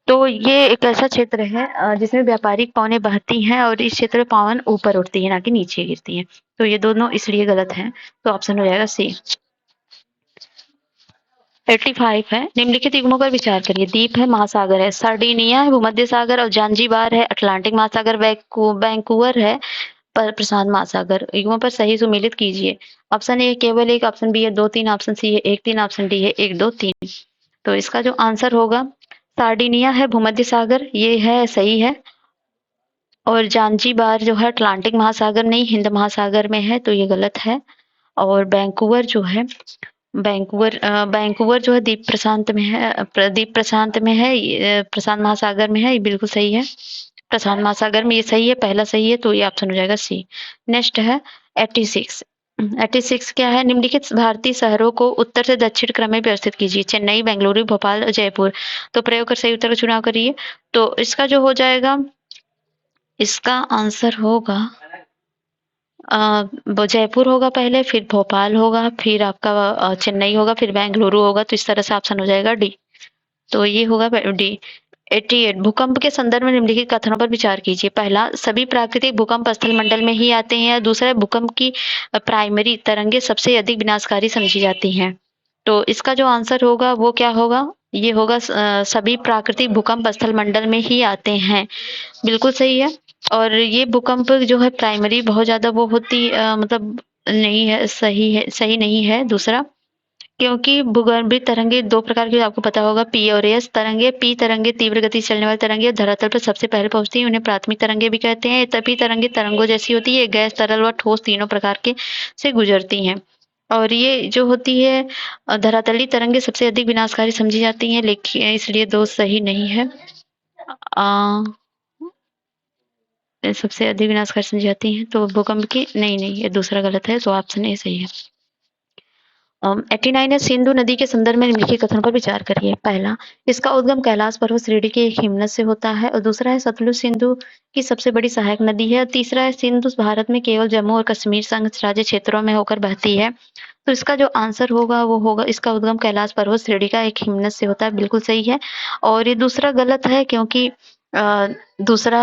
तो ये एक ऐसा क्षेत्र है जिसमें व्यापारिक पवनें बहती हैं और इस क्षेत्र में पवन ऊपर उठती है, ना कि नीचे गिरती है। तो ये दोनों इसलिए गलत है, तो ऑप्शन हो जाएगा सी। 85 है, निम्नलिखित युग्मों पर विचार करिए। द्वीप है, महासागर है, सार्डिनिया है, भूमध्य सागर और जांजीबार है, अटलांटिक महासागर, वैंकूवर है, प्रशांत महासागर। युग्मों पर सही सुमेलित कीजिए। ऑप्शन ए केवल 1, ऑप्शन बी है 2, 3, ऑप्शन सी है 1, 3, ऑप्शन डी है 1, 2, 3। तो इसका जो आंसर होगा, सार्डिनिया है भूमध्य सागर, ये है सही है। और जांजीबार जो है अटलांटिक महासागर नहीं, हिंद महासागर में है, तो ये गलत है। और वैंकूवर जो है, वैंकूवर जो है द्वीप प्रशांत में है, द्वीप प्रशांत में है, प्रशांत महासागर में है, ये बिल्कुल सही है। प्रशांत महासागर में ये सही है, पहला सही है, तो ये ऑप्शन हो जाएगा सी। नेक्स्ट है 86। 86 क्या है? निम्नलिखित भारतीय शहरों को उत्तर से दक्षिण क्रम में व्यवस्थित कीजिए। चेन्नई, बेंगलुरु, भोपाल और जयपुर। तो प्रयोग कर सही उत्तर का चुनाव करिए। तो इसका जो हो जाएगा, इसका आंसर होगा जयपुर होगा पहले, फिर भोपाल होगा, फिर आपका चेन्नई होगा, फिर बेंगलुरु होगा। तो इस तरह से ऑप्शन हो जाएगा डी। तो ये होगा डी। 88 भूकंप के संदर्भ में निम्नलिखित कथनों पर विचार कीजिए। पहला, सभी प्राकृतिक भूकंप स्थल मंडल में ही आते हैं। दूसरा, भूकंप की प्राइमरी तरंगे सबसे अधिक विनाशकारी समझी जाती हैं। तो इसका जो आंसर होगा वो क्या होगा? ये होगा सभी प्राकृतिक भूकंप स्थल मंडल में ही आते हैं, बिल्कुल सही है। और ये भूकंप जो है प्राइमरी बहुत ज्यादा वो होती मतलब नहीं है, सही नहीं है दूसरा, क्योंकि भूगर्भीय तरंगे दो प्रकार की आपको पता होगा, पी और एस तरंगे। पी तरंगे तीव्र गति से चलने वाली तरंगे धरातल पर सबसे पहले पहुंचती हैं, उन्हें प्राथमिक तरंगे भी कहते हैं। तभी तरंगे तरंगों जैसी होती है, गैस, तरल व ठोस तीनों प्रकार के से गुजरती हैं। और ये जो होती है धरातलीय तरंगे सबसे अधिक विनाशकारी समझी जाती हैं, लेकिन इसलिए दो सही नहीं है। सबसे अधिक विनाशकारी समझी जाती हैं, तो भूकंप की नहीं, ये दूसरा गलत है, तो ऑप्शन ए सही है। 89 है, सिंधु नदी के संदर्भ में निम्नलिखित कथनों पर विचार करिए। पहला, इसका उद्गम कैलाश पर्वत श्रेणी के एक हिमनद से होता है। और दूसरा है, सतलुज सिंधु की सबसे बड़ी सहायक नदी है। और तीसरा है, सिंधु भारत में केवल जम्मू और कश्मीर संघ राज्य क्षेत्रों में होकर बहती है। तो इसका जो आंसर होगा वो होगा, इसका उद्गम कैलाश पर्वत श्रेणी का एक हिमनद से होता है, बिल्कुल सही है। और ये दूसरा गलत है, क्योंकि दूसरा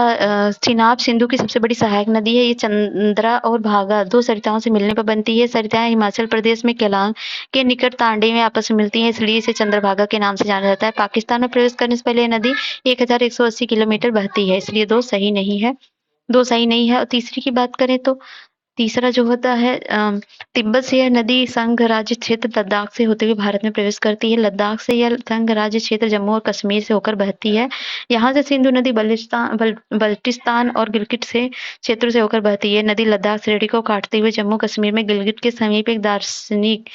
चिनाब सिंधु की सबसे बड़ी सहायक नदी है। ये चंद्रा और भागा दो सरिताओं से मिलने पर बनती है। सरिताएं हिमाचल प्रदेश में केलांग के निकट तांडे में आपस में मिलती हैं, इसलिए इसे चंद्रभागा के नाम से जाना जाता है। पाकिस्तान में प्रवेश करने से पहले यह नदी 1180 किलोमीटर बहती है, इसलिए दो सही नहीं है, दो सही नहीं है। और तीसरी की बात करें तो तीसरा जो होता है, तिब्बत से यह नदी संघ राज्य क्षेत्र लद्दाख से होते हुए भारत में प्रवेश करती है। लद्दाख से यह संघ राज्य क्षेत्र जम्मू और कश्मीर से होकर बहती है। यहाँ से सिंधु नदी बल्टिस्तान और गिलगिट से क्षेत्रों से होकर बहती है। नदी लद्दाख श्रेणी को काटते हुए जम्मू कश्मीर में गिलगिट के समीप एक दार्शनिक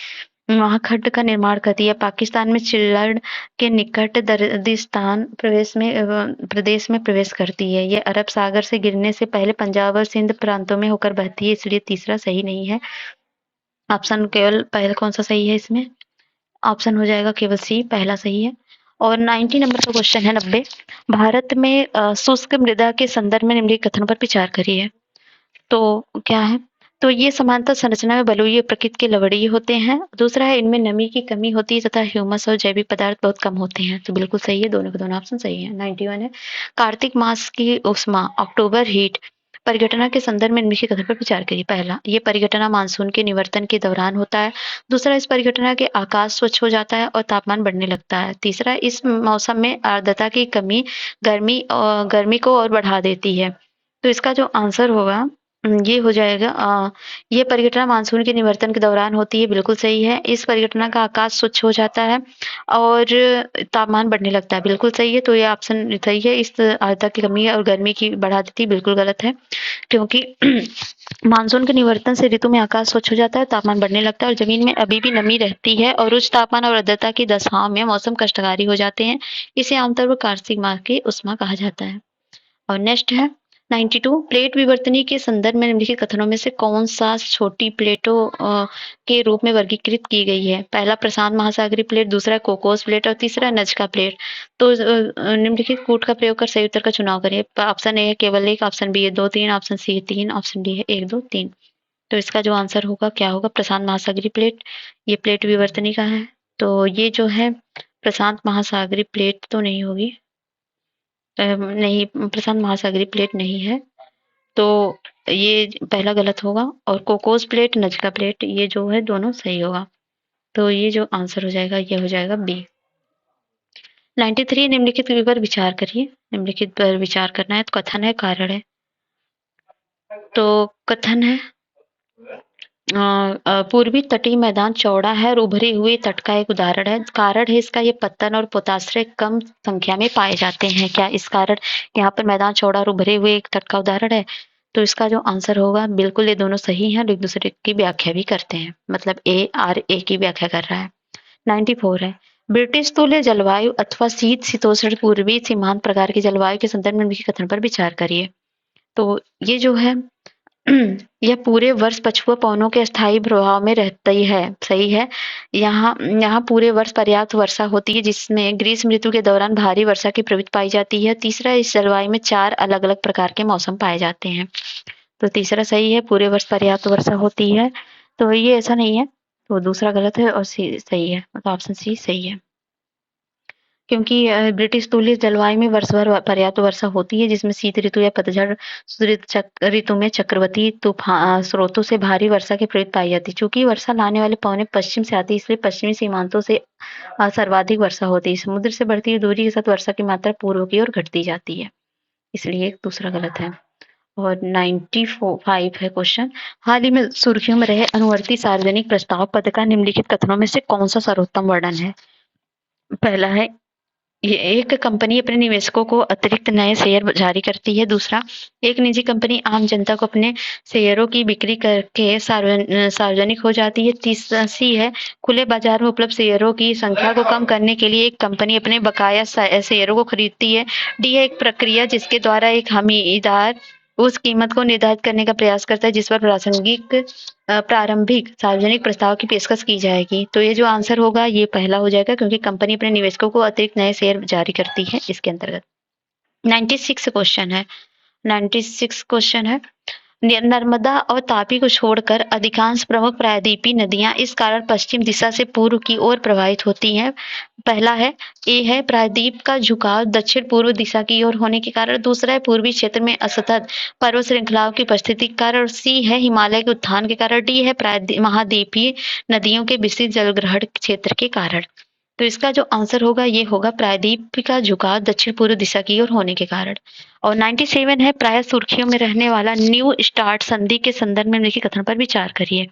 महाखंड का निर्माण करती है। पाकिस्तान में चिल्लड़ के निकट दर्दिस्तान प्रदेश में प्रवेश करती है। यह अरब सागर से गिरने से पहले पंजाब और सिंध प्रांतों में होकर बहती है, इसलिए तीसरा सही नहीं है। ऑप्शन केवल पहला कौन सा सही है इसमें? ऑप्शन हो जाएगा केवल सी, पहला सही है। और 90 नंबर का क्वेश्चन है 90। भारत में शुष्क मृदा के संदर्भ में निम्नलिखित कथनों पर विचार करिए। तो क्या है? तो ये समानता संरचना में बलुई प्रकृति के लवणीय होते हैं। दूसरा है इनमें नमी की कमी होती है तथा ह्यूमस और जैविक पदार्थ बहुत कम होते हैं। तो बिल्कुल सही है, दोनों के दोनों ऑप्शन सही है। 91 है कार्तिक मास की उष्मा अक्टूबर हीट परिघटना के संदर्भ में निम्नलिखित कथन पर विचार करिए। पहला, ये परिघटना मानसून के निवर्तन के दौरान होता है। दूसरा, इस परिघटना के आकाश स्वच्छ हो जाता है और तापमान बढ़ने लगता है। तीसरा, इस मौसम में आर्द्रता की कमी गर्मी को और बढ़ा देती है। तो इसका जो आंसर होगा ये हो जाएगा ये परिघटना मानसून के निवर्तन के दौरान होती है, बिल्कुल सही है। इस परिघटना का आकाश स्वच्छ हो जाता है और तापमान बढ़ने लगता है, बिल्कुल सही है। तो ये ऑप्शन सही है। इस आर्द्रता की कमी और गर्मी की बढ़ा देती है, बिल्कुल गलत है, क्योंकि मानसून के निवर्तन से ऋतु में आकाश स्वच्छ हो जाता है, तापमान बढ़ने लगता है और जमीन में अभी भी नमी रहती है और उच्च तापमान और आर्द्रता की दशाओं में मौसम कष्टकारी हो जाते हैं। इसे आमतौर पर कार्तिक मास की उष्मा कहा जाता है। और नेक्स्ट है 92 प्लेट विवर्तनी के संदर्भ में निम्नलिखित कथनों में से कौन सा छोटी प्लेटों के रूप में वर्गीकृत की गई है। पहला प्रशांत महासागरीय प्लेट, दूसरा कोकोस प्लेट और तीसरा नजका प्लेट। तो निम्नलिखित कूट का प्रयोग कर सही उत्तर का चुनाव करिए। ऑप्शन ए है केवल एक, ऑप्शन बी है 2 3, ऑप्शन सी है 3, ऑप्शन डी है 1 2 3। तो इसका जो आंसर होगा क्या होगा? प्रशांत महासागरीय प्लेट, ये प्लेट विवर्तनी का है। तो ये जो है प्रशांत महासागरीय प्लेट तो नहीं होगी, नहीं, प्रशांत महासागरीय प्लेट नहीं है, तो ये पहला गलत होगा। और कोकोस प्लेट, नजका प्लेट, ये जो है दोनों सही होगा। तो ये जो आंसर हो जाएगा ये हो जाएगा बी। 93 निम्नलिखित पर विचार करिए। निम्नलिखित पर विचार करना है। तो कथन है, कारण है। तो कथन है पूर्वी तटीय मैदान चौड़ा है और उभरे हुए तट का एक उदाहरण है। कारण है इसका ये पत्तन और पोताश्रय कम संख्या में पाए जाते हैं। क्या इस कारण यहाँ पर मैदान चौड़ा और उभरे हुए एक तट का उदाहरण है? तो इसका जो आंसर होगा, बिल्कुल ये दोनों सही हैं और एक दूसरे की व्याख्या भी करते हैं, मतलब ए आर ए की व्याख्या कर रहा है। 94 है ब्रिटिश तुल्य जलवायु अथवा शीत शीतोष्ण पूर्वी सीमांत प्रकार की जलवायु के संदर्भ में निम्नलिखित कथन पर विचार करिए। तो ये जो है यह पूरे वर्ष पछुआ पवनों के स्थायी प्रभाव में रहती है, सही है। यहाँ पूरे वर्ष पर्याप्त वर्षा होती है, जिसमें ग्रीष्म ऋतु के दौरान भारी वर्षा की प्रवृत्ति पाई जाती है। तीसरा, इस जलवायु में 4 अलग अलग प्रकार के मौसम पाए जाते हैं। तो तीसरा सही है, पूरे वर्ष पर्याप्त वर्षा होती है। तो ये ऐसा नहीं है, तो दूसरा गलत है और सही है, मतलब ऑप्शन सी सही है। क्योंकि ब्रिटिश तुल्य जलवायु में वर्ष भर पर्याप्त वर्षा होती है, जिसमें शीत ऋतु या पतझड़ ऋतु में चक्रवाती तूफान स्रोतों से भारी वर्षा की प्रवृत्ति पाई जाती है। चूंकि वर्षा लाने वाले पवनें पश्चिम से आती है, इसलिए पश्चिमी सीमांतों से सर्वाधिक वर्षा होती है। समुद्र से बढ़ती हुई दूरी के साथ वर्षा की मात्रा पूर्व की ओर घटती जाती है, इसलिए दूसरा गलत है। और 95 है क्वेश्चन, हाल ही में सुर्खियों में रहे अनुवर्ती सार्वजनिक प्रस्ताव पद का निम्नलिखित कथनों में से कौन सा सर्वोत्तम वर्णन है? पहला है ये एक कंपनी अपने निवेशकों को अतिरिक्त नए शेयर जारी करती है। दूसरा, एक निजी कंपनी आम जनता को अपने शेयरों की बिक्री करके सार्वजनिक हो जाती है। तीसरा सी है खुले बाजार में उपलब्ध शेयरों की संख्या को कम करने के लिए एक कंपनी अपने बकाया शेयरों को खरीदती है। डी है एक प्रक्रिया जिसके द्वारा एक हमीदार उस कीमत को निर्धारित करने का प्रयास करता है जिस पर प्रारंभिक सार्वजनिक प्रस्ताव की पेशकश की जाएगी। तो ये जो आंसर होगा ये पहला हो जाएगा, क्योंकि कंपनी अपने निवेशकों को अतिरिक्त नए शेयर जारी करती है इसके अंतर्गत। 96 क्वेश्चन है। 96 क्वेश्चन है नर्मदा और तापी को छोड़कर अधिकांश प्रमुख प्रायद्वीपीय नदियां इस कारण पश्चिम दिशा से पूर्व की ओर प्रवाहित होती हैं। पहला है ए है प्रायद्वीप का झुकाव दक्षिण पूर्व दिशा की ओर होने के कारण। दूसरा है पूर्वी क्षेत्र में असतत पर्वत श्रृंखलाओं की उपस्थिति के कारण। सी है हिमालय के उत्थान के कारण। डी है महाद्वीपीय नदियों के विस्तृत जलग्रहण क्षेत्र के कारण। तो इसका जो आंसर होगा ये होगा प्रायद्वीप का झुकाव दक्षिण पूर्व दिशा की ओर होने के कारण। और 97 है प्राय सुर्खियों में रहने वाला न्यू स्टार्ट संधि के संदर्भ में निम्नलिखित कथन पर विचार करिए।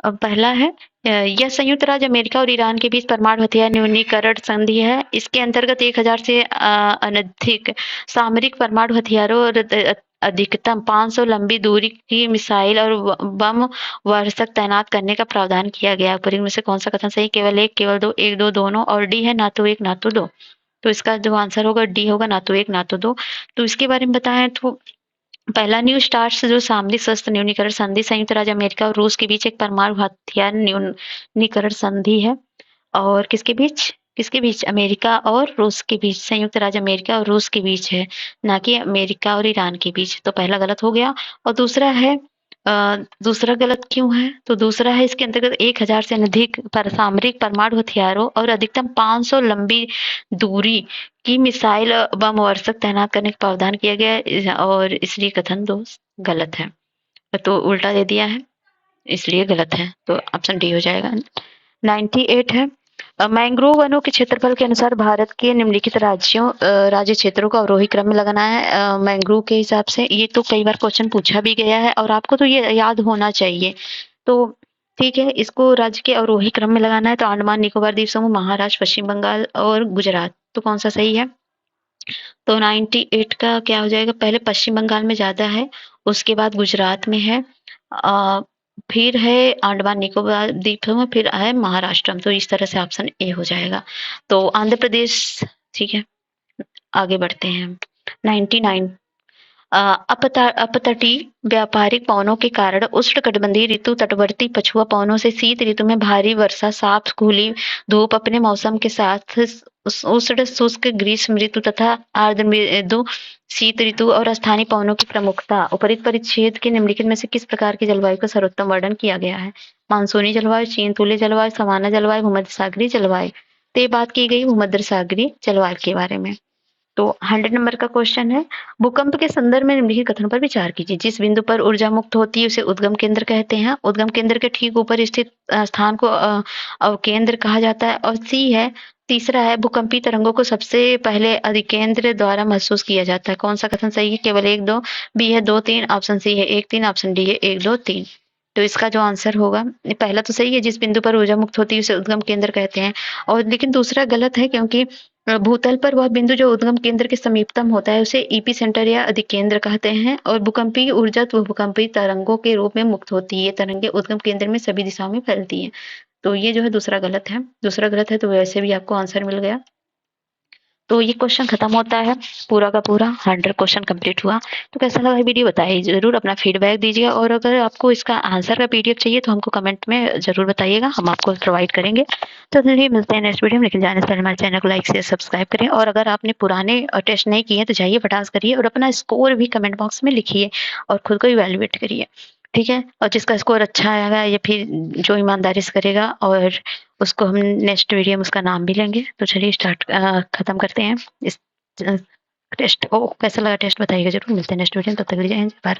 पहला है यह संयुक्त राज्य अमेरिका और ईरान के बीच परमाणु हथियार न्यूनीकरण संधि है। इसके अंतर्गत 1000 से अधिक सामरिक परमाणु हथियारों और अधिकतम 500 लंबी दूरी की मिसाइल और बम वर्षक तैनात करने का प्रावधान किया गया। ऊपर में से कौन सा कथन सही? केवल एक, केवल दो, एक दो दोनों, और डी है ना तो एक ना तो दो। तो इसका जो आंसर होगा डी होगा, ना तो एक ना तो दो। तो इसके बारे में बताएं तो पहला न्यू स्टार्ट जो सामरिक शस्त्र न्यूनीकरण संधि संयुक्त राज्य अमेरिका और रूस के बीच एक परमाणु हथियार न्यूनीकरण संधि है। और किसके बीच? किसके बीच? अमेरिका और रूस के बीच, संयुक्त राज्य अमेरिका और रूस के बीच है, ना कि अमेरिका और ईरान के बीच। तो पहला गलत हो गया। और दूसरा है दूसरा गलत क्यों है? तो दूसरा है इसके अंतर्गत 1000 से अधिक सामरिक परमाणु हथियारों और अधिकतम 500 लंबी दूरी की मिसाइल बम वर्षक तैनात करने का प्रावधान किया गया है, और इसलिए कथन 2 गलत है। तो उल्टा दे दिया है, इसलिए गलत है। तो ऑप्शन डी हो जाएगा। 98 है, मैंग्रोव वनों के क्षेत्रफल के अनुसार भारत के निम्नलिखित राज्य क्षेत्रों को अवरोही क्रम में लगाना है मैंग्रोव के हिसाब से। ये तो कई बार क्वेश्चन पूछा भी गया है और आपको तो ये याद होना चाहिए। तो ठीक है, इसको राज्य के अवरोही क्रम में लगाना है। तो अंडमान निकोबार द्वीप समूह, महाराष्ट्र, पश्चिम बंगाल और गुजरात। तो कौन सा सही है? तो 98 का क्या हो जाएगा? पहले पश्चिम बंगाल में ज्यादा है, उसके बाद गुजरात में है, फिर है अंडमान निकोबार द्वीप समूह, फिर है महाराष्ट्र। तो इस तरह से ऑप्शन ए हो जाएगा। तो आंध्र प्रदेश, ठीक है, आगे बढ़ते हैं। 99 अपतटीय व्यापारिक पवनों के कारण उष्णकटिबंधीय ऋतु तटवर्ती पछुआ पवनों से शीत ऋतु में भारी वर्षा, साफ खुली धूप अपने मौसम के साथ उष्ण शुष्क ग्रीष्म ऋतु तथा आर्द्र मृदु शीत ऋतु और स्थानीय पवनों की प्रमुखता। उपरीत परिच्छेद के निम्नलिखित में से किस प्रकार की जलवायु का सर्वोत्तम वर्णन किया गया है? मानसूनी जलवायु, चीन तुल्य जलवायु, सामान्य जलवायु, भूमध्य सागरीय जलवायु। तो ये बात की गई भूमध्य सागरीय जलवायु के बारे में। तो 100 नंबर का क्वेश्चन है, भूकंप के संदर्भ में निम्नलिखित कथनों पर विचार कीजिए। जिस बिंदु पर ऊर्जा मुक्त होती है उसे उद्गम केंद्र कहते हैं। उद्गम केंद्र के ठीक ऊपर स्थित स्थान को अवकेंद्र कहा जाता है। और सी है, तीसरा है, भूकंपीय तरंगों को सबसे पहले अधिकेंद्र द्वारा महसूस किया जाता है। कौन सा कथन सही है? केवल 1 2, बी है 2 3, ऑप्शन सी है 1 3, ऑप्शन डी है 1 2 3। तो इसका जो आंसर होगा, पहला तो सही है, जिस बिंदु पर ऊर्जा मुक्त होती है उसे उद्गम केंद्र कहते हैं। और लेकिन दूसरा गलत है, क्योंकि भूतल पर वह बिंदु जो उद्गम केंद्र के समीपतम होता है उसे इपी सेंटर या अधिकेंद्र कहते हैं। और भूकंपीय ऊर्जा तो भूकंपीय तरंगों के रूप में मुक्त होती है। ये तरंगे उद्गम केंद्र में सभी दिशाओं में फैलती है। तो ये जो है दूसरा गलत है। दूसरा गलत है, तो वैसे भी आपको आंसर मिल गया। तो ये क्वेश्चन खत्म होता है, पूरा का पूरा 100 क्वेश्चन कंप्लीट हुआ। तो कैसा लगा ये वीडियो बताइए, जरूर अपना फीडबैक दीजिएगा। और अगर आपको इसका आंसर का पीडीएफ चाहिए तो हमको कमेंट में जरूर बताइएगा, हम आपको प्रोवाइड करेंगे। तो चलिए मिलते हैं नेक्स्ट वीडियो में, लेकिन जाने से पहले हमारे चैनल को लाइक शेयर सब्सक्राइब करें। और अगर आपने पुराने टेस्ट नहीं किए तो जाइए फटास करिए और अपना स्कोर भी कमेंट बॉक्स में लिखिए और खुद को इवेल्युएट करिए, ठीक है। और जिसका स्कोर अच्छा आएगा या फिर जो ईमानदारी से करेगा, और उसको हम नेक्स्ट वीडियो में उसका नाम भी लेंगे। तो चलिए खत्म करते हैं इस टेस्ट को। कैसा लगा टेस्ट बताइएगा जरूर। मिलते हैं नेक्स्ट वीडियो में, तब तक के लिए जय हिंद, बाय।